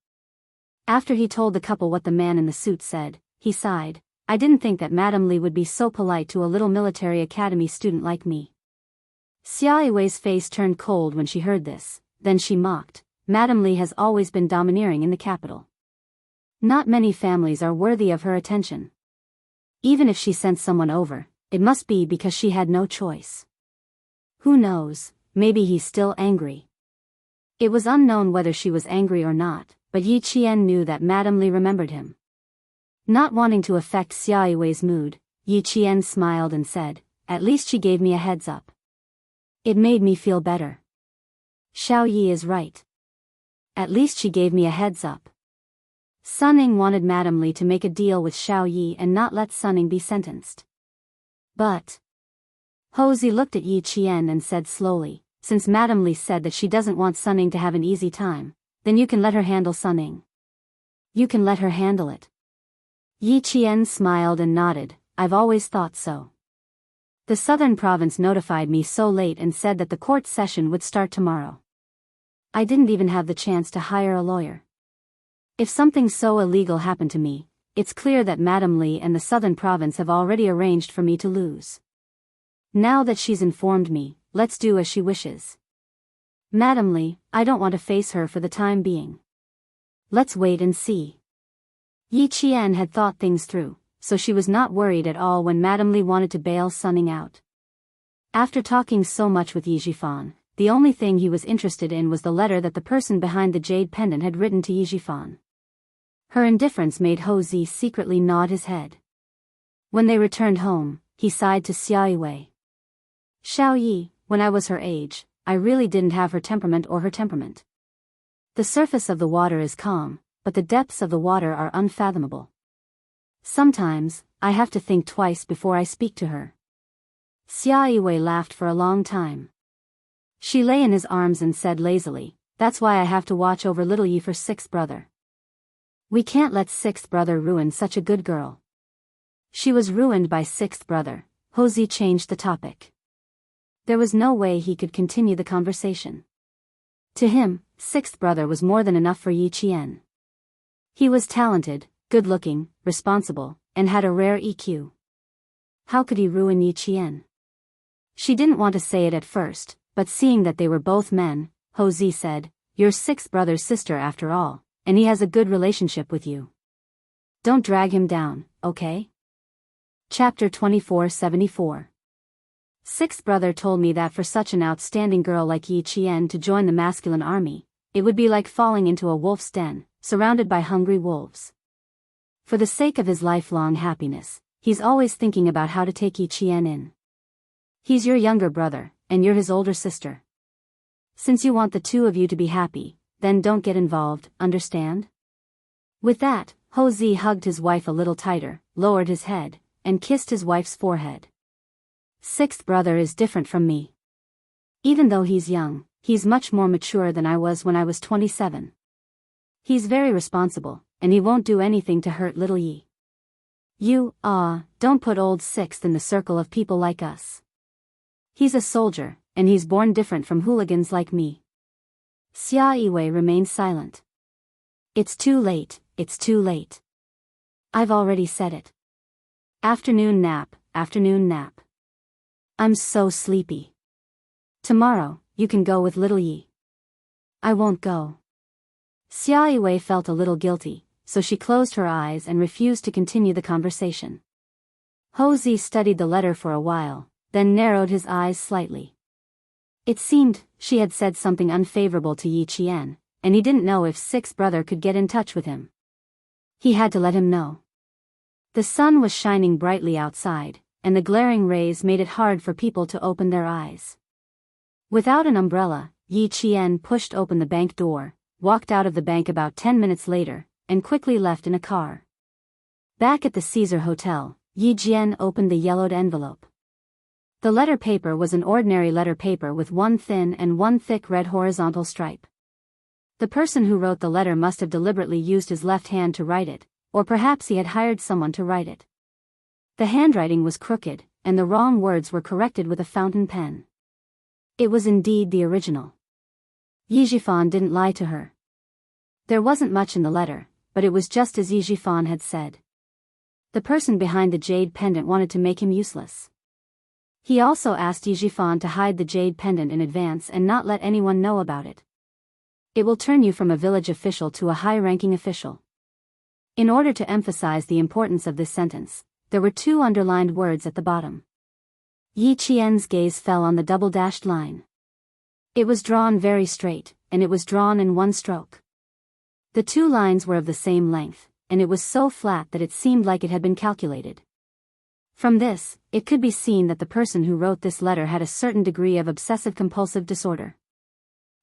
After he told the couple what the man in the suit said, he sighed. I didn't think that Madame Li would be so polite to a little military academy student like me. Xia Yiwei's face turned cold when she heard this, then she mocked. Madame Li has always been domineering in the capital. Not many families are worthy of her attention. Even if she sent someone over, it must be because she had no choice. Who knows, maybe he's still angry. It was unknown whether she was angry or not, but Yi Qian knew that Madame Li remembered him. Not wanting to affect Xia Yiwei's mood, Yi Qian smiled and said, At least she gave me a heads up. It made me feel better. Xiao Yi is right. At least she gave me a heads up. Sunning wanted Madame Li to make a deal with Xiao Yi and not let Sunning be sentenced. But Ho Zi looked at Yi Qian and said slowly, since Madame Li said that she doesn't want Sunning to have an easy time, then you can let her handle Sunning. You can let her handle it. Yi Qian smiled and nodded. I've always thought so. The southern province notified me so late and said that the court session would start tomorrow. I didn't even have the chance to hire a lawyer. If something so illegal happened to me, it's clear that Madame Li and the southern province have already arranged for me to lose. Now that she's informed me, let's do as she wishes. Madame Li, I don't want to face her for the time being. Let's wait and see. Yi Qian had thought things through, so she was not worried at all when Madame Li wanted to bail Sunning out. After talking so much with Yi Jifan, the only thing he was interested in was the letter that the person behind the jade pendant had written to Yi Jifan. Her indifference made Ho Zi secretly nod his head. When they returned home, he sighed to Xia Yiwei. Xiao Yi, when I was her age, I really didn't have her temperament or her temperament. The surface of the water is calm, but the depths of the water are unfathomable. Sometimes, I have to think twice before I speak to her. Xia Yiwei laughed for a long time. She lay in his arms and said lazily, That's why I have to watch over little Yi for sixth brother. We can't let sixth brother ruin such a good girl. She was ruined by sixth brother. Ho Zi changed the topic. There was no way he could continue the conversation. To him, sixth brother was more than enough for Yi Qian. He was talented, good-looking, responsible, and had a rare EQ. How could he ruin Yi Qian? She didn't want to say it at first, but seeing that they were both men, Ho Zi said, You're sixth brother's sister after all, and he has a good relationship with you. Don't drag him down, okay? Chapter 2474. Sixth brother told me that for such an outstanding girl like Yi Qian to join the masculine army, it would be like falling into a wolf's den, surrounded by hungry wolves. For the sake of his lifelong happiness, he's always thinking about how to take Yi Qian in. He's your younger brother, and you're his older sister. Since you want the two of you to be happy, then don't get involved, understand? With that, Ho Zi hugged his wife a little tighter, lowered his head, and kissed his wife's forehead. Sixth brother is different from me. Even though he's young, he's much more mature than I was when I was 27. He's very responsible, and he won't do anything to hurt little Yi. Don't put old Sixth in the circle of people like us. He's a soldier, and he's born different from hooligans like me. Xia Yiwei remained silent. It's too late, it's too late. I've already said it. Afternoon nap, afternoon nap. I'm so sleepy. Tomorrow, you can go with little Yi. I won't go. Xia Yiwei felt a little guilty, so she closed her eyes and refused to continue the conversation. Ho Zi studied the letter for a while, then narrowed his eyes slightly. It seemed she had said something unfavorable to Yi Qian, and he didn't know if Sixth Brother could get in touch with him. He had to let him know. The sun was shining brightly outside, and the glaring rays made it hard for people to open their eyes. Without an umbrella, Yi Qian pushed open the bank door, walked out of the bank about 10 minutes later, and quickly left in a car. Back at the Caesar Hotel, Yi Jian opened the yellowed envelope. The letter paper was an ordinary letter paper with one thin and one thick red horizontal stripe. The person who wrote the letter must have deliberately used his left hand to write it, or perhaps he had hired someone to write it. The handwriting was crooked, and the wrong words were corrected with a fountain pen. It was indeed the original. Yi Jifan didn't lie to her. There wasn't much in the letter, but it was just as Yi Jifan had said. The person behind the jade pendant wanted to make him useless. He also asked Yi Jifan to hide the jade pendant in advance and not let anyone know about it. It will turn you from a village official to a high-ranking official. In order to emphasize the importance of this sentence, there were 2 underlined words at the bottom. Yi Qian's gaze fell on the double-dashed line. It was drawn very straight, and it was drawn in one stroke. The 2 lines were of the same length, and it was so flat that it seemed like it had been calculated. From this, it could be seen that the person who wrote this letter had a certain degree of obsessive-compulsive disorder.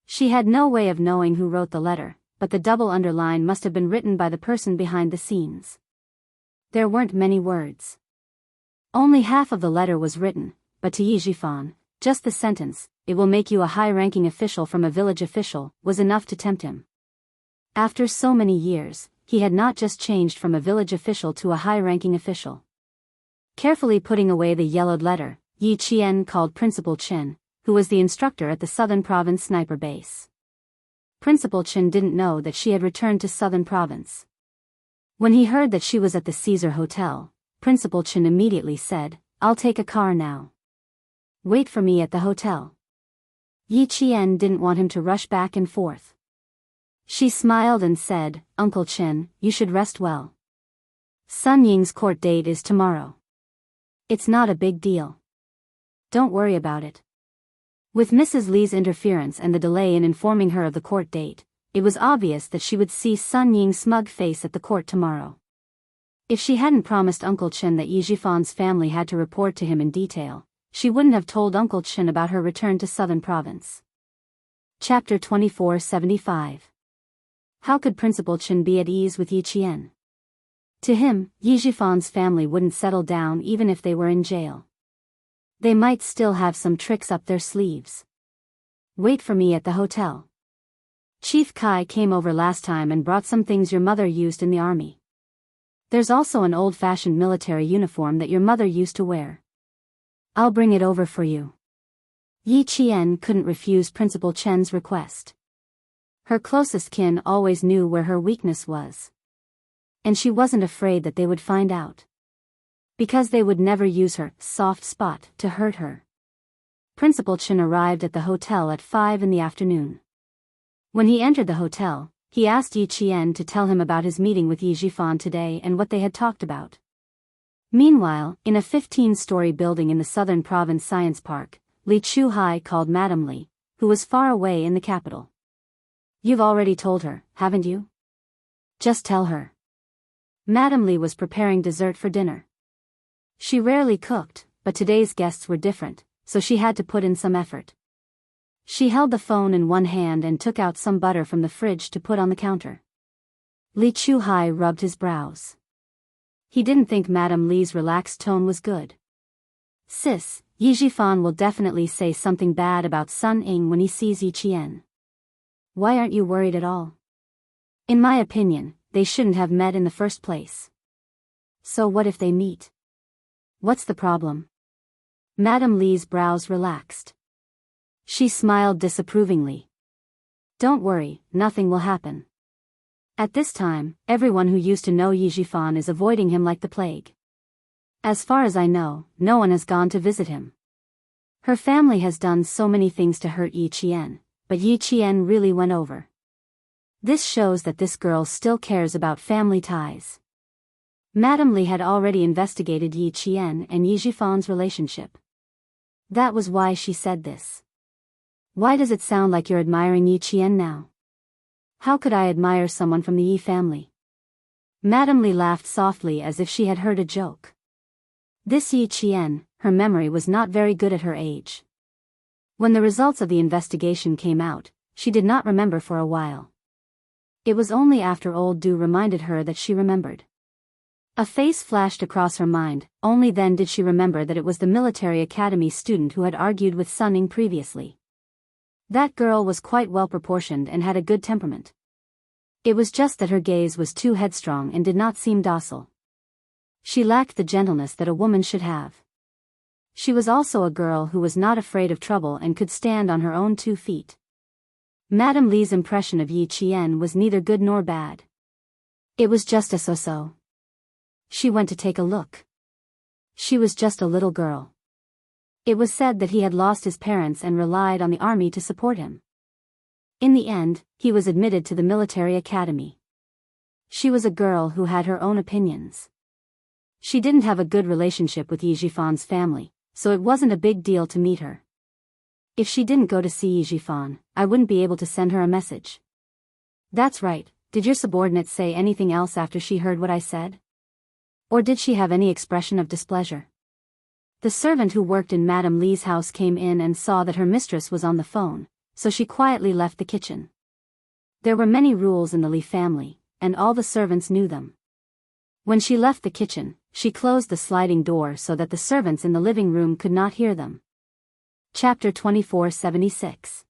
She had no way of knowing who wrote the letter, but the double underline must have been written by the person behind the scenes. There weren't many words. Only half of the letter was written, but to Yi Jifan, just the sentence, "It will make you a high-ranking official from a village official," was enough to tempt him. After so many years, he had not just changed from a village official to a high-ranking official. Carefully putting away the yellowed letter, Yi Qian called Principal Chen, who was the instructor at the Southern Province sniper base. Principal Chen didn't know that she had returned to Southern Province. When he heard that she was at the Caesar Hotel, Principal Chen immediately said, "I'll take a car now. Wait for me at the hotel." Yi Qian didn't want him to rush back and forth. She smiled and said, "Uncle Chen, you should rest well. Sun Ying's court date is tomorrow. It's not a big deal. Don't worry about it." With Mrs. Li's interference and the delay in informing her of the court date, it was obvious that she would see Sun Ying's smug face at the court tomorrow. If she hadn't promised Uncle Chen that Yi Jifan's family had to report to him in detail, she wouldn't have told Uncle Chen about her return to Southern Province. Chapter 2475. How could Principal Chen be at ease with Yi Qian? To him, Yi Jifan's family wouldn't settle down even if they were in jail. They might still have some tricks up their sleeves. Wait for me at the hotel. Chief Kai came over last time and brought some things your mother used in the army. There's also an old-fashioned military uniform that your mother used to wear. I'll bring it over for you. Yi Qian couldn't refuse Principal Chen's request. Her closest kin always knew where her weakness was. And she wasn't afraid that they would find out. Because they would never use her soft spot to hurt her. Principal Chen arrived at the hotel at 5 in the afternoon. When he entered the hotel, he asked Yi Qian to tell him about his meeting with Yi Jifan today and what they had talked about. Meanwhile, in a 15-story building in the Southern Province Science Park, Li Chuhai called Madame Li, who was far away in the capital. "You've already told her, haven't you? Just tell her." Madame Li was preparing dessert for dinner. She rarely cooked, but today's guests were different, so she had to put in some effort. She held the phone in one hand and took out some butter from the fridge to put on the counter. Li Chuhai rubbed his brows. He didn't think Madame Li's relaxed tone was good. "Sis, Yi Jifan will definitely say something bad about Sun Ying when he sees Yi Qian. Why aren't you worried at all? In my opinion, they shouldn't have met in the first place. So what if they meet? What's the problem?" Madame Li's brows relaxed. She smiled disapprovingly. "Don't worry, nothing will happen. At this time, everyone who used to know Yi Jifan is avoiding him like the plague. As far as I know, no one has gone to visit him. Her family has done so many things to hurt Yi Qian, but Yi Qian really went over. This shows that this girl still cares about family ties." Madame Li had already investigated Yi Qian and Yi Jifan's relationship. That was why she said this. Why does it sound like you're admiring Yi Qian now? How could I admire someone from the Yi family? Madame Li laughed softly as if she had heard a joke. This Yi Qian, her memory was not very good at her age. When the results of the investigation came out, she did not remember for a while. It was only after old Du reminded her that she remembered. A face flashed across her mind, only then did she remember that it was the military academy student who had argued with Sun Ning previously. That girl was quite well proportioned and had a good temperament. It was just that her gaze was too headstrong and did not seem docile. She lacked the gentleness that a woman should have. She was also a girl who was not afraid of trouble and could stand on her own 2 feet. Madame Li's impression of Yi Qian was neither good nor bad. It was just a so-so. She went to take a look. She was just a little girl. It was said that he had lost his parents and relied on the army to support him. In the end, he was admitted to the military academy. She was a girl who had her own opinions. She didn't have a good relationship with Yi Jifan's family, so it wasn't a big deal to meet her. If she didn't go to see Yi Jifan, I wouldn't be able to send her a message. That's right. Did your subordinate say anything else after she heard what I said? Or did she have any expression of displeasure? The servant who worked in Madame Li's house came in and saw that her mistress was on the phone, so she quietly left the kitchen. There were many rules in the Li family, and all the servants knew them. When she left the kitchen, she closed the sliding door so that the servants in the living room could not hear them. Chapter 2476.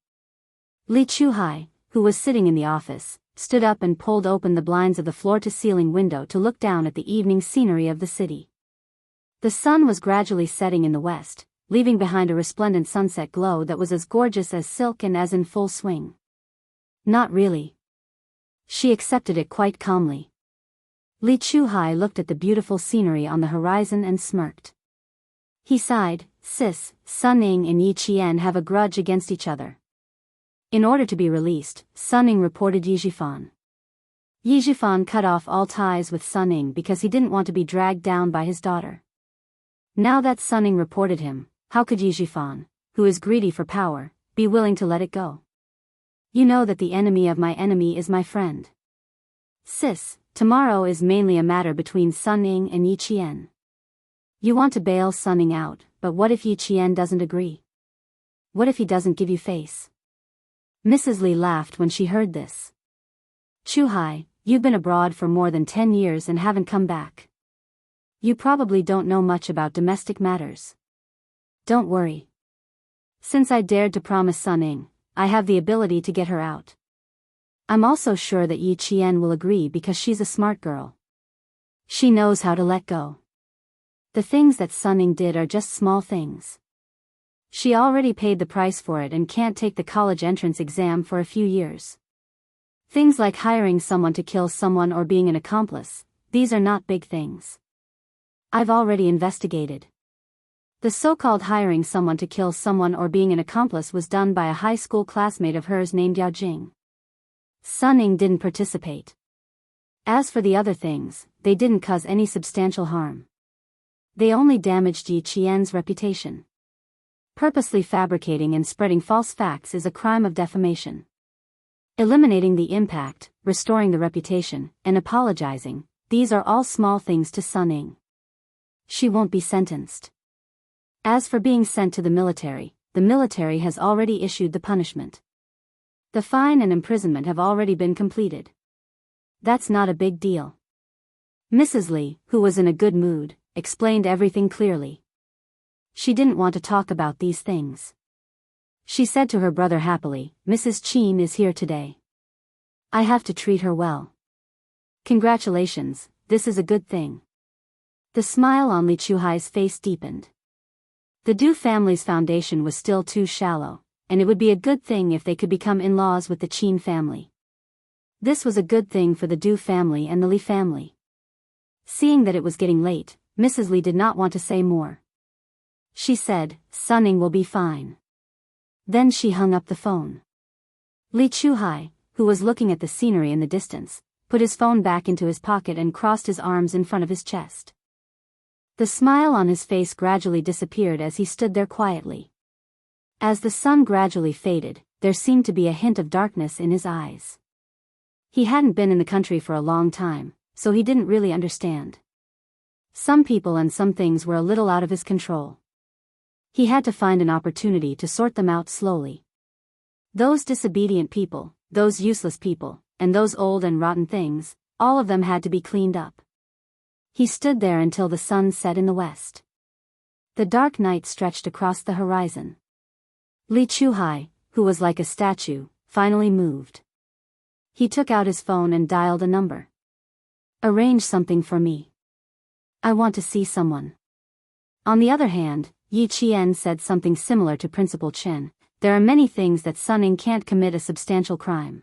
Li Chuhai, who was sitting in the office, stood up and pulled open the blinds of the floor-to-ceiling window to look down at the evening scenery of the city. The sun was gradually setting in the west, leaving behind a resplendent sunset glow that was as gorgeous as silk and as in full swing. Not really. She accepted it quite calmly. Li Chuhai looked at the beautiful scenery on the horizon and smirked. He sighed, "Sis, Sun Ning and Yi Qian have a grudge against each other." In order to be released, Sun Ning reported Yi Jifan. Yi Jifan cut off all ties with Sun Ning because he didn't want to be dragged down by his daughter. Now that Sun Ning reported him, how could Yi Jifan, who is greedy for power, be willing to let it go? You know that the enemy of my enemy is my friend. Sis, tomorrow is mainly a matter between Sun Ning and Yi Qian. You want to bail Sun Ning out, but what if Yi Qian doesn't agree? What if he doesn't give you face? Mrs. Li laughed when she heard this. Chuhai, you've been abroad for more than 10 years and haven't come back. You probably don't know much about domestic matters. Don't worry. Since I dared to promise Sun Ning, I have the ability to get her out. I'm also sure that Yi Qian will agree because she's a smart girl. She knows how to let go. The things that Sun Ning did are just small things. She already paid the price for it and can't take the college entrance exam for a few years. Things like hiring someone to kill someone or being an accomplice, these are not big things. I've already investigated. The so-called hiring someone to kill someone or being an accomplice was done by a high school classmate of hers named Yao Jing. Sun Ning didn't participate. As for the other things, they didn't cause any substantial harm. They only damaged Yi Qian's reputation. Purposely fabricating and spreading false facts is a crime of defamation. Eliminating the impact, restoring the reputation, and apologizing, these are all small things to Sun Ning. She won't be sentenced. As for being sent to the military has already issued the punishment. The fine and imprisonment have already been completed. That's not a big deal. Mrs. Li, who was in a good mood, explained everything clearly. She didn't want to talk about these things. She said to her brother happily, "Mrs. Qin is here today. I have to treat her well. Congratulations, this is a good thing." The smile on Li Chuhai's face deepened. The Du family's foundation was still too shallow, and it would be a good thing if they could become in-laws with the Qin family. This was a good thing for the Du family and the Li family. Seeing that it was getting late, Mrs. Li did not want to say more. She said, "Sun Ning will be fine." Then she hung up the phone. Li Chuhai, who was looking at the scenery in the distance, put his phone back into his pocket and crossed his arms in front of his chest. The smile on his face gradually disappeared as he stood there quietly. As the sun gradually faded, there seemed to be a hint of darkness in his eyes. He hadn't been in the country for a long time, so he didn't really understand. Some people and some things were a little out of his control. He had to find an opportunity to sort them out slowly. Those disobedient people, those useless people, and those old and rotten things, all of them had to be cleaned up. He stood there until the sun set in the west. The dark night stretched across the horizon. Li Chuhai, who was like a statue, finally moved. He took out his phone and dialed a number. "Arrange something for me. I want to see someone." On the other hand, Yi Qian said something similar to Principal Chen. "There are many things that Sun Ying can't commit a substantial crime.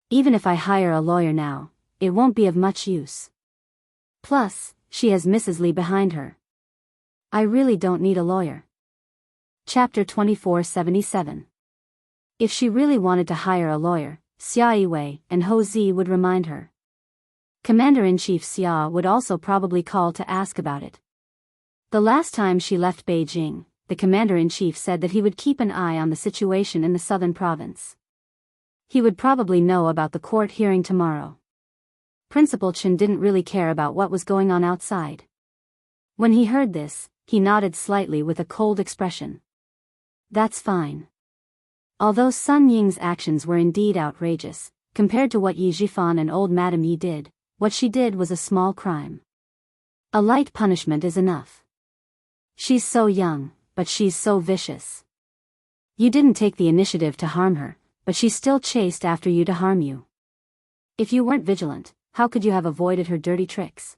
Even if I hire a lawyer now, it won't be of much use. Plus, she has Mrs. Li behind her. I really don't need a lawyer." Chapter 2477. If she really wanted to hire a lawyer, Xia Yiwei and Ho Zi would remind her. Commander-in-Chief Xia would also probably call to ask about it. The last time she left Beijing, the commander-in-chief said that he would keep an eye on the situation in the southern province. He would probably know about the court hearing tomorrow. Principal Chen didn't really care about what was going on outside. When he heard this, he nodded slightly with a cold expression. "That's fine." Although Sun Ying's actions were indeed outrageous, compared to what Yi Jifan and old Madame Yi did, what she did was a small crime. A light punishment is enough. She's so young, but she's so vicious. You didn't take the initiative to harm her, but she still chased after you to harm you. If you weren't vigilant, how could you have avoided her dirty tricks?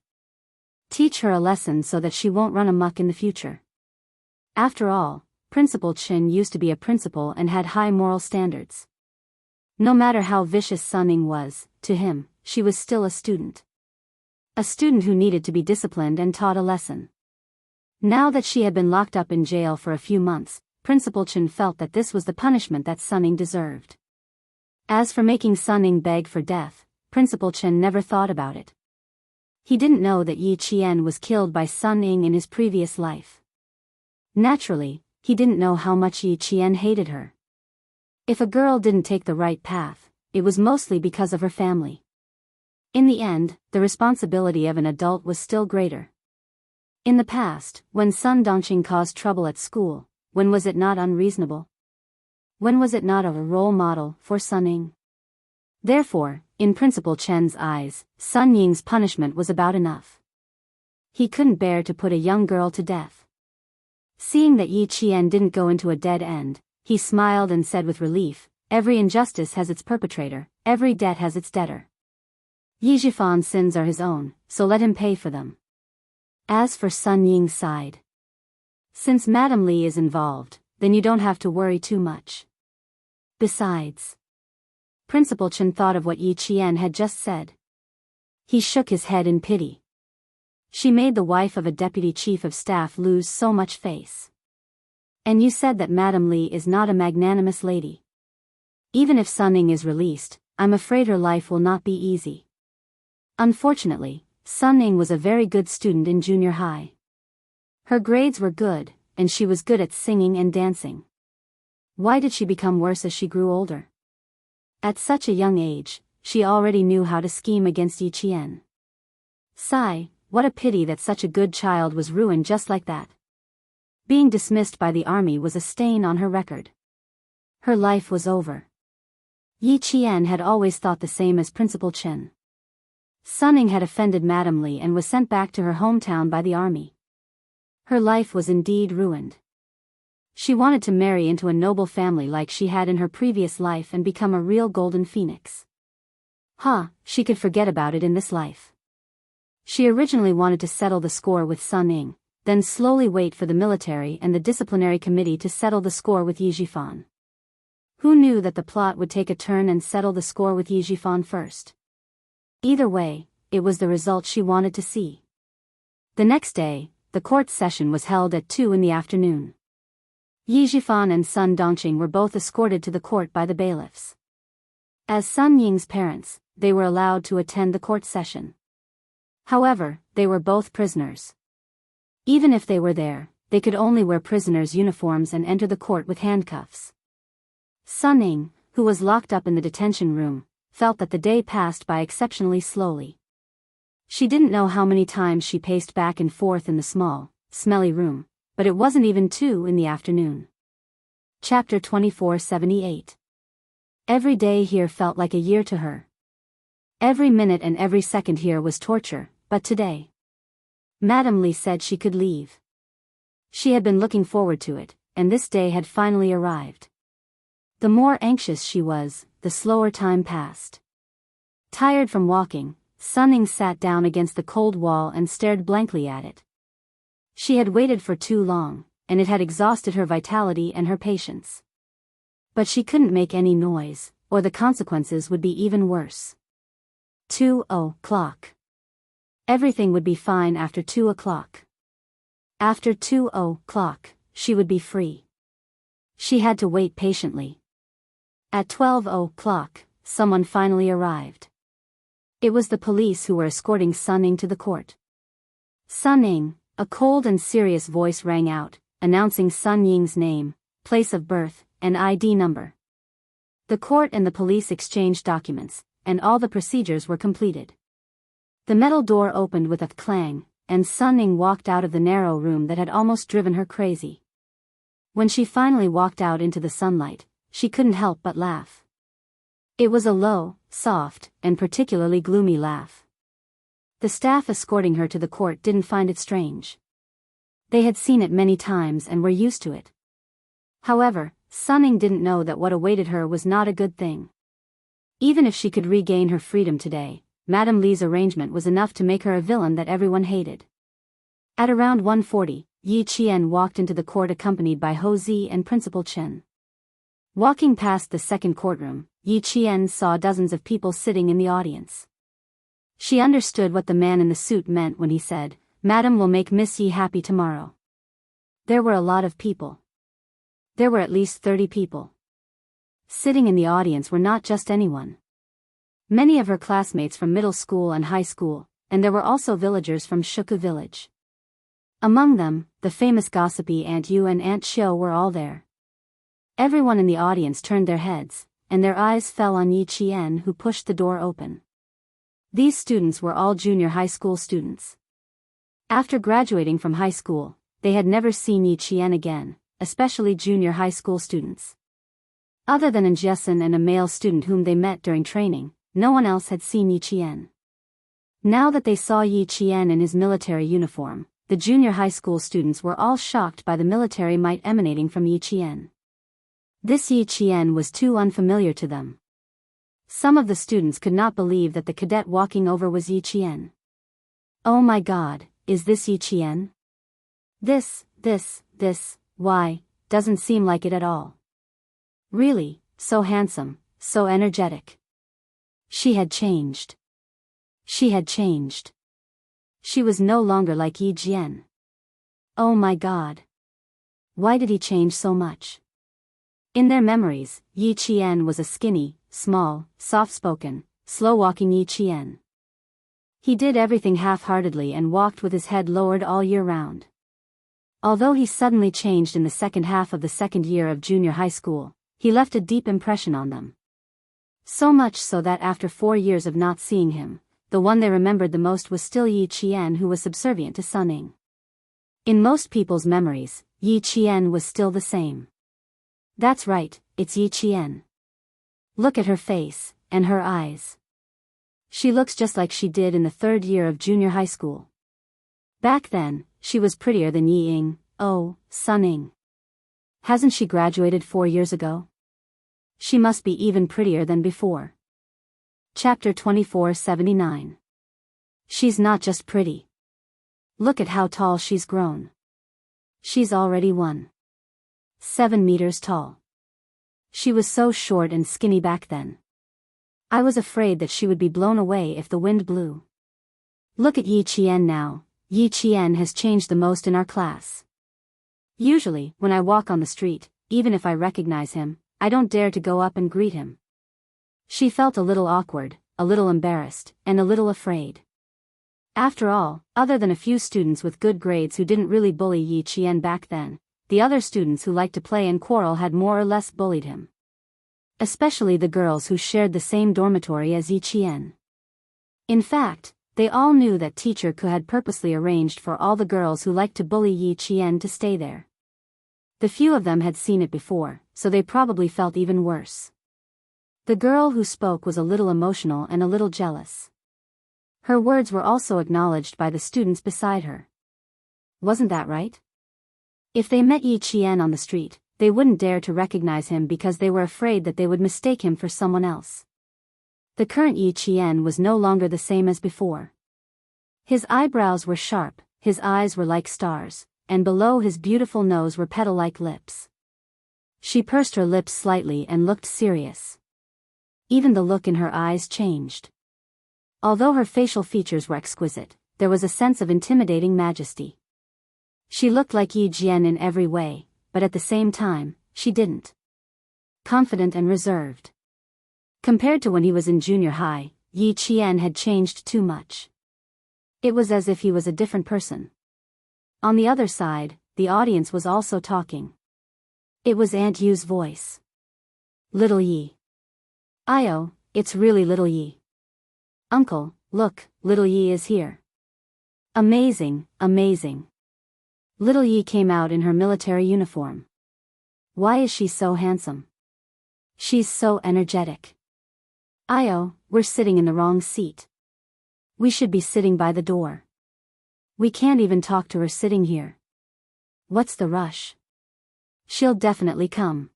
Teach her a lesson so that she won't run amok in the future. After all, Principal Chen used to be a principal and had high moral standards. No matter how vicious Sun Ying was, to him, she was still a student. A student who needed to be disciplined and taught a lesson. Now that she had been locked up in jail for a few months, Principal Chen felt that this was the punishment that Sun Ying deserved. As for making Sun Ying beg for death, Principal Chen never thought about it. He didn't know that Yi Qian was killed by Sun Ying in his previous life. Naturally, he didn't know how much Yi Qian hated her. If a girl didn't take the right path, it was mostly because of her family. In the end, the responsibility of an adult was still greater. In the past, when Sun Dongqing caused trouble at school, when was it not unreasonable? When was it not a role model for Sun Ying? Therefore, in Principal Chen's eyes, Sun Ying's punishment was about enough. He couldn't bear to put a young girl to death. Seeing that Yi Qian didn't go into a dead end, he smiled and said with relief, "Every injustice has its perpetrator, every debt has its debtor. Yi Jifan's sins are his own, so let him pay for them." As for Sun Ying's side, since Madame Li is involved, then you don't have to worry too much. Besides, Principal Chen thought of what Yi Qian had just said. He shook his head in pity. She made the wife of a deputy chief of staff lose so much face. And you said that Madame Li is not a magnanimous lady. Even if Sun Ying is released, I'm afraid her life will not be easy. Unfortunately, Sun Ying was a very good student in junior high. Her grades were good, and she was good at singing and dancing. Why did she become worse as she grew older? At such a young age, she already knew how to scheme against Yi Qian. Sigh, what a pity that such a good child was ruined just like that. Being dismissed by the army was a stain on her record. Her life was over. Yi Qian had always thought the same as Principal Chen. Sun Ying had offended Madame Li and was sent back to her hometown by the army. Her life was indeed ruined. She wanted to marry into a noble family like she had in her previous life and become a real golden phoenix. She could forget about it in this life. She originally wanted to settle the score with Sun Ying, then slowly wait for the military and the disciplinary committee to settle the score with Yi Jifan. Who knew that the plot would take a turn and settle the score with Yi Jifan first? Either way, it was the result she wanted to see. The next day, the court session was held at 2 in the afternoon. Yi Jifan and Sun Dongqing were both escorted to the court by the bailiffs. As Sun Ying's parents, they were allowed to attend the court session. However, they were both prisoners. Even if they were there, they could only wear prisoners' uniforms and enter the court with handcuffs. Sun Ning, who was locked up in the detention room, felt that the day passed by exceptionally slowly. She didn't know how many times she paced back and forth in the small, smelly room, but it wasn't even 2 in the afternoon. Chapter 2478. Every day here felt like a year to her. Every minute and every second here was torture, but today, Madame Li said she could leave. She had been looking forward to it, and this day had finally arrived. The more anxious she was, the slower time passed. Tired from walking, Sun Ning sat down against the cold wall and stared blankly at it. She had waited for too long, and it had exhausted her vitality and her patience. But she couldn't make any noise, or the consequences would be even worse. 2 o'clock. Everything would be fine after 2 o'clock. After 2 o'clock, she would be free. She had to wait patiently. At 12 o'clock, someone finally arrived. It was the police who were escorting Sun Ning to the court. Sun Ning, a cold and serious voice rang out, announcing Sun Ying's name, place of birth, and ID number. The court and the police exchanged documents, and all the procedures were completed. The metal door opened with a clang, and Sun Ning walked out of the narrow room that had almost driven her crazy. When she finally walked out into the sunlight, she couldn't help but laugh. It was a low, soft, and particularly gloomy laugh. The staff escorting her to the court didn't find it strange. They had seen it many times and were used to it. However, Sun Ning didn't know that what awaited her was not a good thing. Even if she could regain her freedom today, Madame Li's arrangement was enough to make her a villain that everyone hated. At around 1:40, Yi Qian walked into the court accompanied by Ho Zi and Principal Chen. Walking past the second courtroom, Yi Qian saw dozens of people sitting in the audience. She understood what the man in the suit meant when he said, "Madam will make Miss Yi happy tomorrow." There were a lot of people. There were at least 30 people. Sitting in the audience were not just anyone. Many of her classmates from middle school and high school, and there were also villagers from Shuku village. Among them, the famous gossipy Aunt Yu and Aunt Xiu were all there. Everyone in the audience turned their heads, and their eyes fell on Yi Qian, who pushed the door open. These students were all junior high school students. After graduating from high school, they had never seen Yi Qian again, especially junior high school students. Other than Jessen and a male student whom they met during training, no one else had seen Yi Qian. Now that they saw Yi Qian in his military uniform, the junior high school students were all shocked by the military might emanating from Yi Qian. This Yi Qian was too unfamiliar to them. Some of the students could not believe that the cadet walking over was Yi Qian. "Oh my God, is this Yi Qian? This, why, doesn't seem like it at all. Really, so handsome, so energetic." She had changed. She had changed. She was no longer like Yi Qian. Oh my God. Why did he change so much? In their memories, Yi Qian was a skinny, small, soft-spoken, slow-walking Yi Qian. He did everything half-heartedly and walked with his head lowered all year round. Although he suddenly changed in the second half of the second year of junior high school, he left a deep impression on them. So much so that after 4 years of not seeing him, the one they remembered the most was still Yi Qian, who was subservient to Sun Ning. In most people's memories, Yi Qian was still the same. That's right, it's Yi Qian. Look at her face, and her eyes. She looks just like she did in the 3rd year of junior high school. Back then, she was prettier than Yi Ying. Oh, Sun Ning. Hasn't she graduated 4 years ago? She must be even prettier than before. Chapter 2479. She's not just pretty. Look at how tall she's grown. She's already 1.7 meters tall. She was so short and skinny back then. I was afraid that she would be blown away if the wind blew. Look at Yi Qian now. Yi Qian has changed the most in our class. Usually, when I walk on the street, even if I recognize him, I don't dare to go up and greet him. She felt a little awkward, a little embarrassed, and a little afraid. After all, other than a few students with good grades who didn't really bully Yi Qian back then, the other students who liked to play and quarrel had more or less bullied him. Especially the girls who shared the same dormitory as Yi Qian. In fact, they all knew that Teacher Ku had purposely arranged for all the girls who liked to bully Yi Qian to stay there. The few of them had seen it before, so they probably felt even worse. The girl who spoke was a little emotional and a little jealous. Her words were also acknowledged by the students beside her. Wasn't that right? If they met Yi Qian on the street, they wouldn't dare to recognize him because they were afraid that they would mistake him for someone else. The current Yi Qian was no longer the same as before. His eyebrows were sharp, his eyes were like stars, and below his beautiful nose were petal-like lips. She pursed her lips slightly and looked serious. Even the look in her eyes changed. Although her facial features were exquisite, there was a sense of intimidating majesty. She looked like Yi Jian in every way, but at the same time, she didn't. Confident and reserved. Compared to when he was in junior high, Yi Qian had changed too much. It was as if he was a different person. On the other side, the audience was also talking. It was Aunt Yu's voice. Little Yi. Io, it's really Little Yi. Uncle, look, Little Yi is here. Amazing, amazing. Little Yi came out in her military uniform. Why is she so handsome? She's so energetic. Io, we're sitting in the wrong seat. We should be sitting by the door. We can't even talk to her sitting here. What's the rush? She'll definitely come.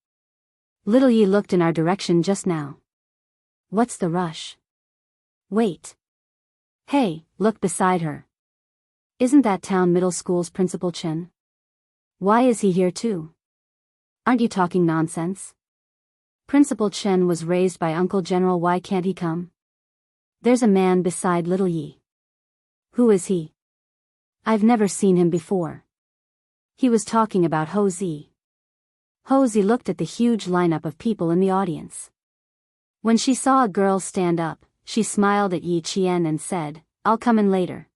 Little Yi looked in our direction just now. What's the rush? Wait. Hey, look beside her. Isn't that town middle school's Principal Chen? Why is he here too? Aren't you talking nonsense? Principal Chen was raised by Uncle General, why can't he come? There's a man beside Little Yi. Who is he? I've never seen him before. He was talking about Ho Zi. Ho Zi looked at the huge lineup of people in the audience. When she saw a girl stand up, she smiled at Yi Qian and said, I'll come in later.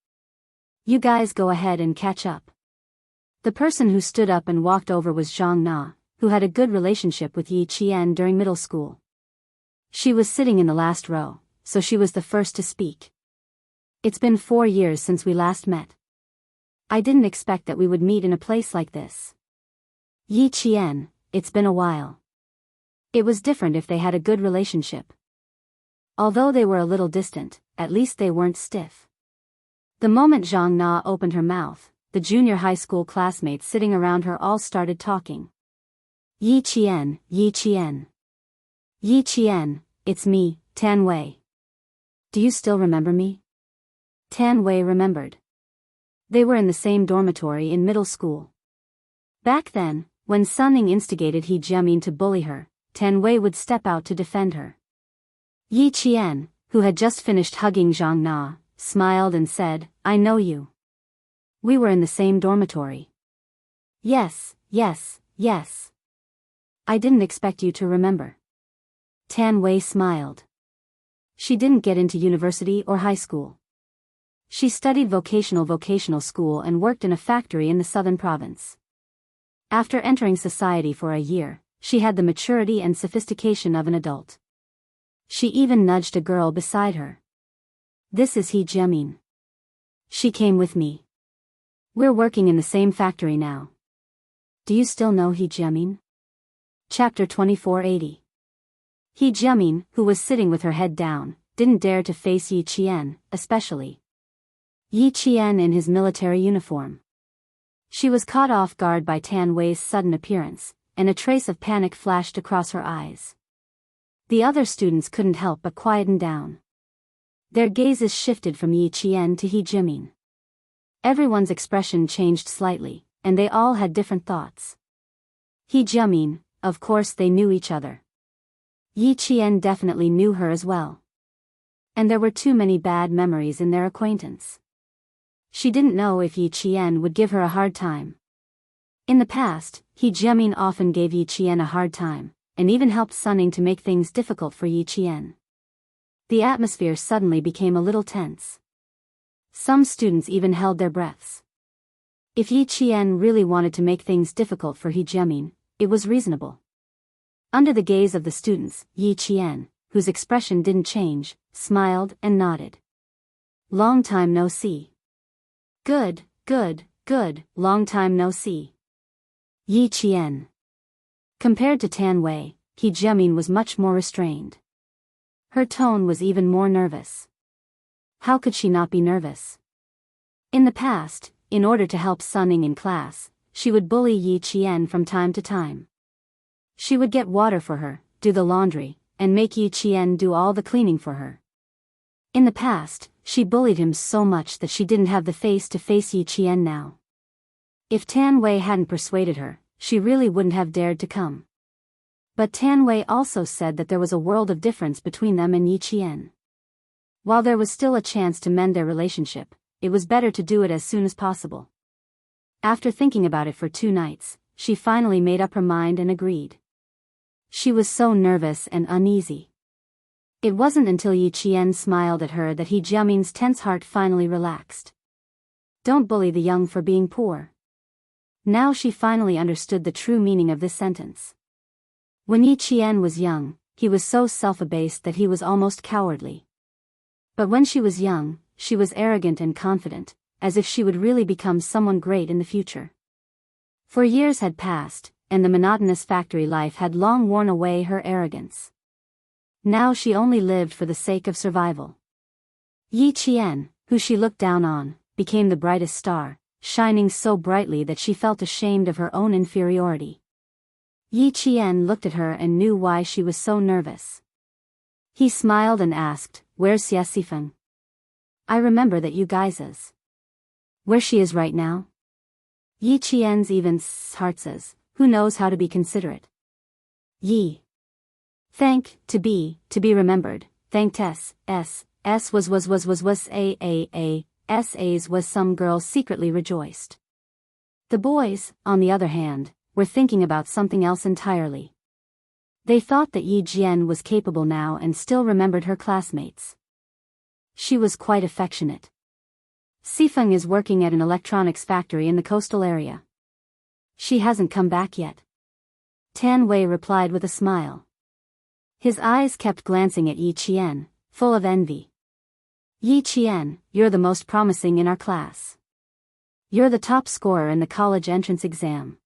You guys go ahead and catch up. The person who stood up and walked over was Zhang Na, who had a good relationship with Yi Qian during middle school. She was sitting in the last row, so she was the first to speak. It's been 4 years since we last met. I didn't expect that we would meet in a place like this. Yi Qian, it's been a while. It was different if they had a good relationship. Although they were a little distant, at least they weren't stiff. The moment Zhang Na opened her mouth, the junior high school classmates sitting around her all started talking. Yi Qian, Yi Qian. Yi Qian, it's me, Tan Wei. Do you still remember me? Tan Wei remembered. They were in the same dormitory in middle school. Back then, when Sun Ning instigated He Jiamin to bully her, Tan Wei would step out to defend her. Yi Qian, who had just finished hugging Zhang Na, smiled and said, I know you. We were in the same dormitory. Yes, yes, yes. I didn't expect you to remember. Tan Wei smiled. She didn't get into university or high school. She studied vocational school and worked in a factory in the southern province. After entering society for a year, she had the maturity and sophistication of an adult. She even nudged a girl beside her. This is He Jiamin. She came with me. We're working in the same factory now. Do you still know He Jiamin? Chapter 2480. He Jiamin, who was sitting with her head down, didn't dare to face Yi Qian, especially Yi Qian in his military uniform. She was caught off guard by Tan Wei's sudden appearance, and a trace of panic flashed across her eyes. The other students couldn't help but quieten down. Their gazes shifted from Yi Qian to He Jiamin. Everyone's expression changed slightly, and they all had different thoughts. He Jiamin, of course they knew each other. Yi Qian definitely knew her as well. And there were too many bad memories in their acquaintance. She didn't know if Yi Qian would give her a hard time. In the past, He Jiamin often gave Yi Qian a hard time, and even helped Sun Ning to make things difficult for Yi Qian. The atmosphere suddenly became a little tense. Some students even held their breaths. If Yi Qian really wanted to make things difficult for He Jiamin, it was reasonable. Under the gaze of the students, Yi Qian, whose expression didn't change, smiled and nodded. Long time no see. Good, long time no see. Yi Qian. Compared to Tan Wei, He Jiamin was much more restrained. Her tone was even more nervous. How could she not be nervous? In the past, in order to help Sun Ying in class, she would bully Yi Qian from time to time. She would get water for her, do the laundry, and make Yi Qian do all the cleaning for her. In the past, she bullied him so much that she didn't have the face to face Yi Qian now. If Tan Wei hadn't persuaded her, she really wouldn't have dared to come. But Tan Wei also said that there was a world of difference between them and Yi Qian. While there was still a chance to mend their relationship, it was better to do it as soon as possible. After thinking about it for 2 nights, she finally made up her mind and agreed. She was so nervous and uneasy. It wasn't until Yi Qian smiled at her that He Jiamin's tense heart finally relaxed. Don't bully the young for being poor. Now she finally understood the true meaning of this sentence. When Yi Qian was young, he was so self-abased that he was almost cowardly. But when she was young, she was arrogant and confident, as if she would really become someone great in the future. For years had passed, and the monotonous factory life had long worn away her arrogance. Now she only lived for the sake of survival. Yi Qian, who she looked down on, became the brightest star, shining so brightly that she felt ashamed of her own inferiority. Yi Qian looked at her and knew why she was so nervous. He smiled and asked, "Where's Xia Sifeng?" "I remember that you guys is." "Where she is right now?" Yi Qian's even heart says, "Who knows how to be considerate?" Yi. Thank, to be remembered, thanked s was A's was some girls secretly rejoiced. The boys, on the other hand, were thinking about something else entirely. They thought that Yi Jian was capable now and still remembered her classmates. She was quite affectionate. Sifeng is working at an electronics factory in the coastal area. She hasn't come back yet. Tan Wei replied with a smile. His eyes kept glancing at Yi Qian, full of envy. Yi Qian, you're the most promising in our class. You're the top scorer in the college entrance exam.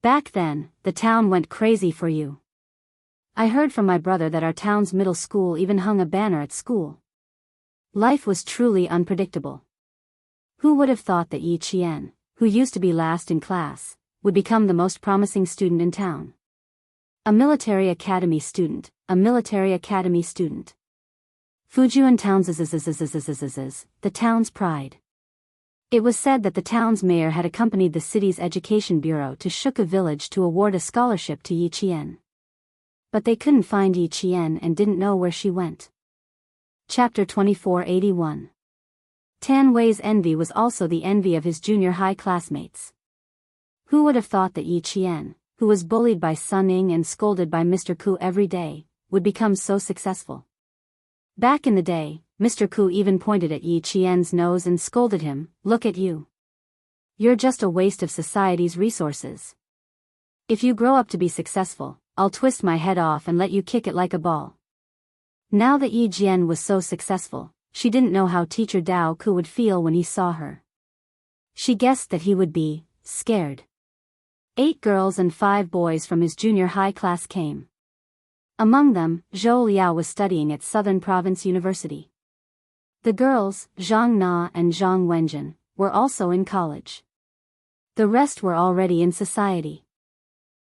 Back then, the town went crazy for you. I heard from my brother that our town's middle school even hung a banner at school. Life was truly unpredictable. Who would have thought that Yi Qian, who used to be last in class, would become the most promising student in town? A military academy student, Fujian town's the town's pride. It was said that the town's mayor had accompanied the city's education bureau to Shuka village to award a scholarship to Yi Qian. But they couldn't find Yi Qian and didn't know where she went. Chapter 2481. Tan Wei's envy was also the envy of his junior high classmates. Who would have thought that Yi Qian, who was bullied by Sun Ying and scolded by Mr. Ku every day, would become so successful? Back in the day, Mr. Ku even pointed at Yi Qian's nose and scolded him, "Look at you. You're just a waste of society's resources. If you grow up to be successful, I'll twist my head off and let you kick it like a ball." Now that Yi Jian was so successful, she didn't know how teacher Dao Ku would feel when he saw her. She guessed that he would be scared. 8 girls and 5 boys from his junior high class came. Among them, Zhou Liao was studying at Southern Province University. The girls, Zhang Na and Zhang Wenjin, were also in college. The rest were already in society.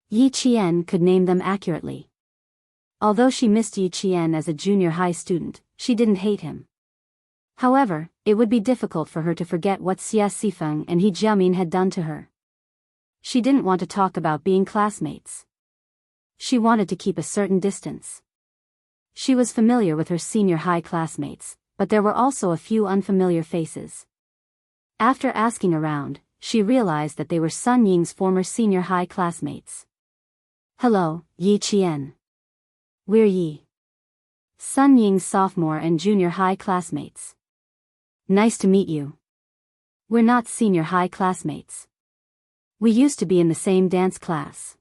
Yi Qian could name them accurately. Although she missed Yi Qian as a junior high student, she didn't hate him. However, it would be difficult for her to forget what Xia Sifeng and He Jiamin had done to her. She didn't want to talk about being classmates. She wanted to keep a certain distance. She was familiar with her senior high classmates, but there were also a few unfamiliar faces. After asking around, she realized that they were Sun Ying's former senior high classmates. "Hello, Yi Qian. We're Yi. Sun Ying's sophomore and junior high classmates." Nice to meet you. We're not senior high classmates. We used to be in the same dance class.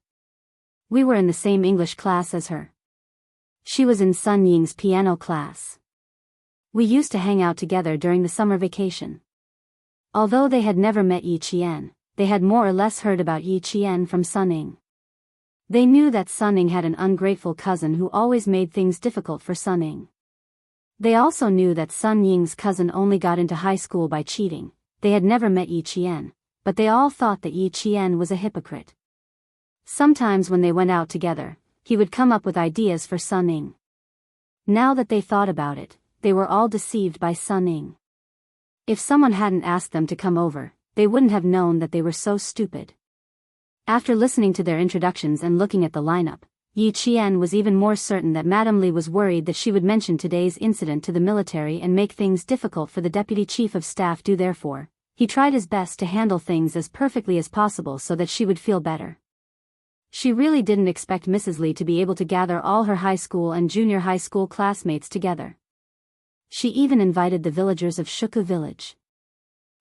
We were in the same English class as her. She was in Sun Ying's piano class. We used to hang out together during the summer vacation. Although they had never met Yi Qian, they had more or less heard about Yi Qian from Sun Ying. They knew that Sun Ying had an ungrateful cousin who always made things difficult for Sun Ying. They also knew that Sun Ying's cousin only got into high school by cheating. They had never met Yi Qian, but they all thought that Yi Qian was a hypocrite. Sometimes when they went out together, he would come up with ideas for Sun Ying. Now that they thought about it, they were all deceived by Sun Ying. If someone hadn't asked them to come over, they wouldn't have known that they were so stupid. After listening to their introductions and looking at the lineup, Yi Qian was even more certain that Madame Li was worried that she would mention today's incident to the military and make things difficult for the deputy chief of staff. Therefore, he tried his best to handle things as perfectly as possible so that she would feel better. She really didn't expect Mrs. Li to be able to gather all her high school and junior high school classmates together. She even invited the villagers of Shuku village.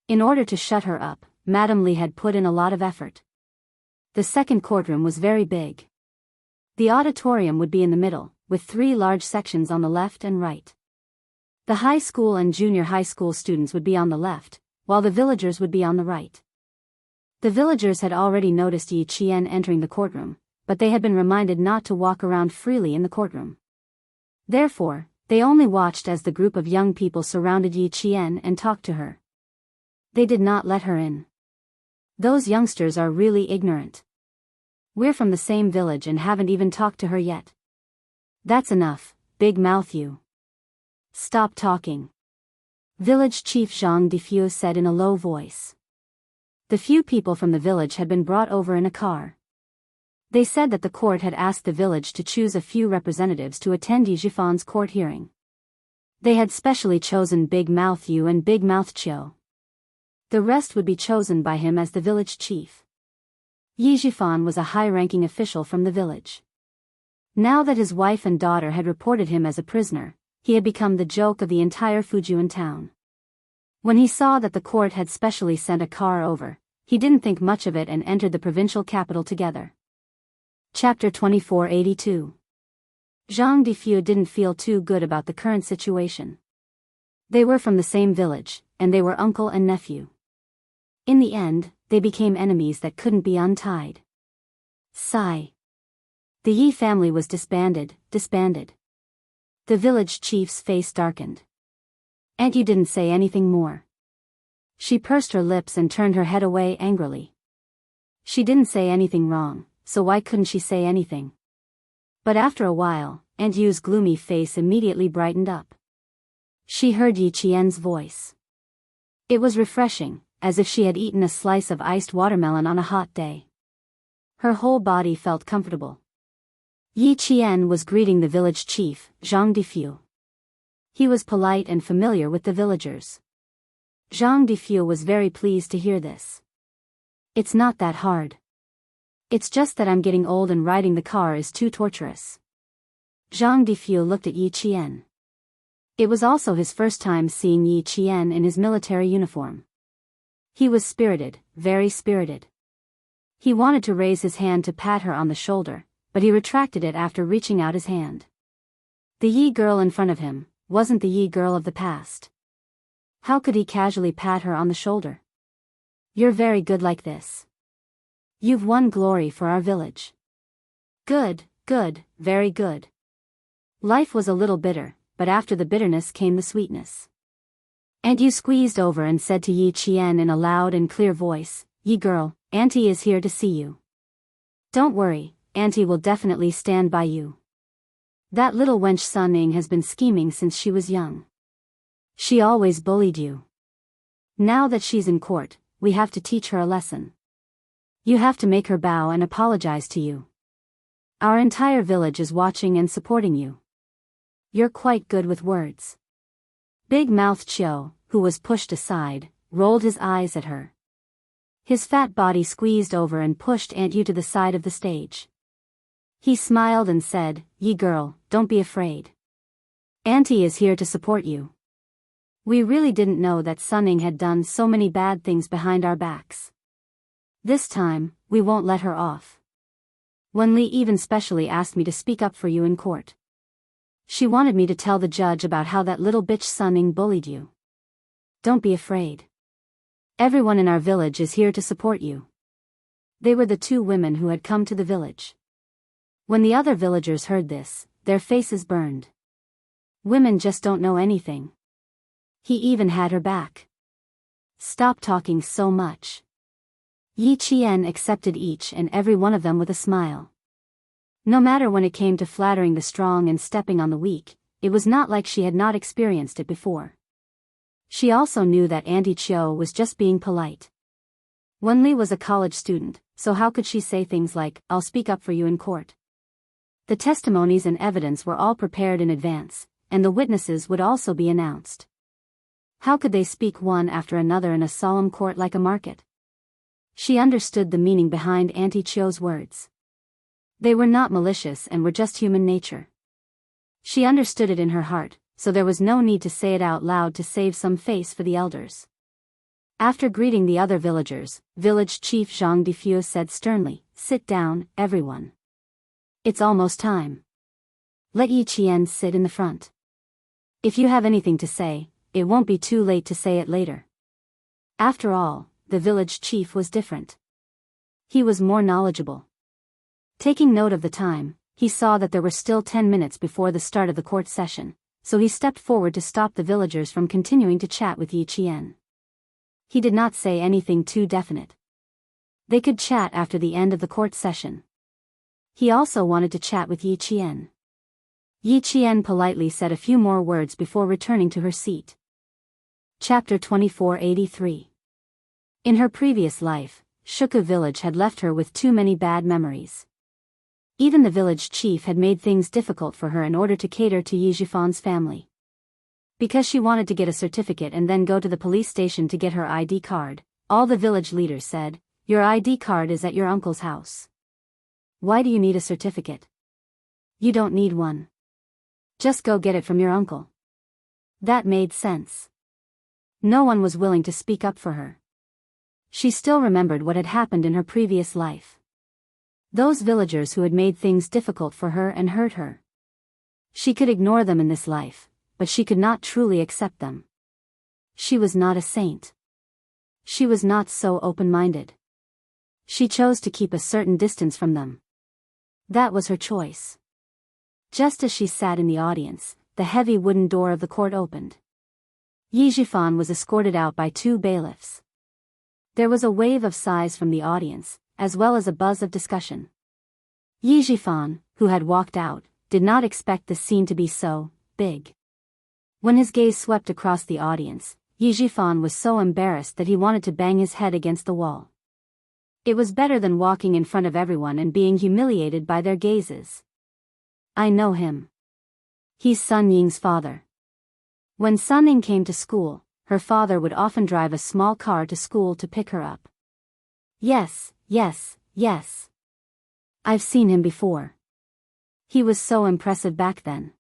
In order to shut her up, Madame Li had put in a lot of effort. The second courtroom was very big. The auditorium would be in the middle, with 3 large sections on the left and right. The high school and junior high school students would be on the left, while the villagers would be on the right. The villagers had already noticed Yi Qian entering the courtroom, but they had been reminded not to walk around freely in the courtroom. Therefore, they only watched as the group of young people surrounded Yi Qian and talked to her. They did not let her in. Those youngsters are really ignorant. We're from the same village and haven't even talked to her yet. That's enough, big mouth you. Stop talking. Village Chief Zhang Difu said in a low voice. The few people from the village had been brought over in a car. They said that the court had asked the village to choose a few representatives to attend Yi Jifan's court hearing. They had specially chosen Big Mouth Yu and Big Mouth Chiu. The rest would be chosen by him as the village chief. Yi Jifan was a high-ranking official from the village. Now that his wife and daughter had reported him as a prisoner, he had become the joke of the entire Fujian town. When he saw that the court had specially sent a car over, he didn't think much of it and entered the provincial capital together. Chapter 2482. Zhang Difu didn't feel too good about the current situation. They were from the same village, and they were uncle and nephew. In the end, they became enemies that couldn't be untied. Sigh. The Yi family was disbanded. The village chief's face darkened. Aunt Yu didn't say anything more. She pursed her lips and turned her head away angrily. She didn't say anything wrong, so why couldn't she say anything? But after a while, Aunt Yu's gloomy face immediately brightened up. She heard Yi Qian's voice. It was refreshing, as if she had eaten a slice of iced watermelon on a hot day. Her whole body felt comfortable. Yi Qian was greeting the village chief, Zhang Difu. He was polite and familiar with the villagers. Zhang Difu was very pleased to hear this. It's not that hard. It's just that I'm getting old and riding the car is too torturous. Zhang Difu looked at Yi Qian. It was also his first time seeing Yi Qian in his military uniform. He was spirited, very spirited. He wanted to raise his hand to pat her on the shoulder, but he retracted it after reaching out his hand. The Yi girl in front of him wasn't the Yi girl of the past. How could he casually pat her on the shoulder? You're very good like this. You've won glory for our village. Good, very good. Life was a little bitter, but after the bitterness came the sweetness. Aunt Yu squeezed over and said to Yi Qian in a loud and clear voice, Yi girl, Auntie is here to see you. Don't worry, Auntie will definitely stand by you. That little wench Sun Ying has been scheming since she was young. She always bullied you. Now that she's in court, we have to teach her a lesson. You have to make her bow and apologize to you. Our entire village is watching and supporting you. You're quite good with words. Big Mouth Chiu, who was pushed aside, rolled his eyes at her. His fat body squeezed over and pushed Aunt Yu to the side of the stage. He smiled and said, Yi girl, don't be afraid. Auntie is here to support you. We really didn't know that Sunning had done so many bad things behind our backs. This time, we won't let her off. Wenli even specially asked me to speak up for you in court. She wanted me to tell the judge about how that little bitch Sunning bullied you. Don't be afraid. Everyone in our village is here to support you. They were the two women who had come to the village. When the other villagers heard this, their faces burned. Women just don't know anything. He even had her back. Stop talking so much. Yi Qian accepted each and every one of them with a smile. No matter when it came to flattering the strong and stepping on the weak, it was not like she had not experienced it before. She also knew that Auntie Chiu was just being polite. Wenli was a college student, so how could she say things like, "I'll speak up for you in court"? The testimonies and evidence were all prepared in advance, and the witnesses would also be announced. How could they speak one after another in a solemn court like a market? She understood the meaning behind Auntie Chiu's words. They were not malicious and were just human nature. She understood it in her heart, so there was no need to say it out loud to save some face for the elders. After greeting the other villagers, village chief Zhang Difu said sternly, "Sit down, everyone. It's almost time. Let Yi Qian sit in the front. If you have anything to say, it won't be too late to say it later." After all, the village chief was different. He was more knowledgeable. Taking note of the time, he saw that there were still 10 minutes before the start of the court session, so he stepped forward to stop the villagers from continuing to chat with Yi Qian. He did not say anything too definite. They could chat after the end of the court session. He also wanted to chat with Yi Qian. Yi Qian politely said a few more words before returning to her seat. Chapter 2483. In her previous life, Shuku village had left her with too many bad memories. Even the village chief had made things difficult for her in order to cater to Yi Jifan's family. Because she wanted to get a certificate and then go to the police station to get her ID card, all the village leaders said, "Your ID card is at your uncle's house. Why do you need a certificate? You don't need one. Just go get it from your uncle." That made sense. No one was willing to speak up for her. She still remembered what had happened in her previous life. Those villagers who had made things difficult for her and hurt her. She could ignore them in this life, but she could not truly accept them. She was not a saint. She was not so open-minded. She chose to keep a certain distance from them. That was her choice. Just as she sat in the audience, the heavy wooden door of the court opened. Yi Jifan was escorted out by two bailiffs. There was a wave of sighs from the audience, as well as a buzz of discussion. Yi Jifan, who had walked out, did not expect the scene to be so big. When his gaze swept across the audience, Yi Jifan was so embarrassed that he wanted to bang his head against the wall. It was better than walking in front of everyone and being humiliated by their gazes. "I know him. He's Sun Ying's father." When Sun Ying came to school, her father would often drive a small car to school to pick her up. Yes. I've seen him before. He was so impressive back then.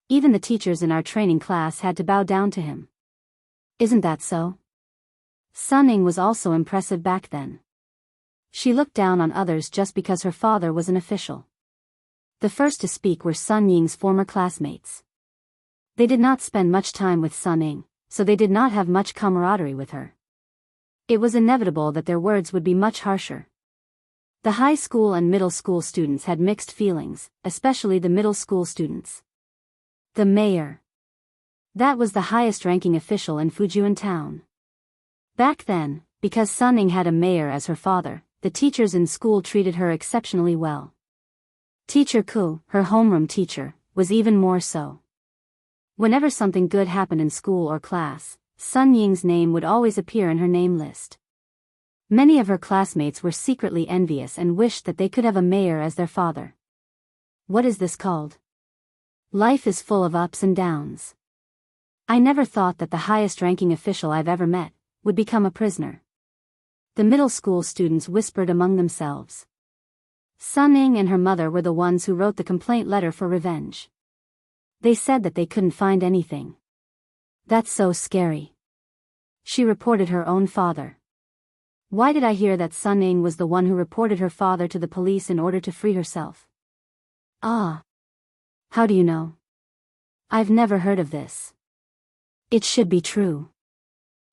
Even the teachers in our training class had to bow down to him. Isn't that so? Sun Ying was also impressive back then. She looked down on others just because her father was an official. The first to speak were Sun Ying's former classmates. They did not spend much time with Sun Ying, so they did not have much camaraderie with her. It was inevitable that their words would be much harsher. The high school and middle school students had mixed feelings, especially the middle school students. The mayor. That was the highest-ranking official in Fujian town. Back then, because Sun Ying had a mayor as her father, the teachers in school treated her exceptionally well. Teacher Ku, her homeroom teacher, was even more so. Whenever something good happened in school or class, Sun Ying's name would always appear in her name list. Many of her classmates were secretly envious and wished that they could have a mayor as their father. What is this called? Life is full of ups and downs. I never thought that the highest-ranking official I've ever met would become a prisoner. The middle school students whispered among themselves. Sun Ying and her mother were the ones who wrote the complaint letter for revenge. They said that they couldn't find anything. That's so scary. She reported her own father. Why did I hear that Sun Ning was the one who reported her father to the police in order to free herself? Ah. How do you know? I've never heard of this. It should be true.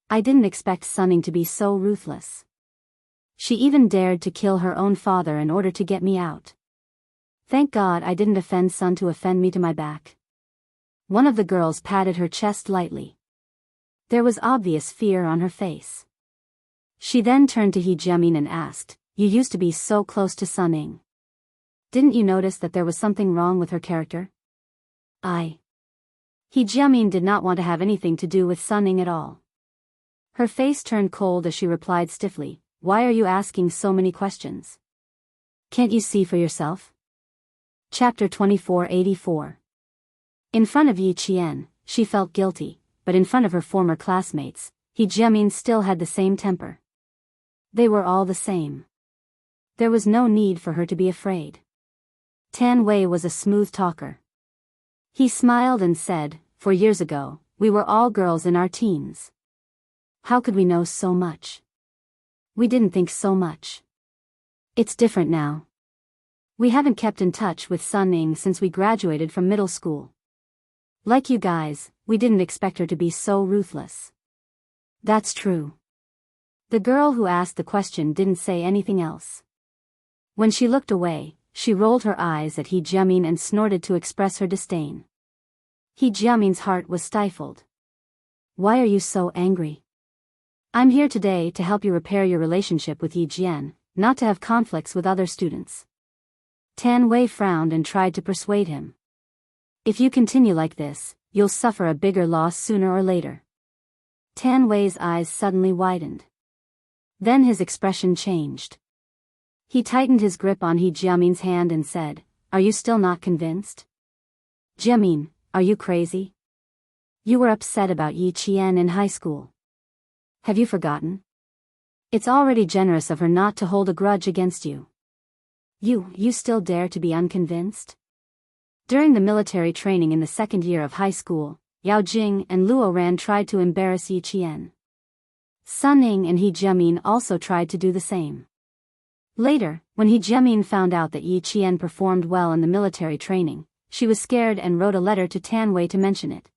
I didn't expect Sun Ning to be so ruthless. She even dared to kill her own father in order to get me out. Thank God I didn't offend Sun to offend me to my back. One of the girls patted her chest lightly. There was obvious fear on her face. She then turned to He Jiamin and asked, "You used to be so close to Sun Ning. Didn't you notice that there was something wrong with her character?" He Jiamin did not want to have anything to do with Sun Ning at all. Her face turned cold as she replied stiffly, "Why are you asking so many questions? Can't you see for yourself?" Chapter 2484. In front of Yi Qian, she felt guilty, but in front of her former classmates, He Jiamin still had the same temper. They were all the same. There was no need for her to be afraid. Tan Wei was a smooth talker. He smiled and said, "For years ago, we were all girls in our teens. How could we know so much? We didn't think so much. It's different now. We haven't kept in touch with Sun Ning since we graduated from middle school. Like you guys, we didn't expect her to be so ruthless." That's true. The girl who asked the question didn't say anything else. When she looked away, she rolled her eyes at He Jiamin and snorted to express her disdain. He Jiamin's heart was stifled. "Why are you so angry? I'm here today to help you repair your relationship with Yi Jian, not to have conflicts with other students." Tan Wei frowned and tried to persuade him. "If you continue like this, you'll suffer a bigger loss sooner or later." Tan Wei's eyes suddenly widened. Then his expression changed. He tightened his grip on He Jiamin's hand and said, "Are you still not convinced? Jiamin, are you crazy? You were upset about Yi Qian in high school. Have you forgotten? It's already generous of her not to hold a grudge against you. You still dare to be unconvinced?" During the military training in the second year of high school, Yao Jing and Luo Ran tried to embarrass Yi Qian. Sun Ning and He Jiamin also tried to do the same. Later, when He Jiamin found out that Yi Qian performed well in the military training, she was scared and wrote a letter to Tan Wei to mention it.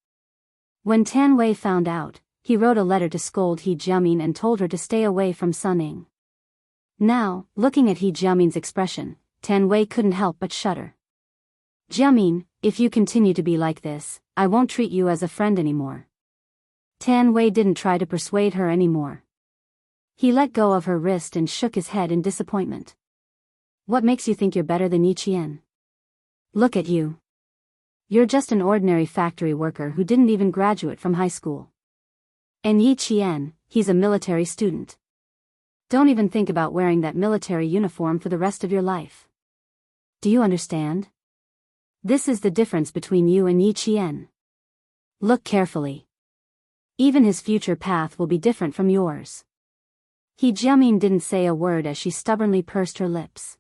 When Tan Wei found out, he wrote a letter to scold He Jiamin and told her to stay away from Sun Ning. Now, looking at He Jiamin's expression, Tan Wei couldn't help but shudder. "Jiamin, if you continue to be like this, I won't treat you as a friend anymore." Tan Wei didn't try to persuade her anymore. He let go of her wrist and shook his head in disappointment. "What makes you think you're better than Yi Qian? Look at you. You're just an ordinary factory worker who didn't even graduate from high school. And Yi Qian, he's a military student. Don't even think about wearing that military uniform for the rest of your life. Do you understand? This is the difference between you and Yi Qian. Look carefully. Even his future path will be different from yours." He Jiamin didn't say a word as she stubbornly pursed her lips.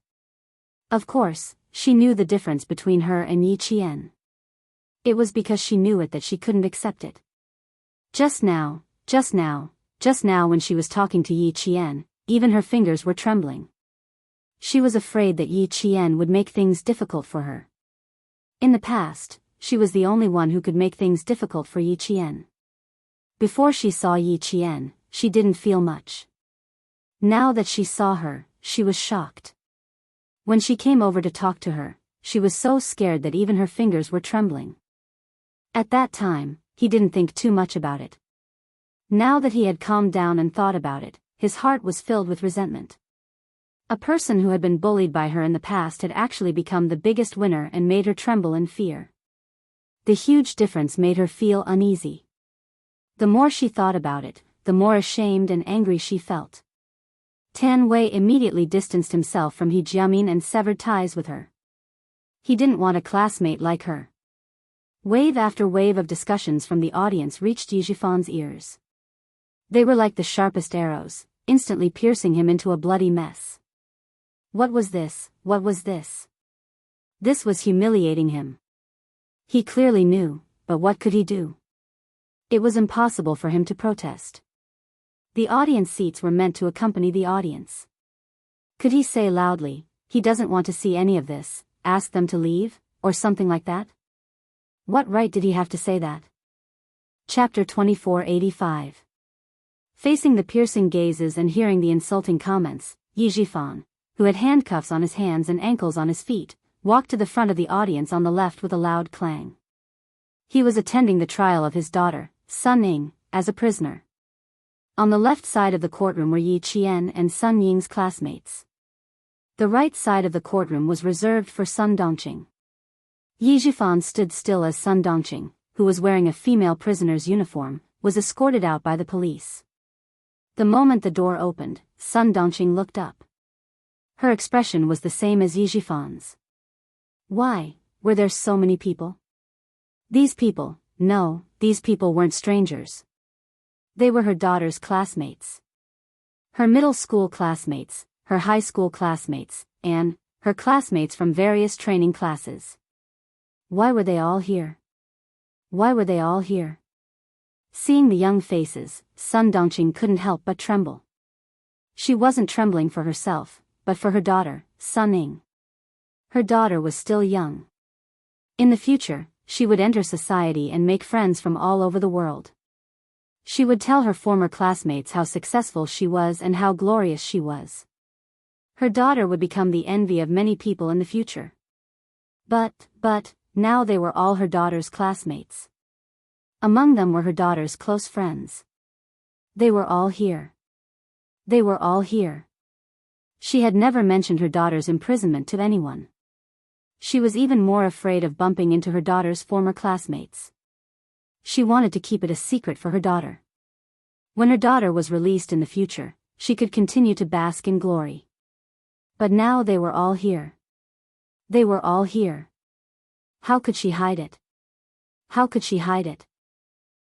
Of course, she knew the difference between her and Yi Qian. It was because she knew it that she couldn't accept it. Just now when she was talking to Yi Qian, even her fingers were trembling. She was afraid that Yi Qian would make things difficult for her. In the past, she was the only one who could make things difficult for Yi Qian. Before she saw Yi Qian, she didn't feel much. Now that she saw her, she was shocked. When she came over to talk to her, she was so scared that even her fingers were trembling. At that time, he didn't think too much about it. Now that he had calmed down and thought about it, his heart was filled with resentment. A person who had been bullied by her in the past had actually become the biggest winner and made her tremble in fear. The huge difference made her feel uneasy. The more she thought about it, the more ashamed and angry she felt. Tan Wei immediately distanced himself from He Jiamin and severed ties with her. He didn't want a classmate like her. Wave after wave of discussions from the audience reached Yi Jifan's ears. They were like the sharpest arrows, instantly piercing him into a bloody mess. What was this? What was this? This was humiliating him. He clearly knew, but what could he do? It was impossible for him to protest. The audience seats were meant to accompany the audience. Could he say loudly, "He doesn't want to see any of this, ask them to leave," or something like that? What right did he have to say that? Chapter 2485. Facing the piercing gazes and hearing the insulting comments, Yi Jifan, who had handcuffs on his hands and ankles on his feet, walked to the front of the audience on the left with a loud clang. He was attending the trial of his daughter, Sun Ying, as a prisoner. On the left side of the courtroom were Yi Qian and Sun Ying's classmates. The right side of the courtroom was reserved for Sun Dongqing. Yi Jifan stood still as Sun Dongqing, who was wearing a female prisoner's uniform, was escorted out by the police. The moment the door opened, Sun Dongqing looked up. Her expression was the same as Yi Jifan's. Why were there so many people? These people weren't strangers. They were her daughter's classmates. Her middle school classmates, her high school classmates, and her classmates from various training classes. Why were they all here? Why were they all here? Seeing the young faces, Sun Dongqing couldn't help but tremble. She wasn't trembling for herself, but for her daughter, Sun Ying. Her daughter was still young. In the future, she would enter society and make friends from all over the world. She would tell her former classmates how successful she was and how glorious she was. Her daughter would become the envy of many people in the future. But, now they were all her daughter's classmates. Among them were her daughter's close friends. They were all here. They were all here. She had never mentioned her daughter's imprisonment to anyone. She was even more afraid of bumping into her daughter's former classmates. She wanted to keep it a secret for her daughter. When her daughter was released in the future, she could continue to bask in glory. But now they were all here. They were all here. How could she hide it? How could she hide it?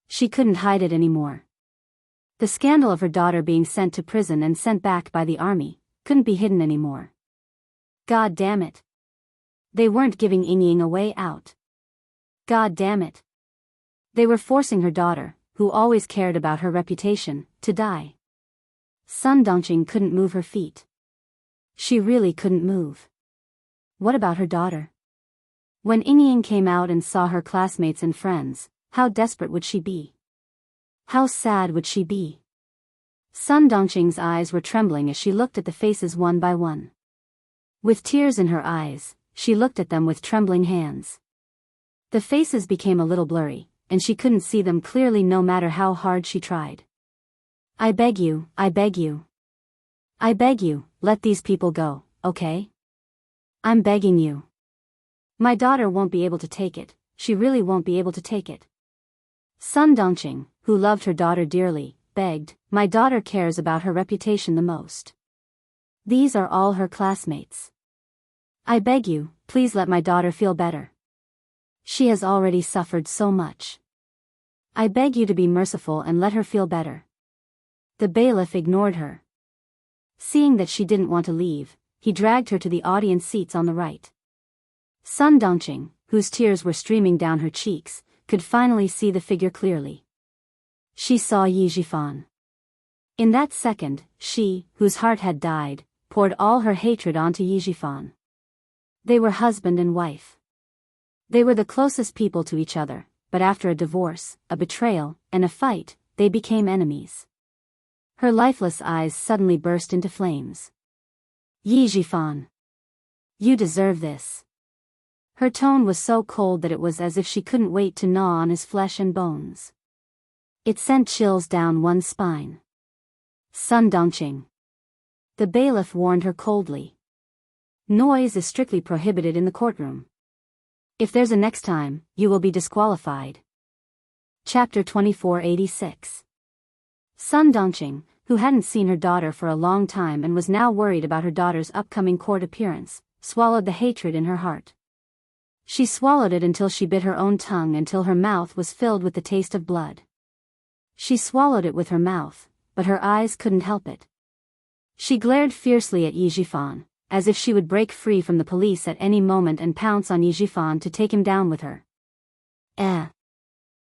She couldn't hide it anymore. The scandal of her daughter being sent to prison and sent back by the army couldn't be hidden anymore. God damn it. They weren't giving Ying a way out. God damn it. They were forcing her daughter, who always cared about her reputation, to die. Sun Dongqing couldn't move her feet. She really couldn't move. What about her daughter? When Ying came out and saw her classmates and friends, how desperate would she be? How sad would she be? Sun Dongqing's eyes were trembling as she looked at the faces one by one. With tears in her eyes, she looked at them with trembling hands. The faces became a little blurry, and she couldn't see them clearly no matter how hard she tried. I beg you, I beg you. I beg you, let these people go, okay? I'm begging you. My daughter won't be able to take it, she really won't be able to take it. Sun Dongqing, who loved her daughter dearly, begged, my daughter cares about her reputation the most. These are all her classmates. I beg you, please let my daughter feel better. She has already suffered so much. I beg you to be merciful and let her feel better. The bailiff ignored her. Seeing that she didn't want to leave, he dragged her to the audience seats on the right. Sun Dongqing, whose tears were streaming down her cheeks, could finally see the figure clearly. She saw Yi Jifan. In that second, she, whose heart had died, poured all her hatred onto Yi Jifan. They were husband and wife. They were the closest people to each other, but after a divorce, a betrayal, and a fight, they became enemies. Her lifeless eyes suddenly burst into flames. Yi Jifan. You deserve this. Her tone was so cold that it was as if she couldn't wait to gnaw on his flesh and bones. It sent chills down one's spine. Sun Dongqing. The bailiff warned her coldly. Noise is strictly prohibited in the courtroom. If there's a next time, you will be disqualified. Chapter 2486. Sun Dongqing, who hadn't seen her daughter for a long time and was now worried about her daughter's upcoming court appearance, swallowed the hatred in her heart. She swallowed it until she bit her own tongue until her mouth was filled with the taste of blood. She swallowed it with her mouth, but her eyes couldn't help it. She glared fiercely at Yi Jifan, as if she would break free from the police at any moment and pounce on Yi Jifan to take him down with her.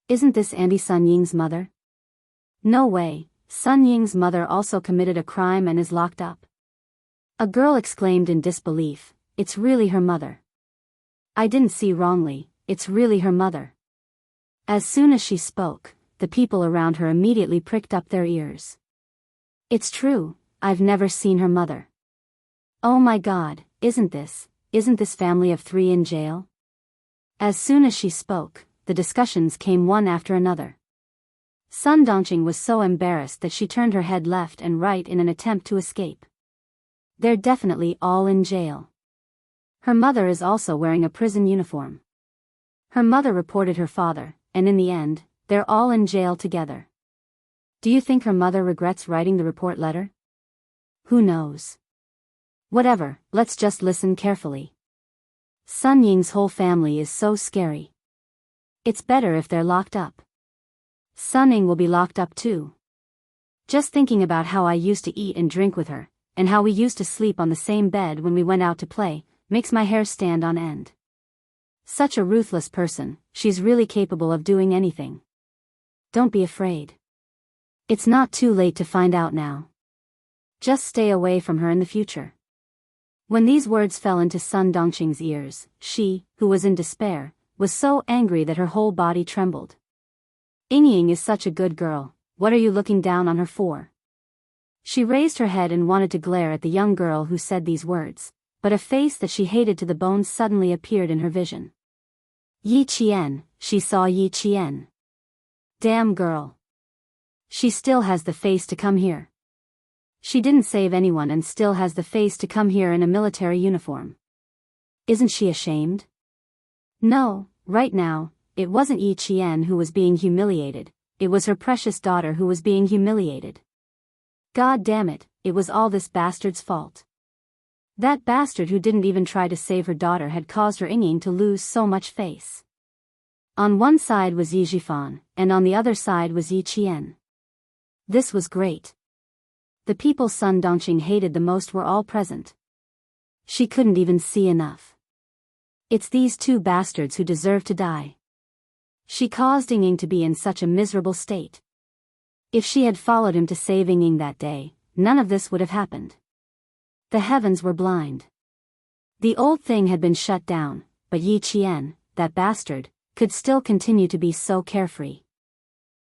Isn't this Andy Sun Ying's mother? No way, Sun Ying's mother also committed a crime and is locked up. A girl exclaimed in disbelief, it's really her mother. I didn't see wrongly, it's really her mother. As soon as she spoke, the people around her immediately pricked up their ears. It's true, I've never seen her mother. Oh my God, isn't this family of 3 in jail? As soon as she spoke, the discussions came one after another. Sun Dongqing was so embarrassed that she turned her head left and right in an attempt to escape. They're definitely all in jail. Her mother is also wearing a prison uniform. Her mother reported her father, and in the end, they're all in jail together. Do you think her mother regrets writing the report letter? Who knows? Whatever, let's just listen carefully. Sun Ying's whole family is so scary. It's better if they're locked up. Sun Ying will be locked up too. Just thinking about how I used to eat and drink with her, and how we used to sleep on the same bed when we went out to play, makes my hair stand on end. Such a ruthless person, she's really capable of doing anything. Don't be afraid. It's not too late to find out now. Just stay away from her in the future. When these words fell into Sun Dongqing's ears, she, who was in despair, was so angry that her whole body trembled. Ying is such a good girl, what are you looking down on her for? She raised her head and wanted to glare at the young girl who said these words, but a face that she hated to the bones suddenly appeared in her vision. Yi Qian, she saw Yi Qian. Damn girl. She still has the face to come here. She didn't save anyone and still has the face to come here in a military uniform. Isn't she ashamed? No, right now, it wasn't Yi Qian who was being humiliated, it was her precious daughter who was being humiliated. God damn it, it was all this bastard's fault. That bastard who didn't even try to save her daughter had caused her Ying to lose so much face. On one side was Yi Zhifan, and on the other side was Yi Qian. This was great. The people Sun Dongqing hated the most were all present. She couldn't even see enough. It's these two bastards who deserve to die. She caused Ying to be in such a miserable state. If she had followed him to save Ying that day, none of this would have happened. The heavens were blind. The old thing had been shut down, but Yi Qian, that bastard, could still continue to be so carefree.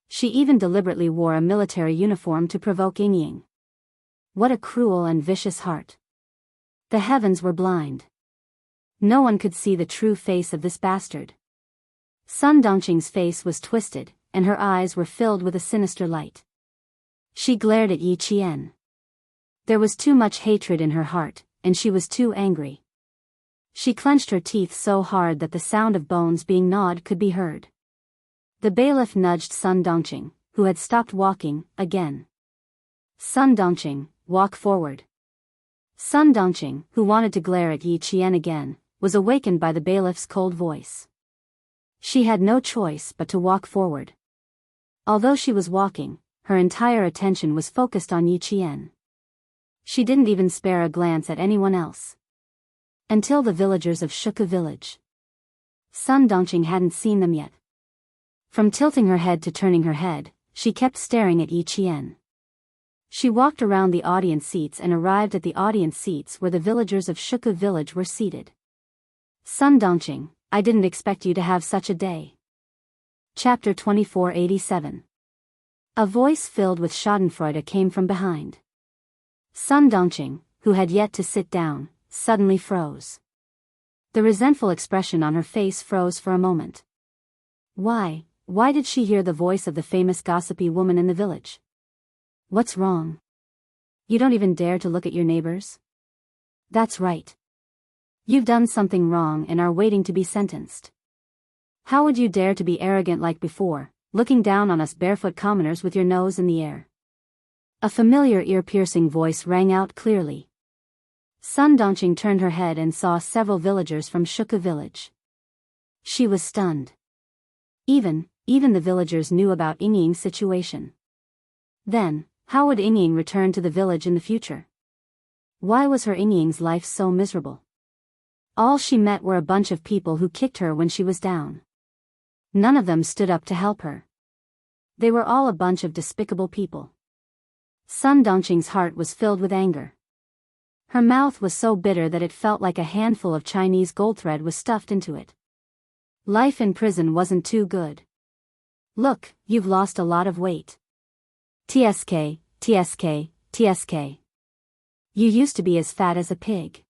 She even deliberately wore a military uniform to provoke Ying. What a cruel and vicious heart. The heavens were blind. No one could see the true face of this bastard. Sun Dongqing's face was twisted, and her eyes were filled with a sinister light. She glared at Yi Qian. There was too much hatred in her heart, and she was too angry. She clenched her teeth so hard that the sound of bones being gnawed could be heard. The bailiff nudged Sun Dongqing, who had stopped walking, again. Sun Dongqing, walk forward. Sun Dongqing, who wanted to glare at Yi Qian again, was awakened by the bailiff's cold voice. She had no choice but to walk forward. Although she was walking, her entire attention was focused on Yi Qian. She didn't even spare a glance at anyone else. Until the villagers of Shuka village. Sun Dongqing hadn't seen them yet. From tilting her head to turning her head, she kept staring at Yi Qian. She walked around the audience seats and arrived at the audience seats where the villagers of Shuka village were seated. Sun Dongqing, I didn't expect you to have such a day. Chapter 2487. A voice filled with schadenfreude came from behind. Sun Dongqing, who had yet to sit down, suddenly froze. The resentful expression on her face froze for a moment. Why did she hear the voice of the famous gossipy woman in the village? What's wrong? You don't even dare to look at your neighbors? That's right. You've done something wrong and are waiting to be sentenced. How would you dare to be arrogant like before, looking down on us barefoot commoners with your nose in the air? A familiar ear-piercing voice rang out clearly. Sun Dongqing turned her head and saw several villagers from Shuka village. She was stunned. Even the villagers knew about Ying's situation. Then, how would Ying return to the village in the future? Why was her Ying's life so miserable? All she met were a bunch of people who kicked her when she was down. None of them stood up to help her. They were all a bunch of despicable people. Sun Dongqing's heart was filled with anger. Her mouth was so bitter that it felt like a handful of Chinese gold thread was stuffed into it. Life in prison wasn't too good. Look, you've lost a lot of weight. TSK, TSK, TSK. You used to be as fat as a pig.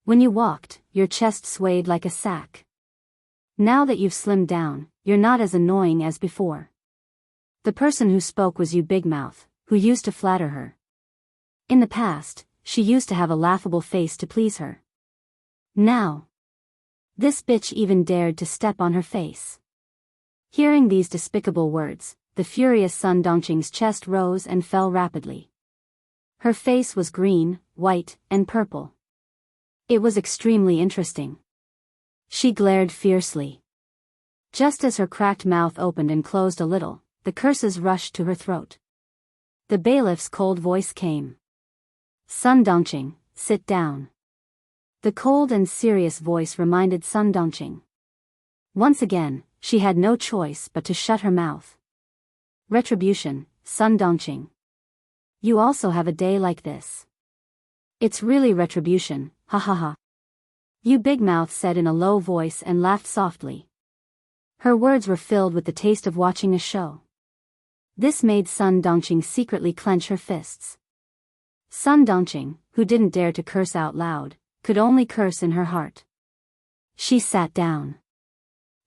When you walked, your chest swayed like a sack. Now that you've slimmed down, you're not as annoying as before. The person who spoke was you, Big Mouth, who used to flatter her. In the past, she used to have a laughable face to please her. Now, this bitch even dared to step on her face. Hearing these despicable words, the furious Sun Dongqing's chest rose and fell rapidly. Her face was green, white, and purple. It was extremely interesting. She glared fiercely. Just as her cracked mouth opened and closed a little, the curses rushed to her throat. The bailiff's cold voice came. Sun Dongqing, sit down. The cold and serious voice reminded Sun Dongqing. Once again, she had no choice but to shut her mouth. Retribution, Sun Dongqing. You also have a day like this. It's really retribution, ha ha ha. You, Big Mouth said in a low voice and laughed softly. Her words were filled with the taste of watching a show. This made Sun Dongqing secretly clench her fists. Sun Dongqing, who didn't dare to curse out loud, could only curse in her heart. She sat down.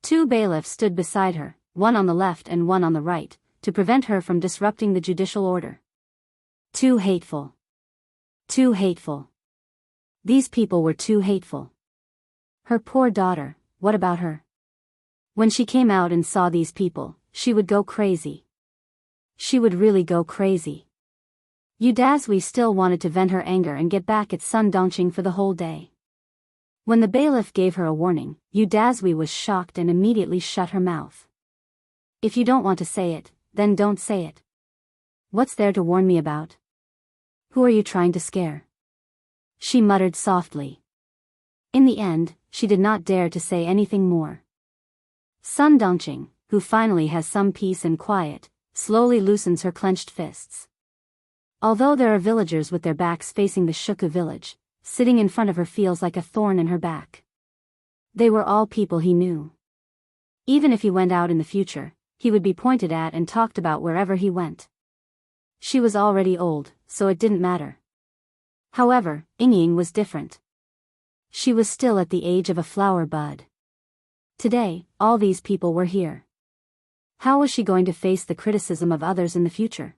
Two bailiffs stood beside her, one on the left and one on the right, to prevent her from disrupting the judicial order. Too hateful. Too hateful. These people were too hateful. Her poor daughter, what about her? When she came out and saw these people, she would go crazy. She would really go crazy. Yu Dazui still wanted to vent her anger and get back at Sun Dongqing for the whole day. When the bailiff gave her a warning, Yu Dazui was shocked and immediately shut her mouth. If you don't want to say it, then don't say it. What's there to warn me about? Who are you trying to scare? She muttered softly. In the end, she did not dare to say anything more. Sun Dongqing, who finally has some peace and quiet, slowly loosens her clenched fists. Although there are villagers with their backs facing the Shuku village, sitting in front of her feels like a thorn in her back. They were all people he knew. Even if he went out in the future, he would be pointed at and talked about wherever he went. She was already old, so it didn't matter. However, Ying was different. She was still at the age of a flower bud. Today, all these people were here. How was she going to face the criticism of others in the future?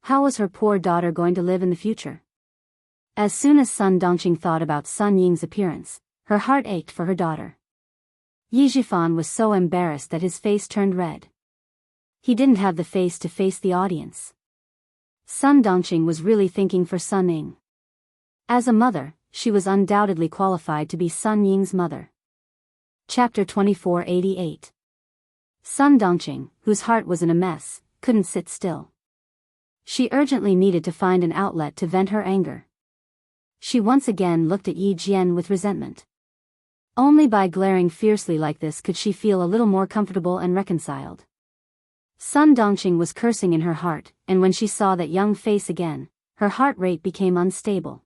How was her poor daughter going to live in the future? As soon as Sun Dongqing thought about Sun Ying's appearance, her heart ached for her daughter. Yi Zhifan was so embarrassed that his face turned red. He didn't have the face to face the audience. Sun Dongqing was really thinking for Sun Ying. As a mother, she was undoubtedly qualified to be Sun Ying's mother. Chapter 2488. Sun Dongqing, whose heart was in a mess, couldn't sit still. She urgently needed to find an outlet to vent her anger. She once again looked at Yi Jian with resentment. Only by glaring fiercely like this could she feel a little more comfortable and reconciled. Sun Dongqing was cursing in her heart, and when she saw that young face again, her heart rate became unstable.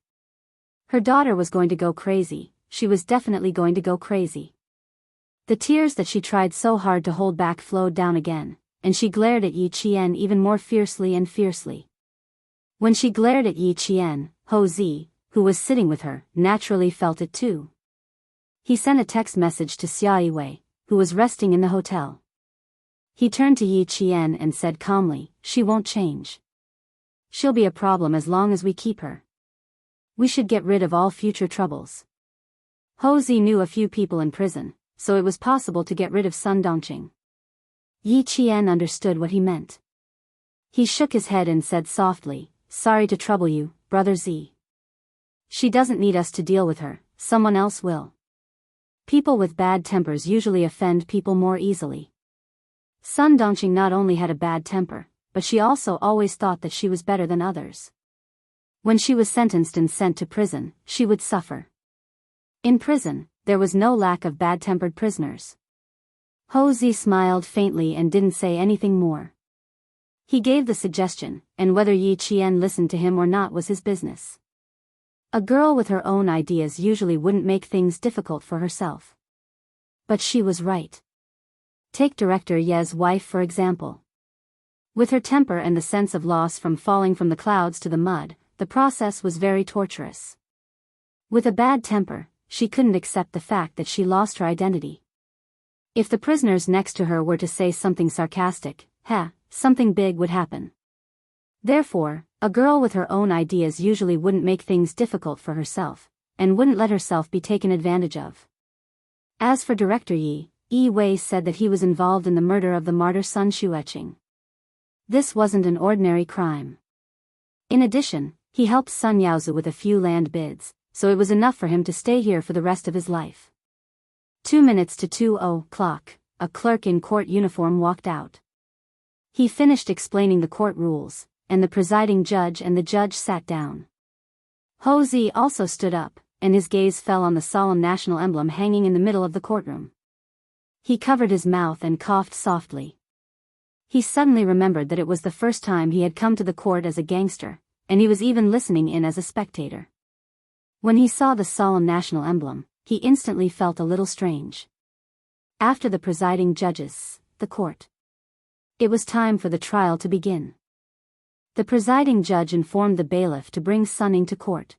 Her daughter was going to go crazy, she was definitely going to go crazy. The tears that she tried so hard to hold back flowed down again, and she glared at Yi Qian even more fiercely and fiercely. When she glared at Yi Qian, Ho Zi, who was sitting with her, naturally felt it too. He sent a text message to Xia Yiwei, who was resting in the hotel. He turned to Yi Qian and said calmly, "She won't change. She'll be a problem as long as we keep her. We should get rid of all future troubles." Ho Zi knew a few people in prison, so it was possible to get rid of Sun Dongqing. Yi Qian understood what he meant. He shook his head and said softly, "Sorry to trouble you, Brother Z. She doesn't need us to deal with her, someone else will. People with bad tempers usually offend people more easily." Sun Dongqing not only had a bad temper, but she also always thought that she was better than others. When she was sentenced and sent to prison, she would suffer. In prison, there was no lack of bad-tempered prisoners. Ho Zi smiled faintly and didn't say anything more. He gave the suggestion, and whether Yi Qian listened to him or not was his business. A girl with her own ideas usually wouldn't make things difficult for herself. But she was right. Take Director Ye's wife for example. With her temper and the sense of loss from falling from the clouds to the mud, the process was very torturous. With a bad temper, she couldn't accept the fact that she lost her identity. If the prisoners next to her were to say something sarcastic, something big would happen. Therefore, a girl with her own ideas usually wouldn't make things difficult for herself, and wouldn't let herself be taken advantage of. As for Director Yi, Yi Wei said that he was involved in the murder of the martyr Sun Xueqing. This wasn't an ordinary crime. In addition, he helped Sun Yaozu with a few land bids, so it was enough for him to stay here for the rest of his life. 2 minutes to 2:00, a clerk in court uniform walked out. He finished explaining the court rules, and the presiding judge and the judge sat down. Ho Zi also stood up, and his gaze fell on the solemn national emblem hanging in the middle of the courtroom. He covered his mouth and coughed softly. He suddenly remembered that it was the first time he had come to the court as a gangster, and he was even listening in as a spectator. When he saw the solemn national emblem, he instantly felt a little strange. After the presiding judges, the court. It was time for the trial to begin. The presiding judge informed the bailiff to bring Sun Ying to court.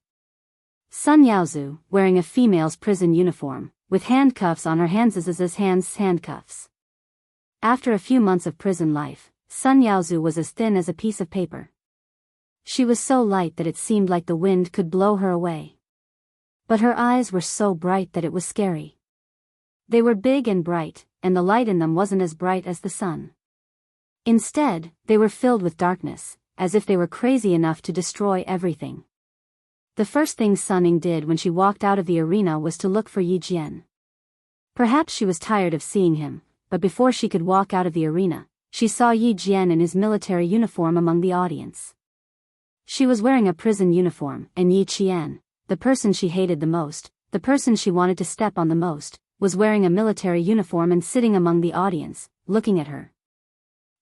Sun Yaozu, wearing a female's prison uniform, with handcuffs on her hands as his handcuffs. After a few months of prison life, Sun Yaozu was as thin as a piece of paper. She was so light that it seemed like the wind could blow her away. But her eyes were so bright that it was scary. They were big and bright, and the light in them wasn't as bright as the sun. Instead, they were filled with darkness, as if they were crazy enough to destroy everything. The first thing Sun Ying did when she walked out of the arena was to look for Yi Jian. Perhaps she was tired of seeing him, but before she could walk out of the arena, she saw Yi Jian in his military uniform among the audience. She was wearing a prison uniform, and Yi Qian, the person she hated the most, the person she wanted to step on the most, was wearing a military uniform and sitting among the audience, looking at her.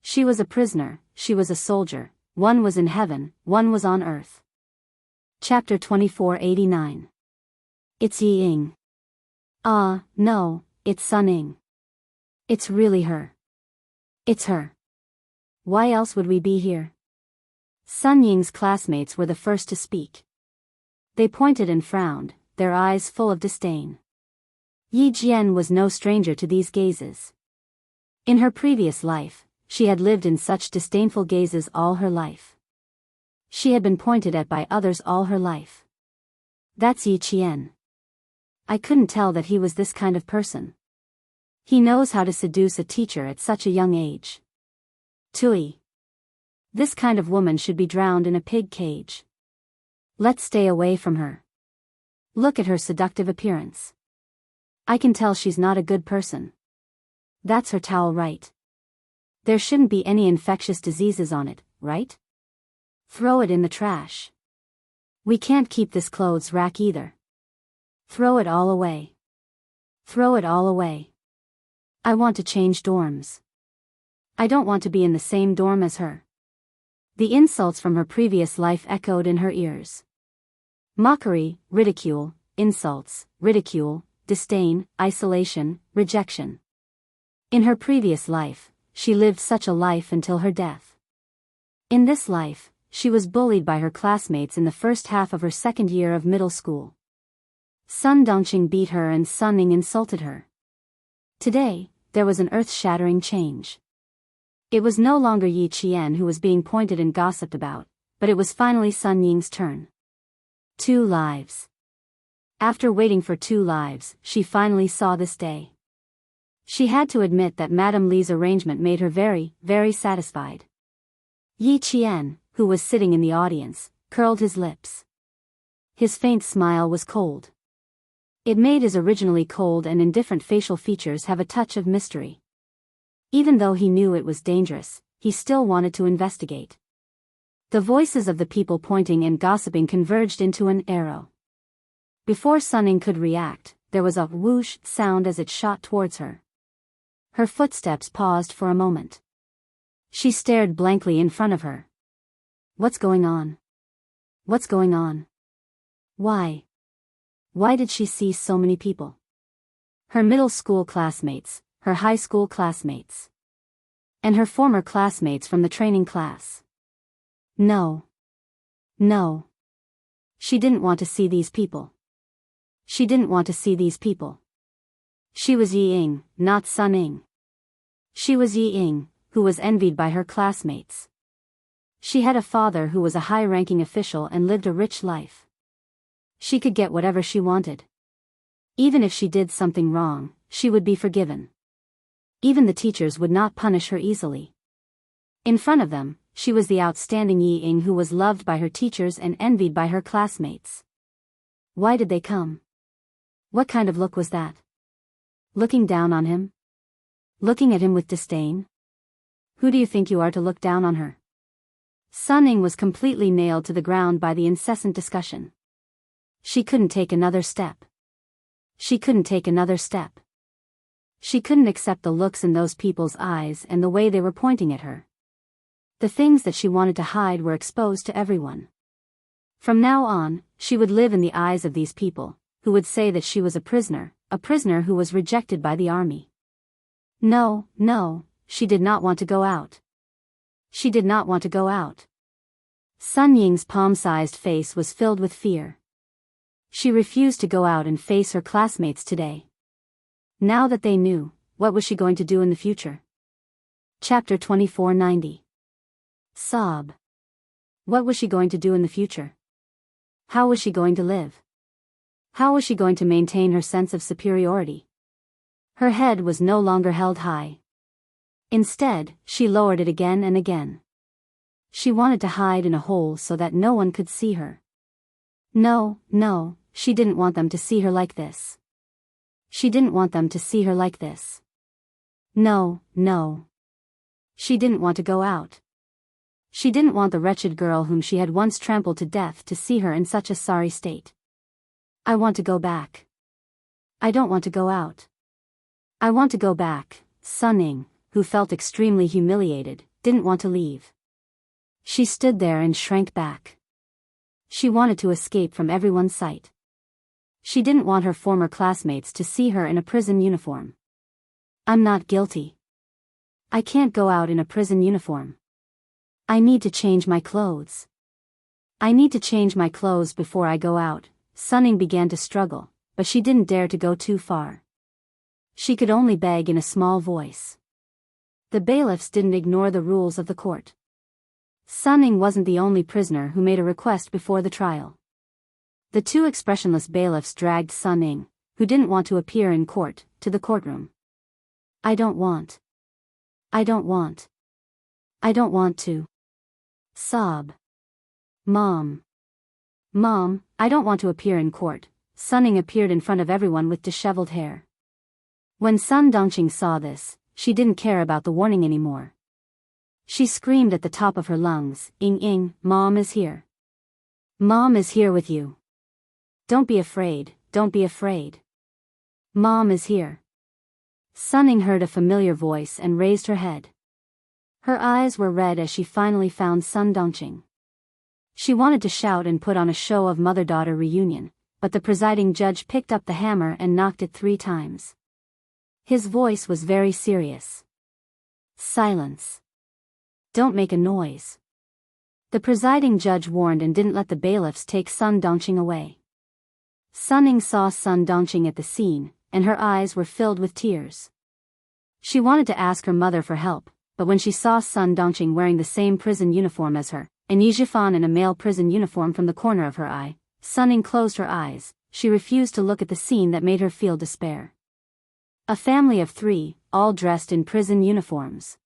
She was a prisoner, she was a soldier, one was in heaven, one was on earth. Chapter 2489. It's Yi Ying. No, it's Sun Ying. It's really her. It's her. Why else would we be here? Sun Ying's classmates were the first to speak. They pointed and frowned, their eyes full of disdain. Yi Jian was no stranger to these gazes. In her previous life, she had lived in such disdainful gazes all her life. She had been pointed at by others all her life. That's Yi Qian. I couldn't tell that he was this kind of person. He knows how to seduce a teacher at such a young age. Tui. This kind of woman should be drowned in a pig cage. Let's stay away from her. Look at her seductive appearance. I can tell she's not a good person. That's her towel, right? There shouldn't be any infectious diseases on it, right? Throw it in the trash. We can't keep this clothes rack either. Throw it all away. Throw it all away. I want to change dorms. I don't want to be in the same dorm as her. The insults from her previous life echoed in her ears. Mockery, ridicule, insults, ridicule, disdain, isolation, rejection. In her previous life, she lived such a life until her death. In this life, she was bullied by her classmates in the first half of her second year of middle school. Sun Dongqing beat her and Sun Ying insulted her. Today, there was an earth-shattering change. It was no longer Yi Qian who was being pointed and gossiped about, but it was finally Sun Ying's turn. 2 lives. After waiting for 2 lives, she finally saw this day. She had to admit that Madame Li's arrangement made her very, very satisfied. Yi Qian, who was sitting in the audience, curled his lips. His faint smile was cold. It made his originally cold and indifferent facial features have a touch of mystery. Even though he knew it was dangerous, he still wanted to investigate. The voices of the people pointing and gossiping converged into an arrow. Before Sun Ying could react, there was a whoosh sound as it shot towards her. Her footsteps paused for a moment. She stared blankly in front of her. What's going on? What's going on? Why? Why did she see so many people? Her middle school classmates, her high school classmates, and her former classmates from the training class. No. No. She didn't want to see these people. She didn't want to see these people. She was Yi Ying, not Sun Ying. She was Yi Ying, who was envied by her classmates. She had a father who was a high-ranking official and lived a rich life. She could get whatever she wanted. Even if she did something wrong, she would be forgiven. Even the teachers would not punish her easily. In front of them, she was the outstanding Yi Ying who was loved by her teachers and envied by her classmates. Why did they come? What kind of look was that? Looking down on him? Looking at him with disdain? Who do you think you are to look down on her? Sun Ying was completely nailed to the ground by the incessant discussion. She couldn't take another step. She couldn't take another step. She couldn't accept the looks in those people's eyes and the way they were pointing at her. The things that she wanted to hide were exposed to everyone. From now on, she would live in the eyes of these people, who would say that she was a prisoner who was rejected by the army. No, no, she did not want to go out. She did not want to go out. Sun Ying's palm-sized face was filled with fear. She refused to go out and face her classmates today. Now that they knew, what was she going to do in the future? Chapter 2490. Sob. What was she going to do in the future? How was she going to live? How was she going to maintain her sense of superiority? Her head was no longer held high. Instead, she lowered it again and again. She wanted to hide in a hole so that no one could see her. No, no, she didn't want them to see her like this. She didn't want them to see her like this. No, no. She didn't want to go out. She didn't want the wretched girl whom she had once trampled to death to see her in such a sorry state. I want to go back. I don't want to go out. I want to go back. Sun Ying, who felt extremely humiliated, didn't want to leave. She stood there and shrank back. She wanted to escape from everyone's sight. She didn't want her former classmates to see her in a prison uniform. I'm not guilty. I can't go out in a prison uniform. I need to change my clothes. I need to change my clothes before I go out. Sun Ying began to struggle, but she didn't dare to go too far. She could only beg in a small voice. The bailiffs didn't ignore the rules of the court. Sun Ying wasn't the only prisoner who made a request before the trial. The two expressionless bailiffs dragged Sun Ying, who didn't want to appear in court, to the courtroom. I don't want. I don't want. I don't want to. Sob. Mom. Mom, I don't want to appear in court. Sun Ying appeared in front of everyone with disheveled hair. When Sun Dongqing saw this, she didn't care about the warning anymore. She screamed at the top of her lungs, Ying Ying, Mom is here. Mom is here with you. Don't be afraid, don't be afraid. Mom is here. Sun Ying heard a familiar voice and raised her head. Her eyes were red as she finally found Sun Dongqing. She wanted to shout and put on a show of mother-daughter reunion, but the presiding judge picked up the hammer and knocked it 3 times. His voice was very serious. Silence. Don't make a noise. The presiding judge warned and didn't let the bailiffs take Sun Dongqing away. Sun Ying saw Sun Dongqing at the scene, and her eyes were filled with tears. She wanted to ask her mother for help, but when she saw Sun Dongqing wearing the same prison uniform as her, and Yi Zhifan in a male prison uniform from the corner of her eye, Sun Ying closed her eyes. She refused to look at the scene that made her feel despair. A family of 3, all dressed in prison uniforms.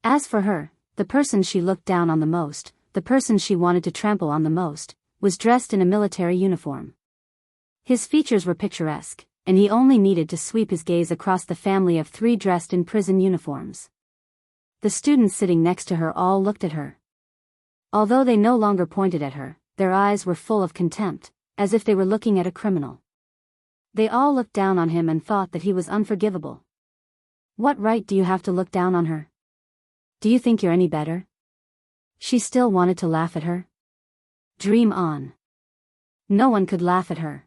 As for her, the person she looked down on the most, the person she wanted to trample on the most, was dressed in a military uniform. His features were picturesque, and he only needed to sweep his gaze across the family of 3 dressed in prison uniforms. The students sitting next to her all looked at her. Although they no longer pointed at her, their eyes were full of contempt, as if they were looking at a criminal. They all looked down on him and thought that he was unforgivable. What right do you have to look down on her? Do you think you're any better? She still wanted to laugh at her. Dream on. No one could laugh at her.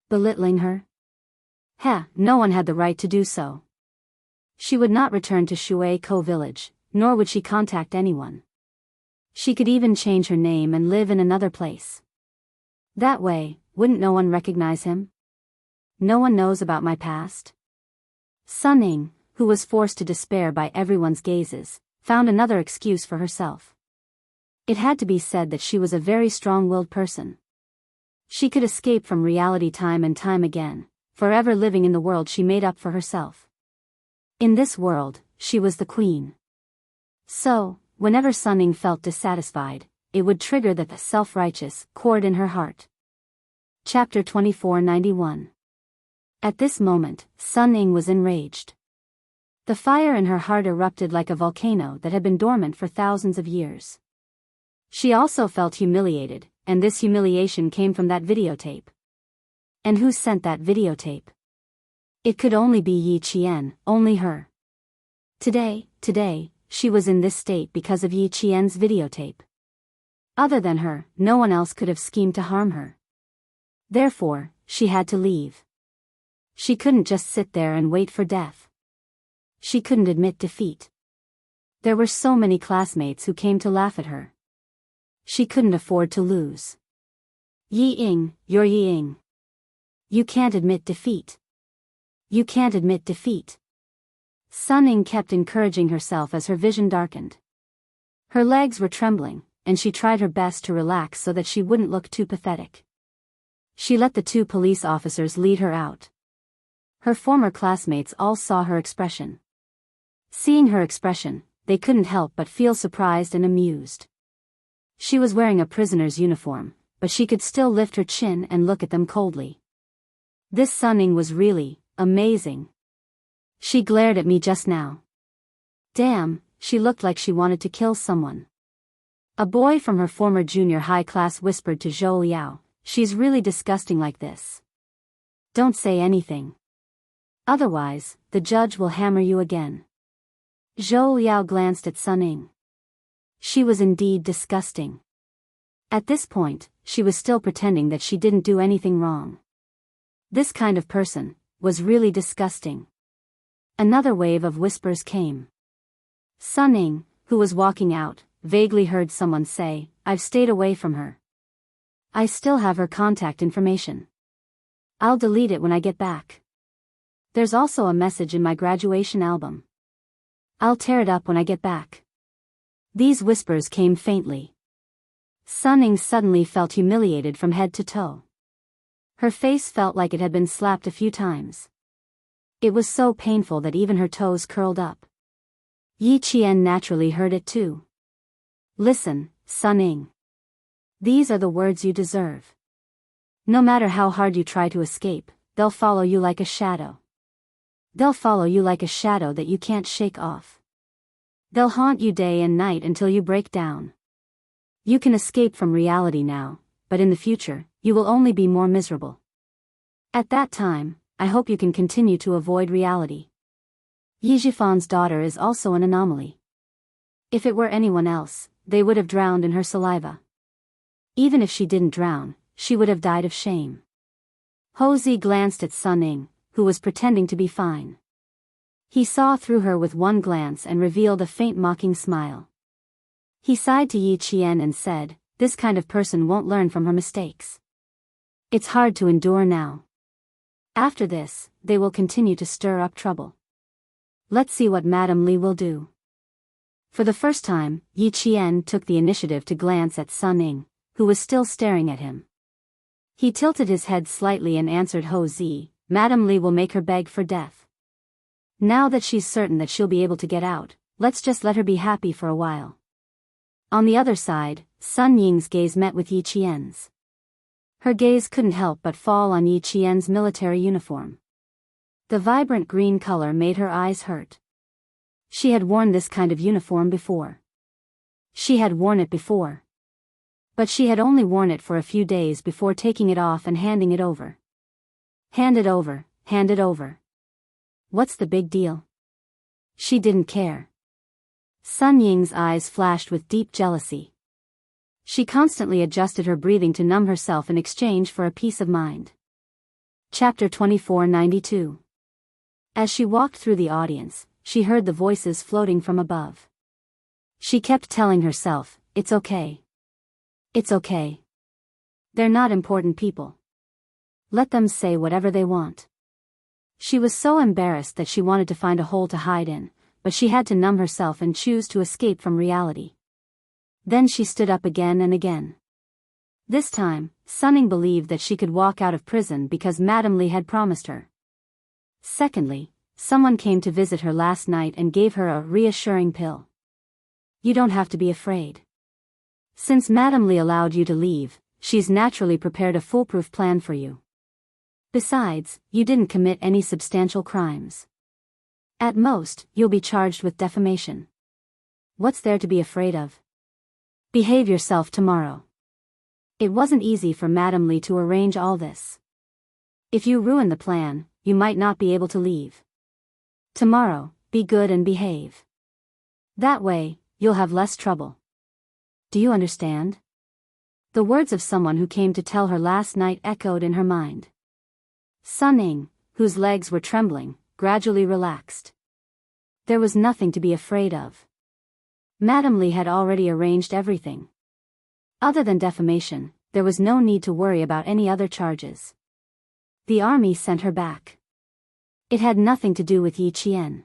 Belittling her? No one had the right to do so. She would not return to Shuei-ko village, nor would she contact anyone. She could even change her name and live in another place. That way, wouldn't no one recognize him? No one knows about my past? Sun Ning, who was forced to despair by everyone's gazes, found another excuse for herself. It had to be said that she was a very strong-willed person. She could escape from reality time and time again, forever living in the world she made up for herself. In this world, she was the queen. So, whenever Sun Ning felt dissatisfied, it would trigger the self-righteous chord in her heart. Chapter 2491. At this moment, Sun Ning was enraged. The fire in her heart erupted like a volcano that had been dormant for thousands of years. She also felt humiliated, and this humiliation came from that videotape. And who sent that videotape? It could only be Yi Qian, only her. Today, she was in this state because of Yi Qian's videotape. Other than her, no one else could have schemed to harm her. Therefore, she had to leave. She couldn't just sit there and wait for death. She couldn't admit defeat. There were so many classmates who came to laugh at her. She couldn't afford to lose. Yi Ying, you're Yi Ying. You can't admit defeat. You can't admit defeat. Sun Ning kept encouraging herself as her vision darkened. Her legs were trembling, and she tried her best to relax so that she wouldn't look too pathetic. She let the two police officers lead her out. Her former classmates all saw her expression. Seeing her expression, they couldn't help but feel surprised and amused. She was wearing a prisoner's uniform, but she could still lift her chin and look at them coldly. This Sun Ning was really amazing. She glared at me just now. Damn, she looked like she wanted to kill someone. A boy from her former junior high class whispered to Zhou Liao, "She's really disgusting like this. Don't say anything. Otherwise, the judge will hammer you again." Zhou Liao glanced at Sun Ning. She was indeed disgusting. At this point, she was still pretending that she didn't do anything wrong. This kind of person was really disgusting. Another wave of whispers came. Sun Ning, who was walking out, vaguely heard someone say, "I've stayed away from her. I still have her contact information. I'll delete it when I get back. There's also a message in my graduation album. I'll tear it up when I get back." These whispers came faintly. Sun Ning suddenly felt humiliated from head to toe. Her face felt like it had been slapped a few times. It was so painful that even her toes curled up. Yi Qian naturally heard it too. "Listen, Sun Ning. These are the words you deserve. No matter how hard you try to escape, they'll follow you like a shadow. They'll follow you like a shadow that you can't shake off. They'll haunt you day and night until you break down. You can escape from reality now, but in the future, you will only be more miserable. At that time, I hope you can continue to avoid reality. Yi Jifan's daughter is also an anomaly. If it were anyone else, they would have drowned in her saliva. Even if she didn't drown, she would have died of shame." Ho Zi glanced at Sun Ning, who was pretending to be fine. He saw through her with one glance and revealed a faint mocking smile. He sighed to Yi Qian and said, "This kind of person won't learn from her mistakes. It's hard to endure now. After this, they will continue to stir up trouble. Let's see what Madame Li will do." For the first time, Yi Qian took the initiative to glance at Sun Ning, who was still staring at him. He tilted his head slightly and answered Ho Zi, "Madame Li will make her beg for death. Now that she's certain that she'll be able to get out, let's just let her be happy for a while." On the other side, Sun Ying's gaze met with Yi Qian's. Her gaze couldn't help but fall on Yi Qian's military uniform. The vibrant green color made her eyes hurt. She had worn this kind of uniform before. She had worn it before. But she had only worn it for a few days before taking it off and handing it over. Hand it over, hand it over. What's the big deal? She didn't care. Sun Ying's eyes flashed with deep jealousy. She constantly adjusted her breathing to numb herself in exchange for a peace of mind. Chapter 2492. As she walked through the audience, she heard the voices floating from above. She kept telling herself, "It's okay. It's okay. They're not important people. Let them say whatever they want." She was so embarrassed that she wanted to find a hole to hide in, but she had to numb herself and choose to escape from reality. Then she stood up again and again. This time, Sunning believed that she could walk out of prison because Madame Li had promised her. Secondly, someone came to visit her last night and gave her a reassuring pill. You don't have to be afraid. Since Madame Li allowed you to leave, she's naturally prepared a foolproof plan for you. Besides, you didn't commit any substantial crimes. At most, you'll be charged with defamation. What's there to be afraid of? Behave yourself tomorrow. It wasn't easy for Madame Li to arrange all this. If you ruin the plan, you might not be able to leave. Tomorrow, be good and behave. That way, you'll have less trouble. Do you understand? The words of someone who came to tell her last night echoed in her mind. Sunning, whose legs were trembling, gradually relaxed. There was nothing to be afraid of. Madame Li had already arranged everything. Other than defamation, there was no need to worry about any other charges. The army sent her back. It had nothing to do with Yi Qian.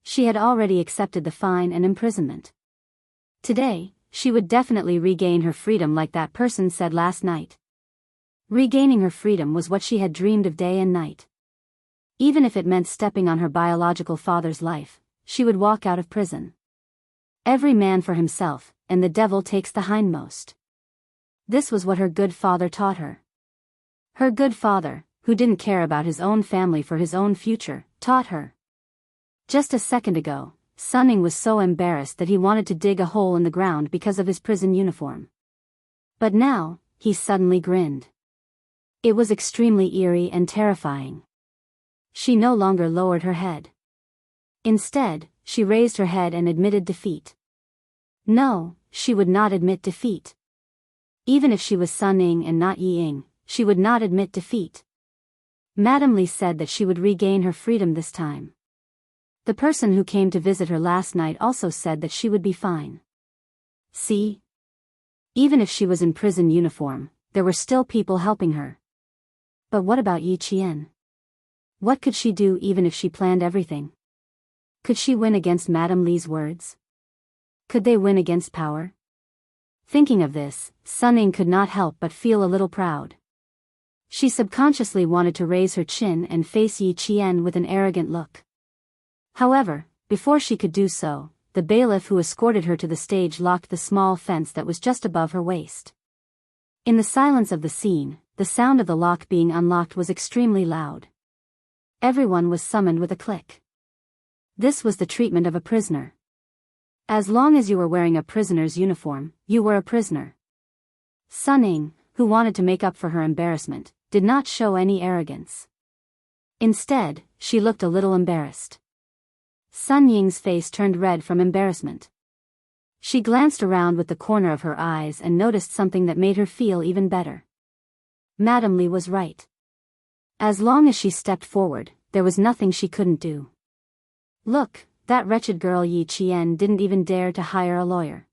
She had already accepted the fine and imprisonment. Today, she would definitely regain her freedom like that person said last night. Regaining her freedom was what she had dreamed of day and night. Even if it meant stepping on her biological father's life, she would walk out of prison. Every man for himself, and the devil takes the hindmost. This was what her good father taught her. Her good father, who didn't care about his own family for his own future, taught her. Just a second ago, Sunning was so embarrassed that he wanted to dig a hole in the ground because of his prison uniform. But now, he suddenly grinned. It was extremely eerie and terrifying. She no longer lowered her head. Instead, she raised her head and admitted defeat. No, she would not admit defeat. Even if she was Sunning and not Yi Ying, she would not admit defeat. Madame Li said that she would regain her freedom this time. The person who came to visit her last night also said that she would be fine. See? Even if she was in prison uniform, there were still people helping her. But what about Yi Qian? What could she do even if she planned everything? Could she win against Madame Li's words? Could they win against power? Thinking of this, Sunning could not help but feel a little proud. She subconsciously wanted to raise her chin and face Yi Qian with an arrogant look. However, before she could do so, the bailiff who escorted her to the stage locked the small fence that was just above her waist. In the silence of the scene, the sound of the lock being unlocked was extremely loud. Everyone was summoned with a click. This was the treatment of a prisoner. As long as you were wearing a prisoner's uniform, you were a prisoner. Sunning, who wanted to make up for her embarrassment, did not show any arrogance. Instead, she looked a little embarrassed. Sun Ying's face turned red from embarrassment. She glanced around with the corner of her eyes and noticed something that made her feel even better. Madame Li was right. As long as she stepped forward, there was nothing she couldn't do. Look, that wretched girl Yi Qian didn't even dare to hire a lawyer.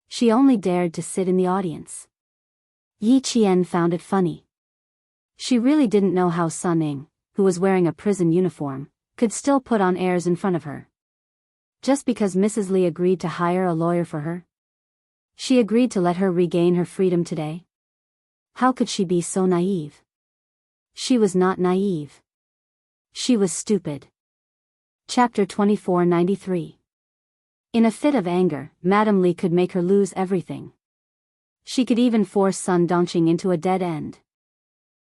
She only dared to sit in the audience. Yi Qian found it funny. She really didn't know how Sunning, who was wearing a prison uniform, could still put on airs in front of her. Just because Mrs. Li agreed to hire a lawyer for her? She agreed to let her regain her freedom today? How could she be so naive? She was not naive. She was stupid. Chapter 2493. In a fit of anger, Madame Li could make her lose everything. She could even force Sun Dongqing into a dead end.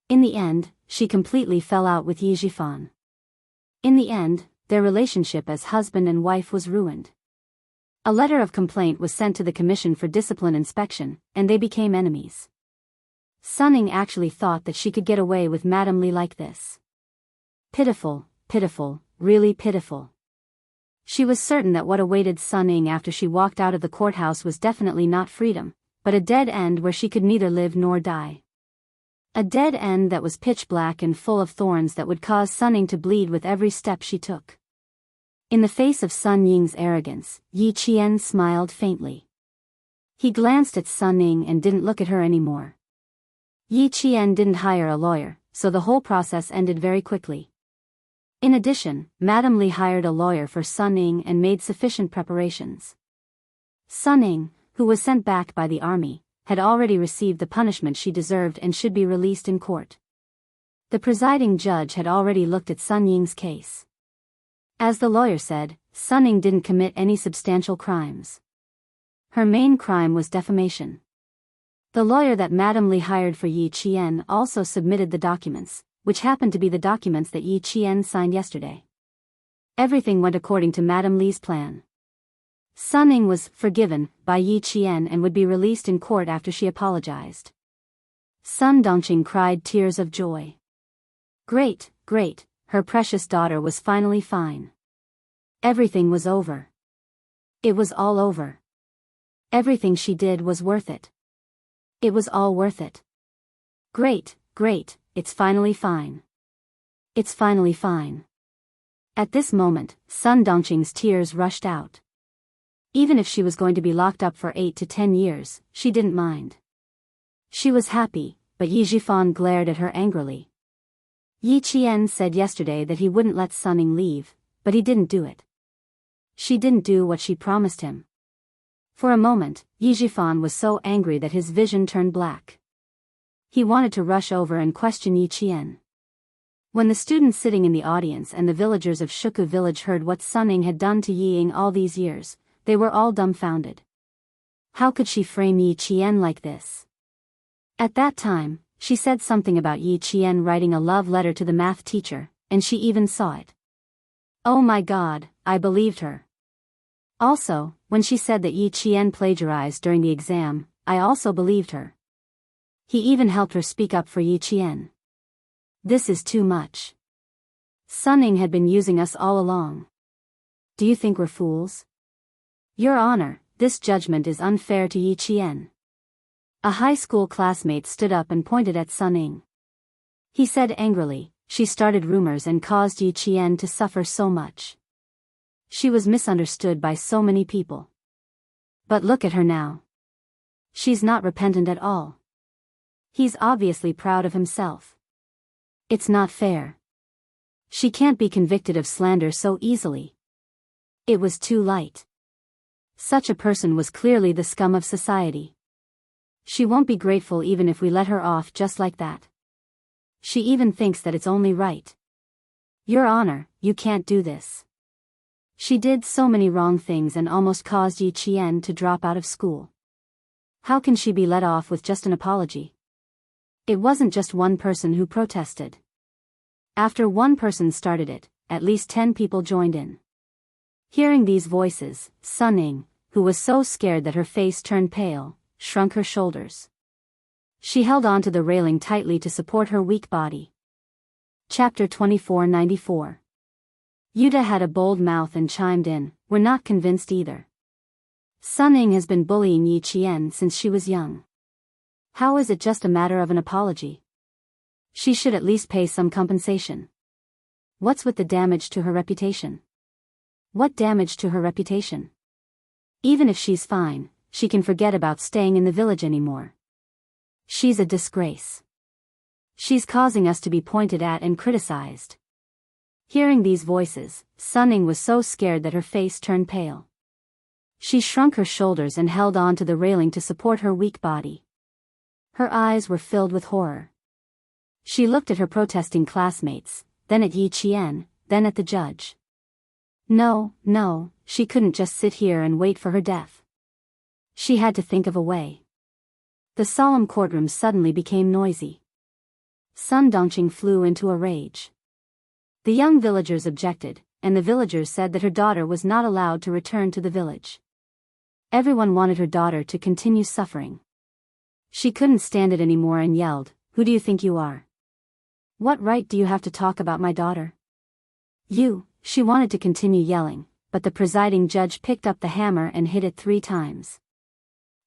In the end, she completely fell out with Yi Jifan. In the end, their relationship as husband and wife was ruined. A letter of complaint was sent to the Commission for Discipline Inspection, and they became enemies. Sunning actually thought that she could get away with Madame Li like this. Pitiful, pitiful, really pitiful. She was certain that what awaited Sun Ying after she walked out of the courthouse was definitely not freedom, but a dead end where she could neither live nor die. A dead end that was pitch black and full of thorns that would cause Sun Ying to bleed with every step she took. In the face of Sun Ying's arrogance, Yi Qian smiled faintly. He glanced at Sun Ying and didn't look at her anymore. Yi Qian didn't hire a lawyer, so the whole process ended very quickly. In addition, Madame Li hired a lawyer for Sun Ying and made sufficient preparations. Sun Ying, who was sent back by the army, had already received the punishment she deserved and should be released in court. The presiding judge had already looked at Sun Ying's case. As the lawyer said, Sun Ying didn't commit any substantial crimes. Her main crime was defamation. The lawyer that Madame Li hired for Yi Qian also submitted the documents, which happened to be the documents that Yi Qian signed yesterday. Everything went according to Madame Li's plan. Sun Ying was forgiven by Yi Qian and would be released in court after she apologized. Sun Dongqing cried tears of joy. Great, great, her precious daughter was finally fine. Everything was over. It was all over. Everything she did was worth it. It was all worth it. Great, great, it's finally fine. It's finally fine. At this moment, Sun Dongqing's tears rushed out. Even if she was going to be locked up for 8 to 10 years, she didn't mind. She was happy, but Yi Zhifan glared at her angrily. Yi Qian said yesterday that he wouldn't let Sun Ying leave, but he didn't do it. She didn't do what she promised him. For a moment, Yi Zhifan was so angry that his vision turned black. He wanted to rush over and question Yi Qian. When the students sitting in the audience and the villagers of Shuku village heard what Sun Ying had done to Yi Ying all these years, they were all dumbfounded. How could she frame Yi Qian like this? At that time, she said something about Yi Qian writing a love letter to the math teacher, and she even saw it. Oh my God, I believed her. Also, when she said that Yi Qian plagiarized during the exam, I also believed her. He even helped her speak up for Yi Qian. This is too much. Sun Ying had been using us all along. Do you think we're fools? Your Honor, this judgment is unfair to Yi Qian. A high school classmate stood up and pointed at Sun Ying. He said angrily, she started rumors and caused Yi Qian to suffer so much. She was misunderstood by so many people. But look at her now. She's not repentant at all. He's obviously proud of himself. It's not fair. She can't be convicted of slander so easily. It was too light. Such a person was clearly the scum of society. She won't be grateful even if we let her off just like that. She even thinks that it's only right. Your Honor, you can't do this. She did so many wrong things and almost caused Yi Qian to drop out of school. How can she be let off with just an apology? It wasn't just one person who protested. After one person started it, at least 10 people joined in. Hearing these voices, Sun Ying, who was so scared that her face turned pale, shrunk her shoulders. She held on to the railing tightly to support her weak body. Chapter 2494. Yuta had a bold mouth and chimed in, "We're not convinced either. Sun Ying has been bullying Yi Qian since she was young. How is it just a matter of an apology? She should at least pay some compensation. What's with the damage to her reputation? What damage to her reputation? Even if she's fine, she can forget about staying in the village anymore. She's a disgrace. She's causing us to be pointed at and criticized." Hearing these voices, Sun Ying was so scared that her face turned pale. She shrunk her shoulders and held on to the railing to support her weak body. Her eyes were filled with horror. She looked at her protesting classmates, then at Yi Qian, then at the judge. No, she couldn't just sit here and wait for her death. She had to think of a way. The solemn courtroom suddenly became noisy. Sun Dongqing flew into a rage. The young villagers objected, and the villagers said that her daughter was not allowed to return to the village. Everyone wanted her daughter to continue suffering. She couldn't stand it anymore and yelled, "Who do you think you are? What right do you have to talk about my daughter?" She wanted to continue yelling, but the presiding judge picked up the hammer and hit it 3 times.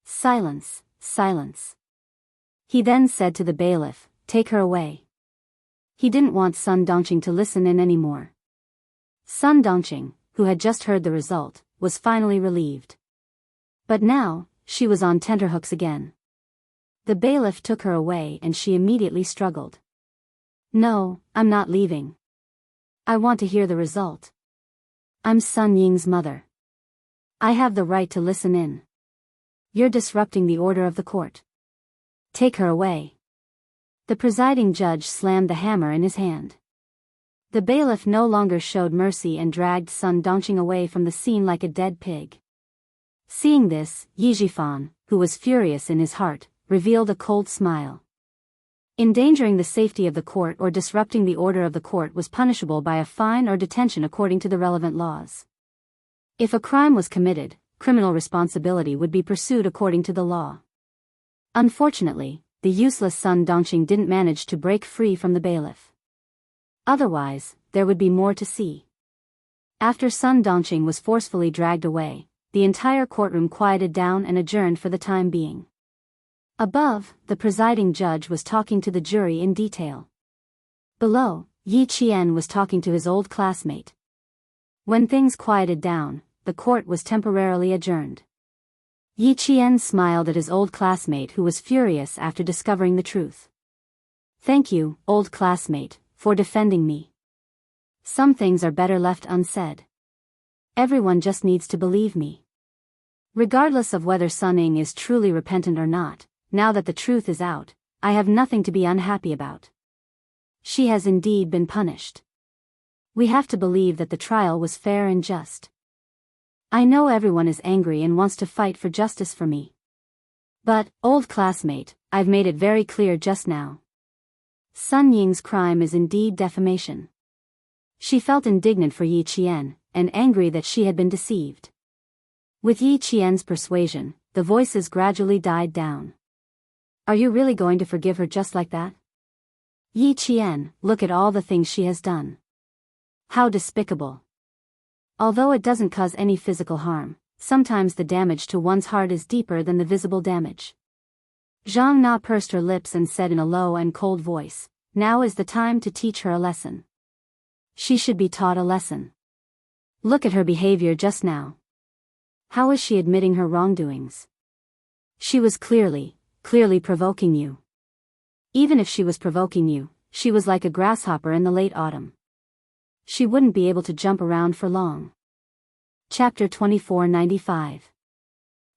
Silence, silence. He then said to the bailiff, "Take her away." He didn't want Sun Dongqing to listen in anymore. Sun Dongqing, who had just heard the result, was finally relieved. But now, she was on tenterhooks again. The bailiff took her away and she immediately struggled. "No, I'm not leaving. I want to hear the result. I'm Sun Ying's mother. I have the right to listen in. You're disrupting the order of the court. Take her away." The presiding judge slammed the hammer in his hand. The bailiff no longer showed mercy and dragged Sun Dongqing away from the scene like a dead pig. Seeing this, Yi Zhifan, who was furious in his heart, revealed a cold smile. Endangering the safety of the court or disrupting the order of the court was punishable by a fine or detention according to the relevant laws. If a crime was committed, criminal responsibility would be pursued according to the law. Unfortunately, the useless Sun Dongqing didn't manage to break free from the bailiff. Otherwise, there would be more to see. After Sun Dongqing was forcefully dragged away, the entire courtroom quieted down and adjourned for the time being. Above, the presiding judge was talking to the jury in detail. Below, Yi Qian was talking to his old classmate. When things quieted down, the court was temporarily adjourned. Yi Qian smiled at his old classmate who was furious after discovering the truth. "Thank you, old classmate, for defending me. Some things are better left unsaid. Everyone just needs to believe me. Regardless of whether Sun Ying is truly repentant or not, now that the truth is out, I have nothing to be unhappy about. She has indeed been punished. We have to believe that the trial was fair and just. I know everyone is angry and wants to fight for justice for me. But, old classmate, I've made it very clear just now. Sun Ying's crime is indeed defamation." She felt indignant for Yi Qian, and angry that she had been deceived. With Yi Qian's persuasion, the voices gradually died down. "Are you really going to forgive her just like that? Yi Qian, look at all the things she has done. How despicable. Although it doesn't cause any physical harm, sometimes the damage to one's heart is deeper than the visible damage." Zhang Na pursed her lips and said in a low and cold voice, "Now is the time to teach her a lesson. She should be taught a lesson. Look at her behavior just now. How is she admitting her wrongdoings? She was clearly provoking you. Even if she was provoking you, she was like a grasshopper in the late autumn. She wouldn't be able to jump around for long." Chapter 2495.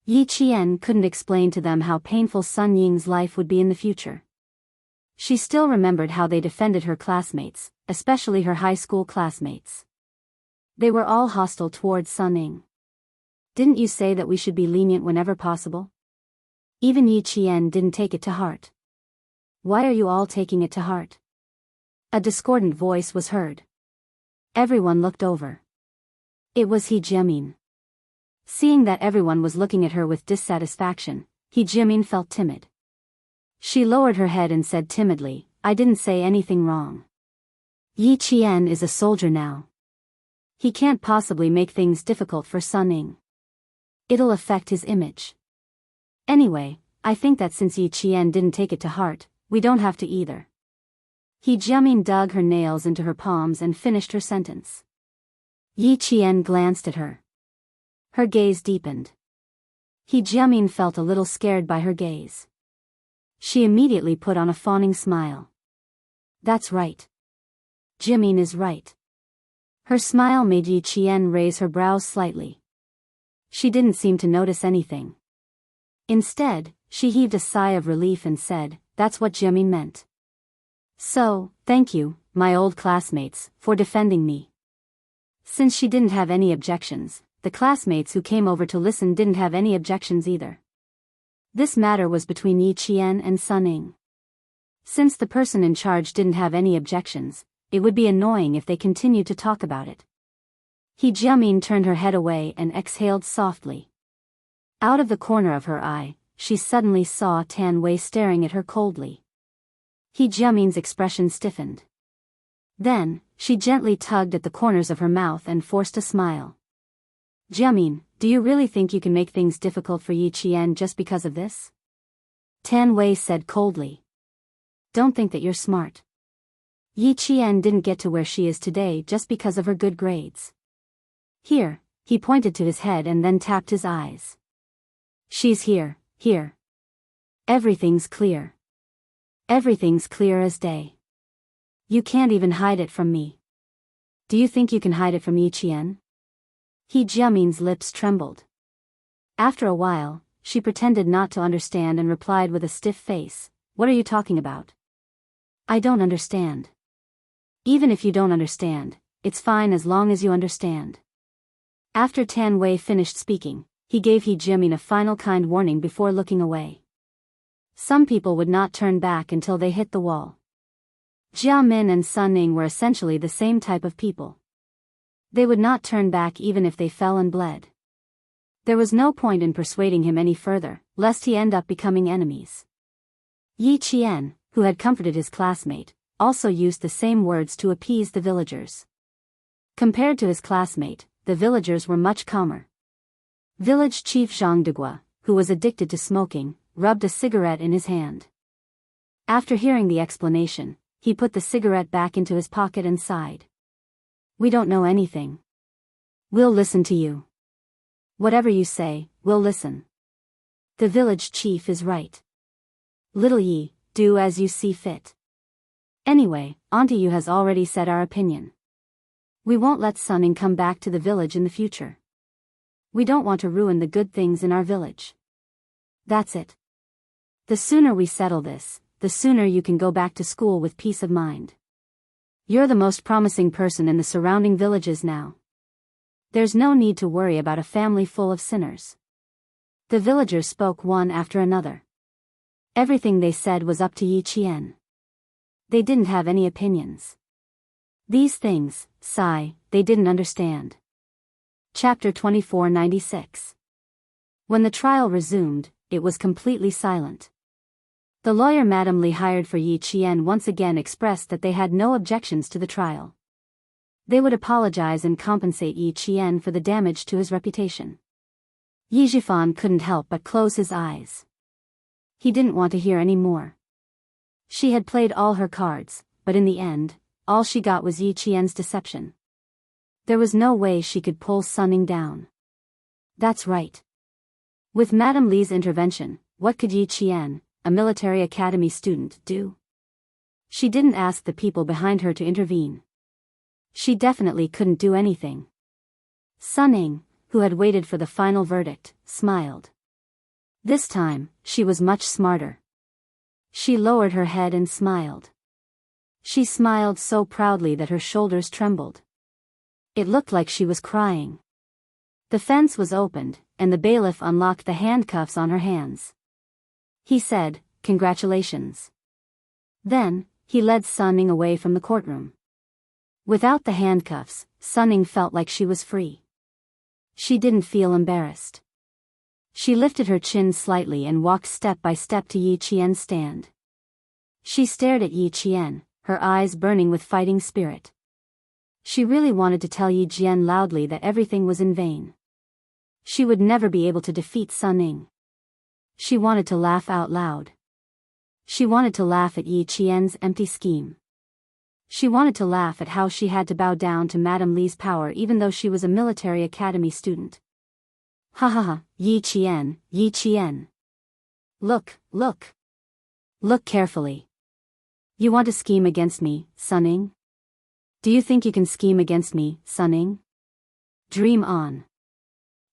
Yi Qian couldn't explain to them how painful Sun Ying's life would be in the future. She still remembered how they defended her classmates, especially her high school classmates. They were all hostile towards Sun Ying. "Didn't you say that we should be lenient whenever possible?" Even Yi Qian didn't take it to heart. "Why are you all taking it to heart?" A discordant voice was heard. Everyone looked over. It was He Jiamin. Seeing that everyone was looking at her with dissatisfaction, He Jiamin felt timid. She lowered her head and said timidly, "I didn't say anything wrong. Yi Qian is a soldier now. He can't possibly make things difficult for Sun Ying. It'll affect his image. Anyway, I think that since Yi Qian didn't take it to heart, we don't have to either." He Jiamin dug her nails into her palms and finished her sentence. Yi Qian glanced at her. Her gaze deepened. He Jiamin felt a little scared by her gaze. She immediately put on a fawning smile. "That's right. Jiamin is right." Her smile made Yi Qian raise her brows slightly. She didn't seem to notice anything. Instead, she heaved a sigh of relief and said, "That's what Jiamin meant. So, thank you, my old classmates, for defending me." Since she didn't have any objections, the classmates who came over to listen didn't have any objections either. This matter was between Yi Qian and Sun Ying. Since the person in charge didn't have any objections, it would be annoying if they continued to talk about it. He Jiamin turned her head away and exhaled softly. Out of the corner of her eye, she suddenly saw Tan Wei staring at her coldly. He Jiamin's expression stiffened. Then, she gently tugged at the corners of her mouth and forced a smile. Jiamin, do you really think you can make things difficult for Yi Qian just because of this? Tan Wei said coldly. Don't think that you're smart. Yi Qian didn't get to where she is today just because of her good grades. Here, he pointed to his head and then tapped his eyes. She's here, here. Everything's clear. Everything's clear as day. You can't even hide it from me. Do you think you can hide it from Yi Qian? He Jiamin's lips trembled. After a while, she pretended not to understand and replied with a stiff face, What are you talking about? I don't understand. Even if you don't understand, it's fine as long as you understand. After Tan Wei finished speaking, he gave He Jiamin a final kind warning before looking away. Some people would not turn back until they hit the wall. Jia Min and Sun Ning were essentially the same type of people. They would not turn back even if they fell and bled. There was no point in persuading him any further, lest he end up becoming enemies. Yi Qian, who had comforted his classmate, also used the same words to appease the villagers. Compared to his classmate, the villagers were much calmer. Village chief Zhang Degua, who was addicted to smoking, rubbed a cigarette in his hand. After hearing the explanation, he put the cigarette back into his pocket and sighed. We don't know anything. We'll listen to you. Whatever you say, we'll listen. The village chief is right. Little Yi, do as you see fit. Anyway, Auntie Yu has already said our opinion. We won't let Sun Ning come back to the village in the future. We don't want to ruin the good things in our village. That's it. The sooner we settle this, the sooner you can go back to school with peace of mind. You're the most promising person in the surrounding villages now. There's no need to worry about a family full of sinners. The villagers spoke one after another. Everything they said was up to Yi Qian. They didn't have any opinions. These things, they didn't understand. Chapter 2496. When the trial resumed, it was completely silent. The lawyer Madame Li hired for Yi Qian once again expressed that they had no objections to the trial. They would apologize and compensate Yi Qian for the damage to his reputation. Yi Zhifan couldn't help but close his eyes. He didn't want to hear any more. She had played all her cards, but in the end, all she got was Yi Qian's deception. There was no way she could pull Sun Ning down. That's right. With Madame Li's intervention, what could Yi Qian, a military academy student, do? She didn't ask the people behind her to intervene. She definitely couldn't do anything. Sun Ning, who had waited for the final verdict, smiled. This time, she was much smarter. She lowered her head and smiled. She smiled so proudly that her shoulders trembled. It looked like she was crying. The fence was opened, and the bailiff unlocked the handcuffs on her hands. He said, "Congratulations." Then, he led Sun Ning away from the courtroom. Without the handcuffs, Sun Ning felt like she was free. She didn't feel embarrassed. She lifted her chin slightly and walked step by step to Yi Qian's stand. She stared at Yi Qian, her eyes burning with fighting spirit. She really wanted to tell Yi Qian loudly that everything was in vain. She would never be able to defeat Sun Ning. She wanted to laugh out loud. She wanted to laugh at Yi Qian's empty scheme. She wanted to laugh at how she had to bow down to Madame Li's power even though she was a military academy student. Ha ha ha, Yi Qian, Yi Qian. Look, look. Look carefully. You want to scheme against me, Sun Ning? Do you think you can scheme against me, Sun Ning? Dream on.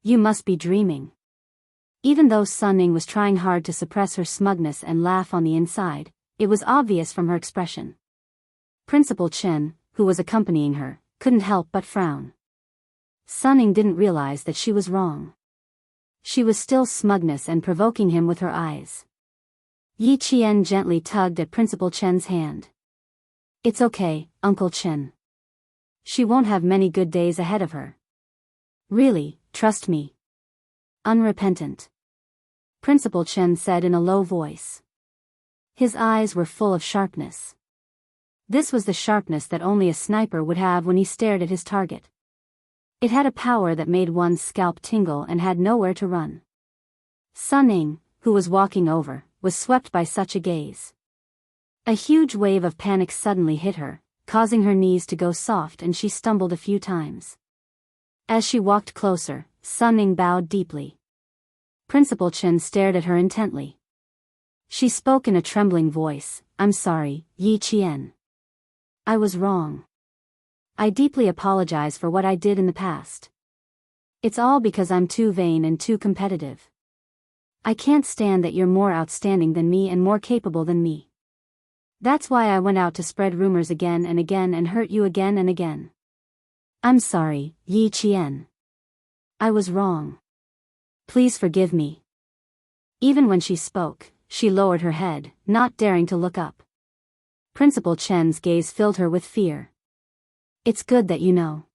You must be dreaming. Even though Sun Ning was trying hard to suppress her smugness and laugh on the inside, it was obvious from her expression. Principal Chen, who was accompanying her, couldn't help but frown. Sun Ning didn't realize that she was wrong. She was still smugness and provoking him with her eyes. Yi Qian gently tugged at Principal Chen's hand. It's okay, Uncle Chen. She won't have many good days ahead of her. Really, trust me. Unrepentant. Principal Chen said in a low voice. His eyes were full of sharpness. This was the sharpness that only a sniper would have when he stared at his target. It had a power that made one's scalp tingle and had nowhere to run. Sun Ying, who was walking over, was swept by such a gaze. A huge wave of panic suddenly hit her, causing her knees to go soft and she stumbled a few times. As she walked closer, Sun Ying bowed deeply. Principal Chen stared at her intently. She spoke in a trembling voice, "I'm sorry, Yi Qian. I was wrong. I deeply apologize for what I did in the past. It's all because I'm too vain and too competitive. I can't stand that you're more outstanding than me and more capable than me. That's why I went out to spread rumors again and again and hurt you again and again. I'm sorry, Yi Qian. I was wrong. Please forgive me." Even when she spoke, she lowered her head, not daring to look up. Principal Chen's gaze filled her with fear. "It's good that you know.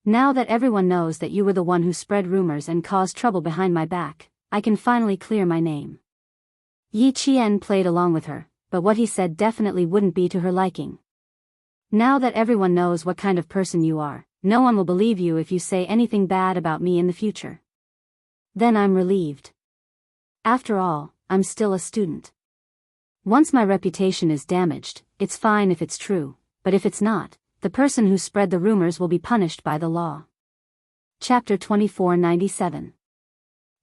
Now that everyone knows that you were the one who spread rumors and caused trouble behind my back, I can finally clear my name." Yi Qian played along with her, but what he said definitely wouldn't be to her liking. "Now that everyone knows what kind of person you are, no one will believe you if you say anything bad about me in the future. Then I'm relieved. After all, I'm still a student. Once my reputation is damaged, it's fine if it's true, but if it's not, the person who spread the rumors will be punished by the law." Chapter 2497.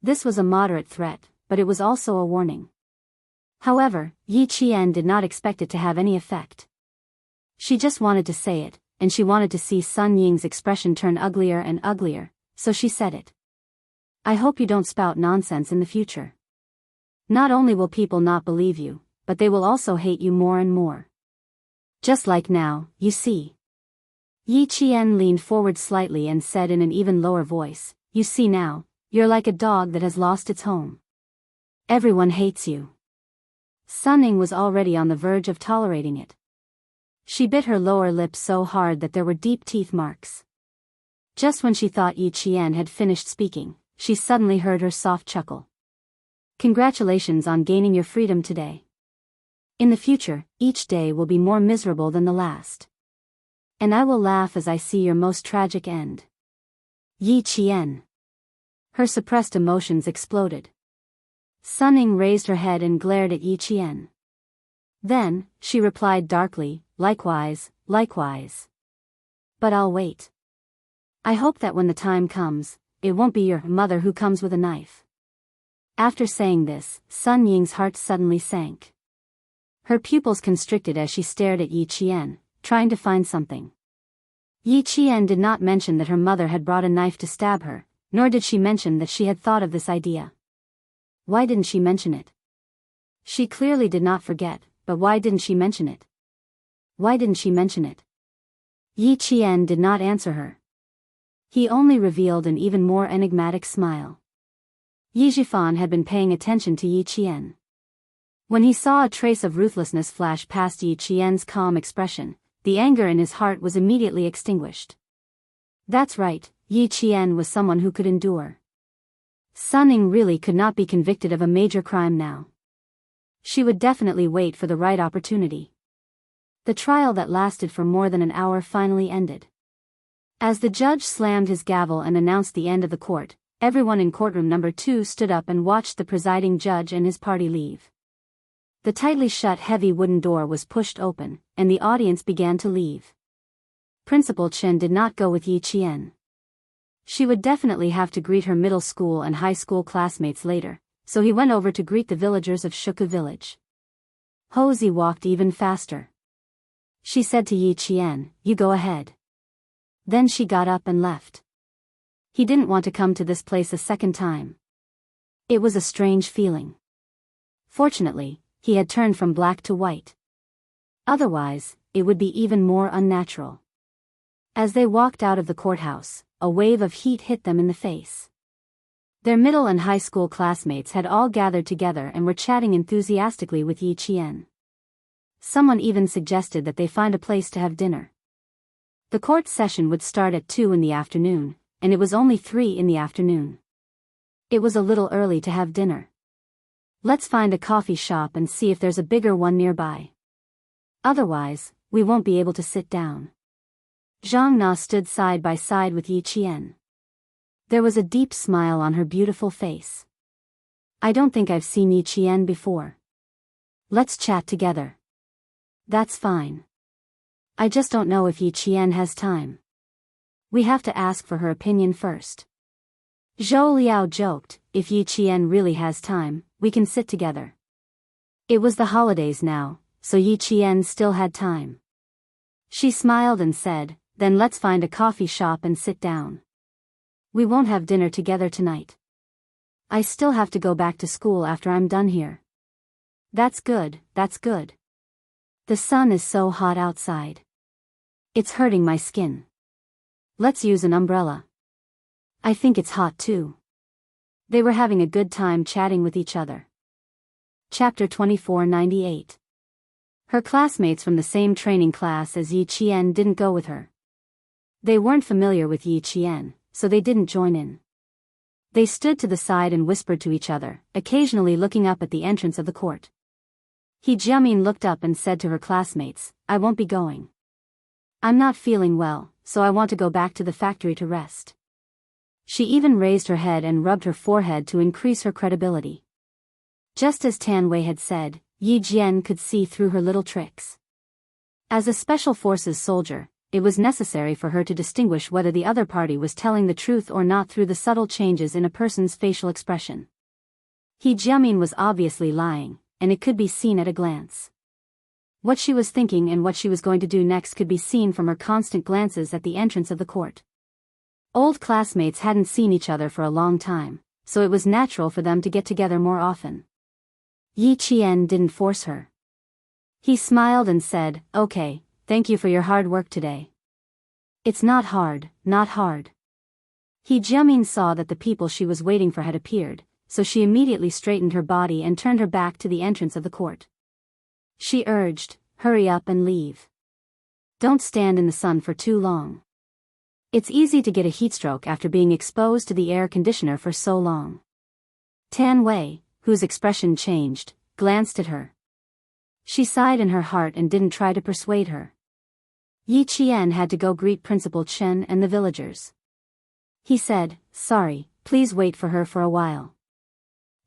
This was a moderate threat, but it was also a warning. However, Yi Qian did not expect it to have any effect. She just wanted to say it, and she wanted to see Sun Ying's expression turn uglier and uglier, so she said it. "I hope you don't spout nonsense in the future. Not only will people not believe you, but they will also hate you more and more. Just like now, you see." Yi Qian leaned forward slightly and said in an even lower voice, "You see now, you're like a dog that has lost its home. Everyone hates you." Sun Ying was already on the verge of tolerating it. She bit her lower lip so hard that there were deep teeth marks. Just when she thought Yi Qian had finished speaking, she suddenly heard her soft chuckle. "Congratulations on gaining your freedom today. In the future, each day will be more miserable than the last. And I will laugh as I see your most tragic end." Yi Qian. Her suppressed emotions exploded. Sun Ying raised her head and glared at Yi Qian. Then, she replied darkly, "Likewise, likewise. But I'll wait. I hope that when the time comes, it won't be your mother who comes with a knife." After saying this, Sun Ying's heart suddenly sank. Her pupils constricted as she stared at Yi Qian, trying to find something. Yi Qian did not mention that her mother had brought a knife to stab her, nor did she mention that she had thought of this idea. Why didn't she mention it? She clearly did not forget, but why didn't she mention it? Why didn't she mention it? Yi Qian did not answer her. He only revealed an even more enigmatic smile. Yi Zhifan had been paying attention to Yi Qian. When he saw a trace of ruthlessness flash past Yi Qian's calm expression, the anger in his heart was immediately extinguished. That's right, Yi Qian was someone who could endure. Sun Ying really could not be convicted of a major crime now. She would definitely wait for the right opportunity. The trial that lasted for more than an hour finally ended. As the judge slammed his gavel and announced the end of the court, everyone in courtroom number 2 stood up and watched the presiding judge and his party leave. The tightly shut heavy wooden door was pushed open, and the audience began to leave. Principal Chen did not go with Yi Qian. She would definitely have to greet her middle school and high school classmates later, so he went over to greet the villagers of Shuku village. Hosey walked even faster. She said to Yi Qian, "You go ahead." Then she got up and left. He didn't want to come to this place a second time. It was a strange feeling. Fortunately, he had turned from black to white. Otherwise, it would be even more unnatural. As they walked out of the courthouse, a wave of heat hit them in the face. Their middle and high school classmates had all gathered together and were chatting enthusiastically with Yi Qian. Someone even suggested that they find a place to have dinner. The court session would start at 2 in the afternoon, and it was only 3 in the afternoon. It was a little early to have dinner. Let's find a coffee shop and see if there's a bigger one nearby. Otherwise, we won't be able to sit down. Zhang Na stood side by side with Yi Qian. There was a deep smile on her beautiful face. I don't think I've seen Yi Qian before. Let's chat together. That's fine. I just don't know if Yi Qian has time. We have to ask for her opinion first. Zhou Liao joked, if Yi Qian really has time, we can sit together. It was the holidays now, so Yi Qian still had time. She smiled and said, then let's find a coffee shop and sit down. We won't have dinner together tonight. I still have to go back to school after I'm done here. That's good, that's good. The sun is so hot outside. It's hurting my skin. Let's use an umbrella. I think it's hot too. They were having a good time chatting with each other. Chapter 2498. Her classmates from the same training class as Yi Qian didn't go with her. They weren't familiar with Yi Qian, so they didn't join in. They stood to the side and whispered to each other, occasionally looking up at the entrance of the court. He Jiamin looked up and said to her classmates, I won't be going. I'm not feeling well, so I want to go back to the factory to rest. She even raised her head and rubbed her forehead to increase her credibility. Just as Tan Wei had said, Yi Jian could see through her little tricks. As a special forces soldier, it was necessary for her to distinguish whether the other party was telling the truth or not through the subtle changes in a person's facial expression. He Jiamin was obviously lying, and it could be seen at a glance. What she was thinking and what she was going to do next could be seen from her constant glances at the entrance of the court. Old classmates hadn't seen each other for a long time, so it was natural for them to get together more often. Yi Qian didn't force her. He smiled and said, okay, thank you for your hard work today. It's not hard, not hard. He Jiamin saw that the people she was waiting for had appeared, so she immediately straightened her body and turned her back to the entrance of the court. She urged, hurry up and leave. Don't stand in the sun for too long. It's easy to get a heatstroke after being exposed to the air conditioner for so long. Tan Wei, whose expression changed, glanced at her. She sighed in her heart and didn't try to persuade her. Yi Qian had to go greet Principal Chen and the villagers. He said, sorry, please wait for her for a while.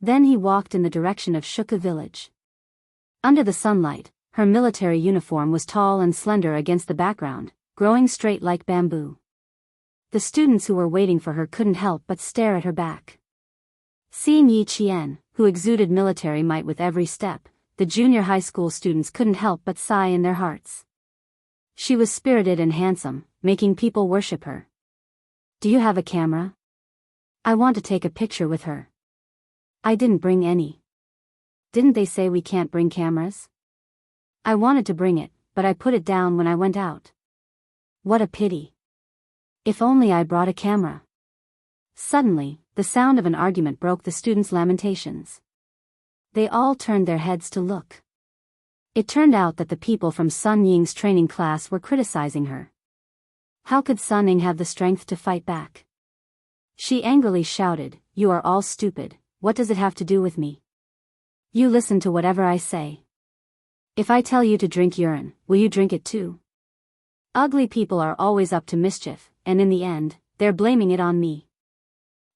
Then he walked in the direction of Shuka village. Under the sunlight, her military uniform was tall and slender against the background, growing straight like bamboo. The students who were waiting for her couldn't help but stare at her back. Seeing Yi Qian, who exuded military might with every step, the junior high school students couldn't help but sigh in their hearts. She was spirited and handsome, making people worship her. Do you have a camera? I want to take a picture with her. I didn't bring any. Didn't they say we can't bring cameras? I wanted to bring it, but I put it down when I went out. What a pity. If only I brought a camera. Suddenly, the sound of an argument broke the students' lamentations. They all turned their heads to look. It turned out that the people from Sun Ying's training class were criticizing her. How could Sun Ying have the strength to fight back? She angrily shouted, you are all stupid, what does it have to do with me? You listen to whatever I say. If I tell you to drink urine, will you drink it too? Ugly people are always up to mischief, and in the end, they're blaming it on me.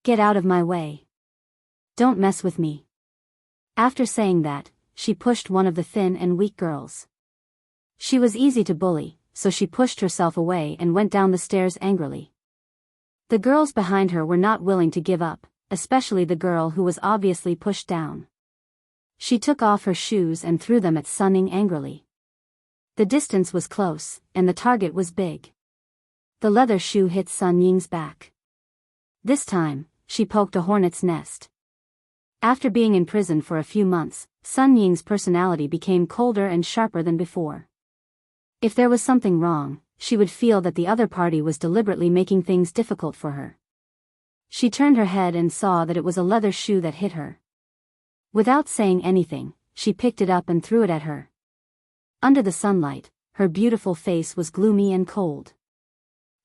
Get out of my way. Don't mess with me. After saying that, she pushed one of the thin and weak girls. She was easy to bully, so she pushed herself away and went down the stairs angrily. The girls behind her were not willing to give up, especially the girl who was obviously pushed down. She took off her shoes and threw them at Sun Ying angrily. The distance was close, and the target was big. The leather shoe hit Sun Ying's back. This time, she poked a hornet's nest. After being in prison for a few months, Sun Ying's personality became colder and sharper than before. If there was something wrong, she would feel that the other party was deliberately making things difficult for her. She turned her head and saw that it was a leather shoe that hit her. Without saying anything, she picked it up and threw it at her. Under the sunlight, her beautiful face was gloomy and cold.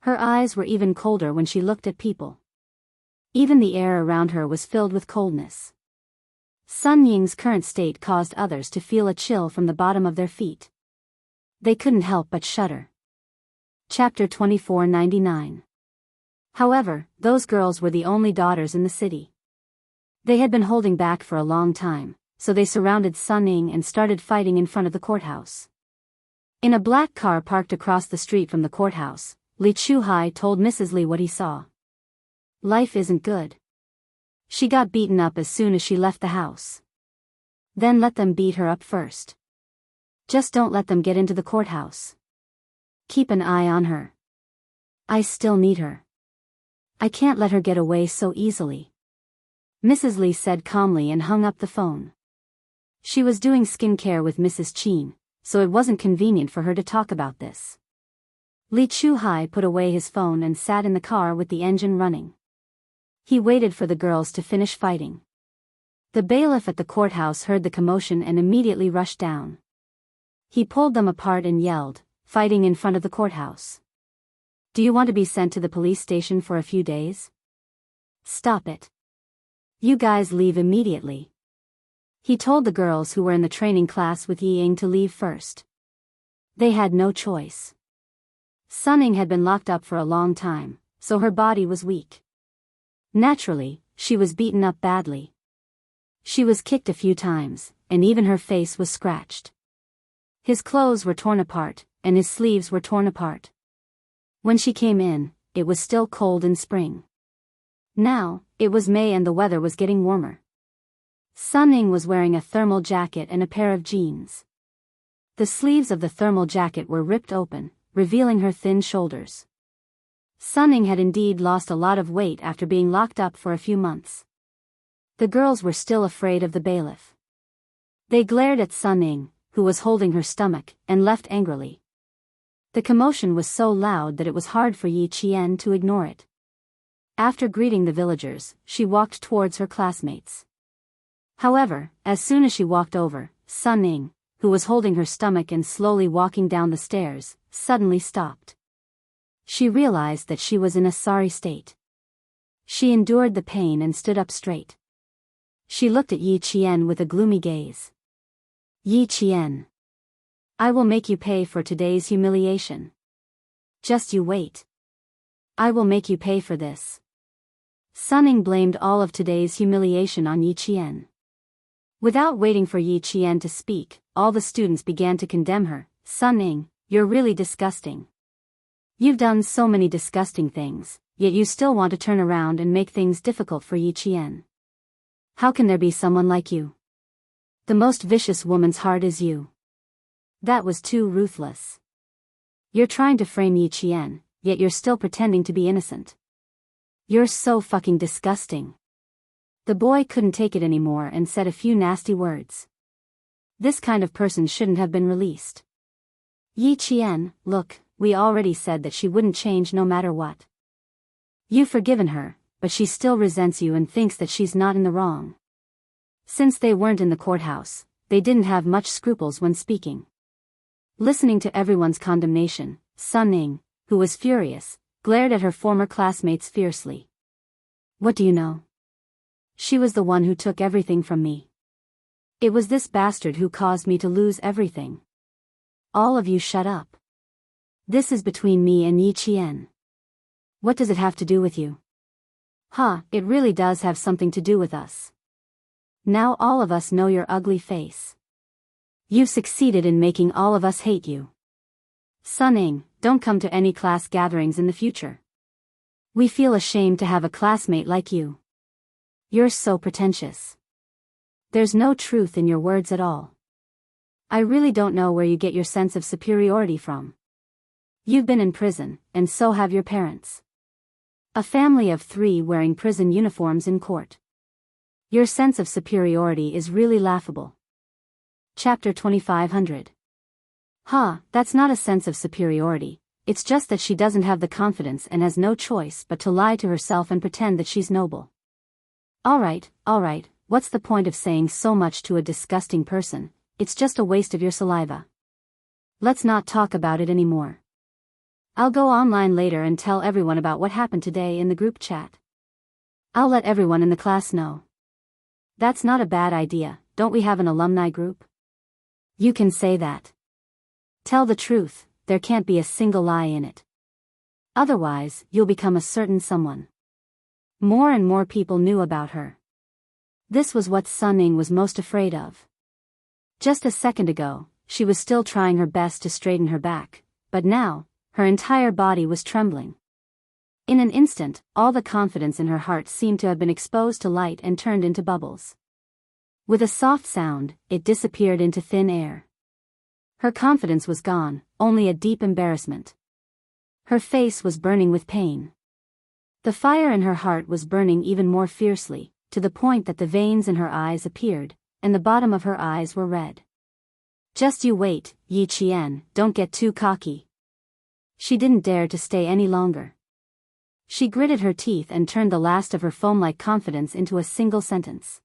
Her eyes were even colder when she looked at people. Even the air around her was filled with coldness. Sun Ying's current state caused others to feel a chill from the bottom of their feet. They couldn't help but shudder. Chapter 2499. However, those girls were the only daughters in the city. They had been holding back for a long time, so they surrounded Sun Ning and started fighting in front of the courthouse. In a black car parked across the street from the courthouse, Li Chuhai told Mrs. Li what he saw. Life isn't good. She got beaten up as soon as she left the house. Then let them beat her up first. Just don't let them get into the courthouse. Keep an eye on her. I still need her. I can't let her get away so easily. Mrs. Li said calmly and hung up the phone. She was doing skincare with Mrs. Qin, so it wasn't convenient for her to talk about this. Li Chuhai put away his phone and sat in the car with the engine running. He waited for the girls to finish fighting. The bailiff at the courthouse heard the commotion and immediately rushed down. He pulled them apart and yelled, fighting in front of the courthouse. Do you want to be sent to the police station for a few days? Stop it. You guys leave immediately. He told the girls who were in the training class with Yi Ying to leave first. They had no choice. Sun Ning had been locked up for a long time, so her body was weak. Naturally, she was beaten up badly. She was kicked a few times, and even her face was scratched. His clothes were torn apart, and his sleeves were torn apart. When she came in, it was still cold in spring. Now, it was May and the weather was getting warmer. Sun Ning was wearing a thermal jacket and a pair of jeans. The sleeves of the thermal jacket were ripped open, revealing her thin shoulders. Sun Ning had indeed lost a lot of weight after being locked up for a few months. The girls were still afraid of the bailiff. They glared at Sun Ning, who was holding her stomach, and left angrily. The commotion was so loud that it was hard for Yi Qian to ignore it. After greeting the villagers, she walked towards her classmates. However, as soon as she walked over, Sun Ning, who was holding her stomach and slowly walking down the stairs, suddenly stopped. She realized that she was in a sorry state. She endured the pain and stood up straight. She looked at Yi Qian with a gloomy gaze. Yi Qian. I will make you pay for today's humiliation. Just you wait. I will make you pay for this. Sun Ning blamed all of today's humiliation on Yi Qian. Without waiting for Yi Qian to speak, all the students began to condemn her. Sun Ning, you're really disgusting. You've done so many disgusting things, yet you still want to turn around and make things difficult for Yi Qian. How can there be someone like you? The most vicious woman's heart is you. That was too ruthless. You're trying to frame Yi Qian, yet you're still pretending to be innocent. You're so fucking disgusting. The boy couldn't take it anymore and said a few nasty words. This kind of person shouldn't have been released. Yi Qian, look, we already said that she wouldn't change no matter what. You've forgiven her, but she still resents you and thinks that she's not in the wrong. Since they weren't in the courthouse, they didn't have much scruples when speaking. Listening to everyone's condemnation, Sun Ning, who was furious, glared at her former classmates fiercely. What do you know? She was the one who took everything from me. It was this bastard who caused me to lose everything. All of you shut up. This is between me and Yi Qian. What does it have to do with you? It really does have something to do with us. Now all of us know your ugly face. You've succeeded in making all of us hate you. Sun Ning, don't come to any class gatherings in the future. We feel ashamed to have a classmate like you. You're so pretentious. There's no truth in your words at all. I really don't know where you get your sense of superiority from. You've been in prison, and so have your parents. A family of 3 wearing prison uniforms in court. Your sense of superiority is really laughable. Chapter 2500. That's not a sense of superiority, it's just that she doesn't have the confidence and has no choice but to lie to herself and pretend that she's noble. Alright, what's the point of saying so much to a disgusting person? It's just a waste of your saliva. Let's not talk about it anymore. I'll go online later and tell everyone about what happened today in the group chat. I'll let everyone in the class know. That's not a bad idea, don't we have an alumni group? You can say that. Tell the truth, there can't be a single lie in it. Otherwise, you'll become a certain someone. More and more people knew about her. This was what Sun Ying was most afraid of. Just a second ago, she was still trying her best to straighten her back, but now, her entire body was trembling. In an instant, all the confidence in her heart seemed to have been exposed to light and turned into bubbles. With a soft sound, it disappeared into thin air. Her confidence was gone, only a deep embarrassment. Her face was burning with pain. The fire in her heart was burning even more fiercely, to the point that the veins in her eyes appeared, and the bottom of her eyes were red. Just you wait, Yi Qian, don't get too cocky. She didn't dare to stay any longer. She gritted her teeth and turned the last of her foam-like confidence into a single sentence.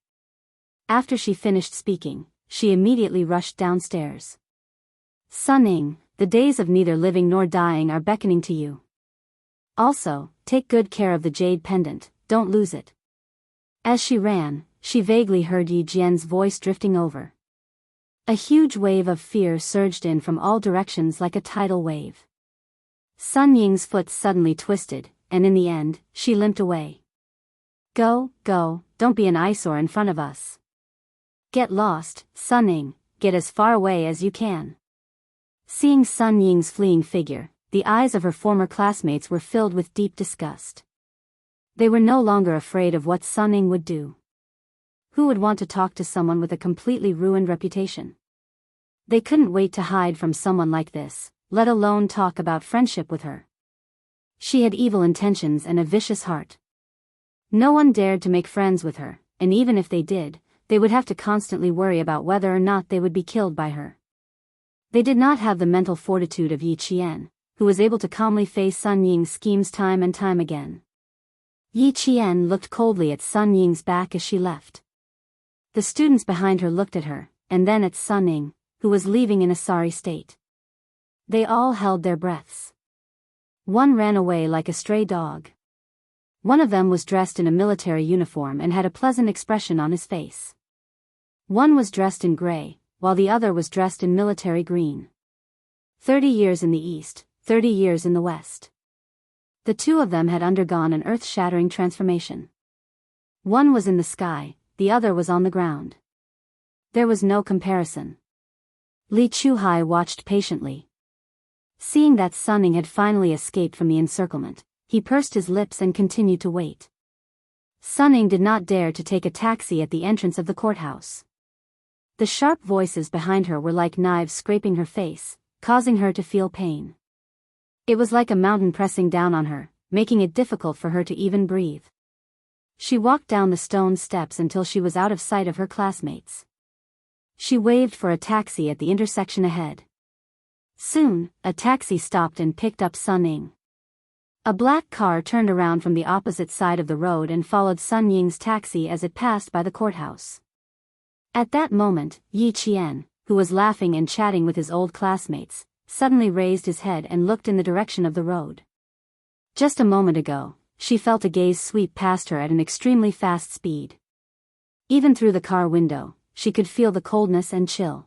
After she finished speaking, she immediately rushed downstairs. Sun Ying, the days of neither living nor dying are beckoning to you. Also, take good care of the jade pendant, don't lose it. As she ran, she vaguely heard Yi Jian's voice drifting over. A huge wave of fear surged in from all directions like a tidal wave. Sun Ying's foot suddenly twisted, and in the end, she limped away. Go, don't be an eyesore in front of us. Get lost, Sun Ying, get as far away as you can. Seeing Sun Ying's fleeing figure, the eyes of her former classmates were filled with deep disgust. They were no longer afraid of what Sun Ying would do. Who would want to talk to someone with a completely ruined reputation? They couldn't wait to hide from someone like this, let alone talk about friendship with her. She had evil intentions and a vicious heart. No one dared to make friends with her, and even if they did, they would have to constantly worry about whether or not they would be killed by her. They did not have the mental fortitude of Yi Qian, who was able to calmly face Sun Ying's schemes time and time again. Yi Qian looked coldly at Sun Ying's back as she left. The students behind her looked at her, and then at Sun Ying, who was leaving in a sorry state. They all held their breaths. One ran away like a stray dog. One of them was dressed in a military uniform and had a pleasant expression on his face. One was dressed in gray, while the other was dressed in military green. 30 years in the East, 30 years in the West. The two of them had undergone an earth-shattering transformation. One was in the sky, the other was on the ground. There was no comparison. Li Chuhai watched patiently. Seeing that Sun Ying had finally escaped from the encirclement, he pursed his lips and continued to wait. Sun Ying did not dare to take a taxi at the entrance of the courthouse. The sharp voices behind her were like knives scraping her face, causing her to feel pain. It was like a mountain pressing down on her, making it difficult for her to even breathe. She walked down the stone steps until she was out of sight of her classmates. She waved for a taxi at the intersection ahead. Soon, a taxi stopped and picked up Sun Ying. A black car turned around from the opposite side of the road and followed Sun Ying's taxi as it passed by the courthouse. At that moment, Yi Qian, who was laughing and chatting with his old classmates, suddenly raised his head and looked in the direction of the road. Just a moment ago, she felt a gaze sweep past her at an extremely fast speed. Even through the car window, she could feel the coldness and chill.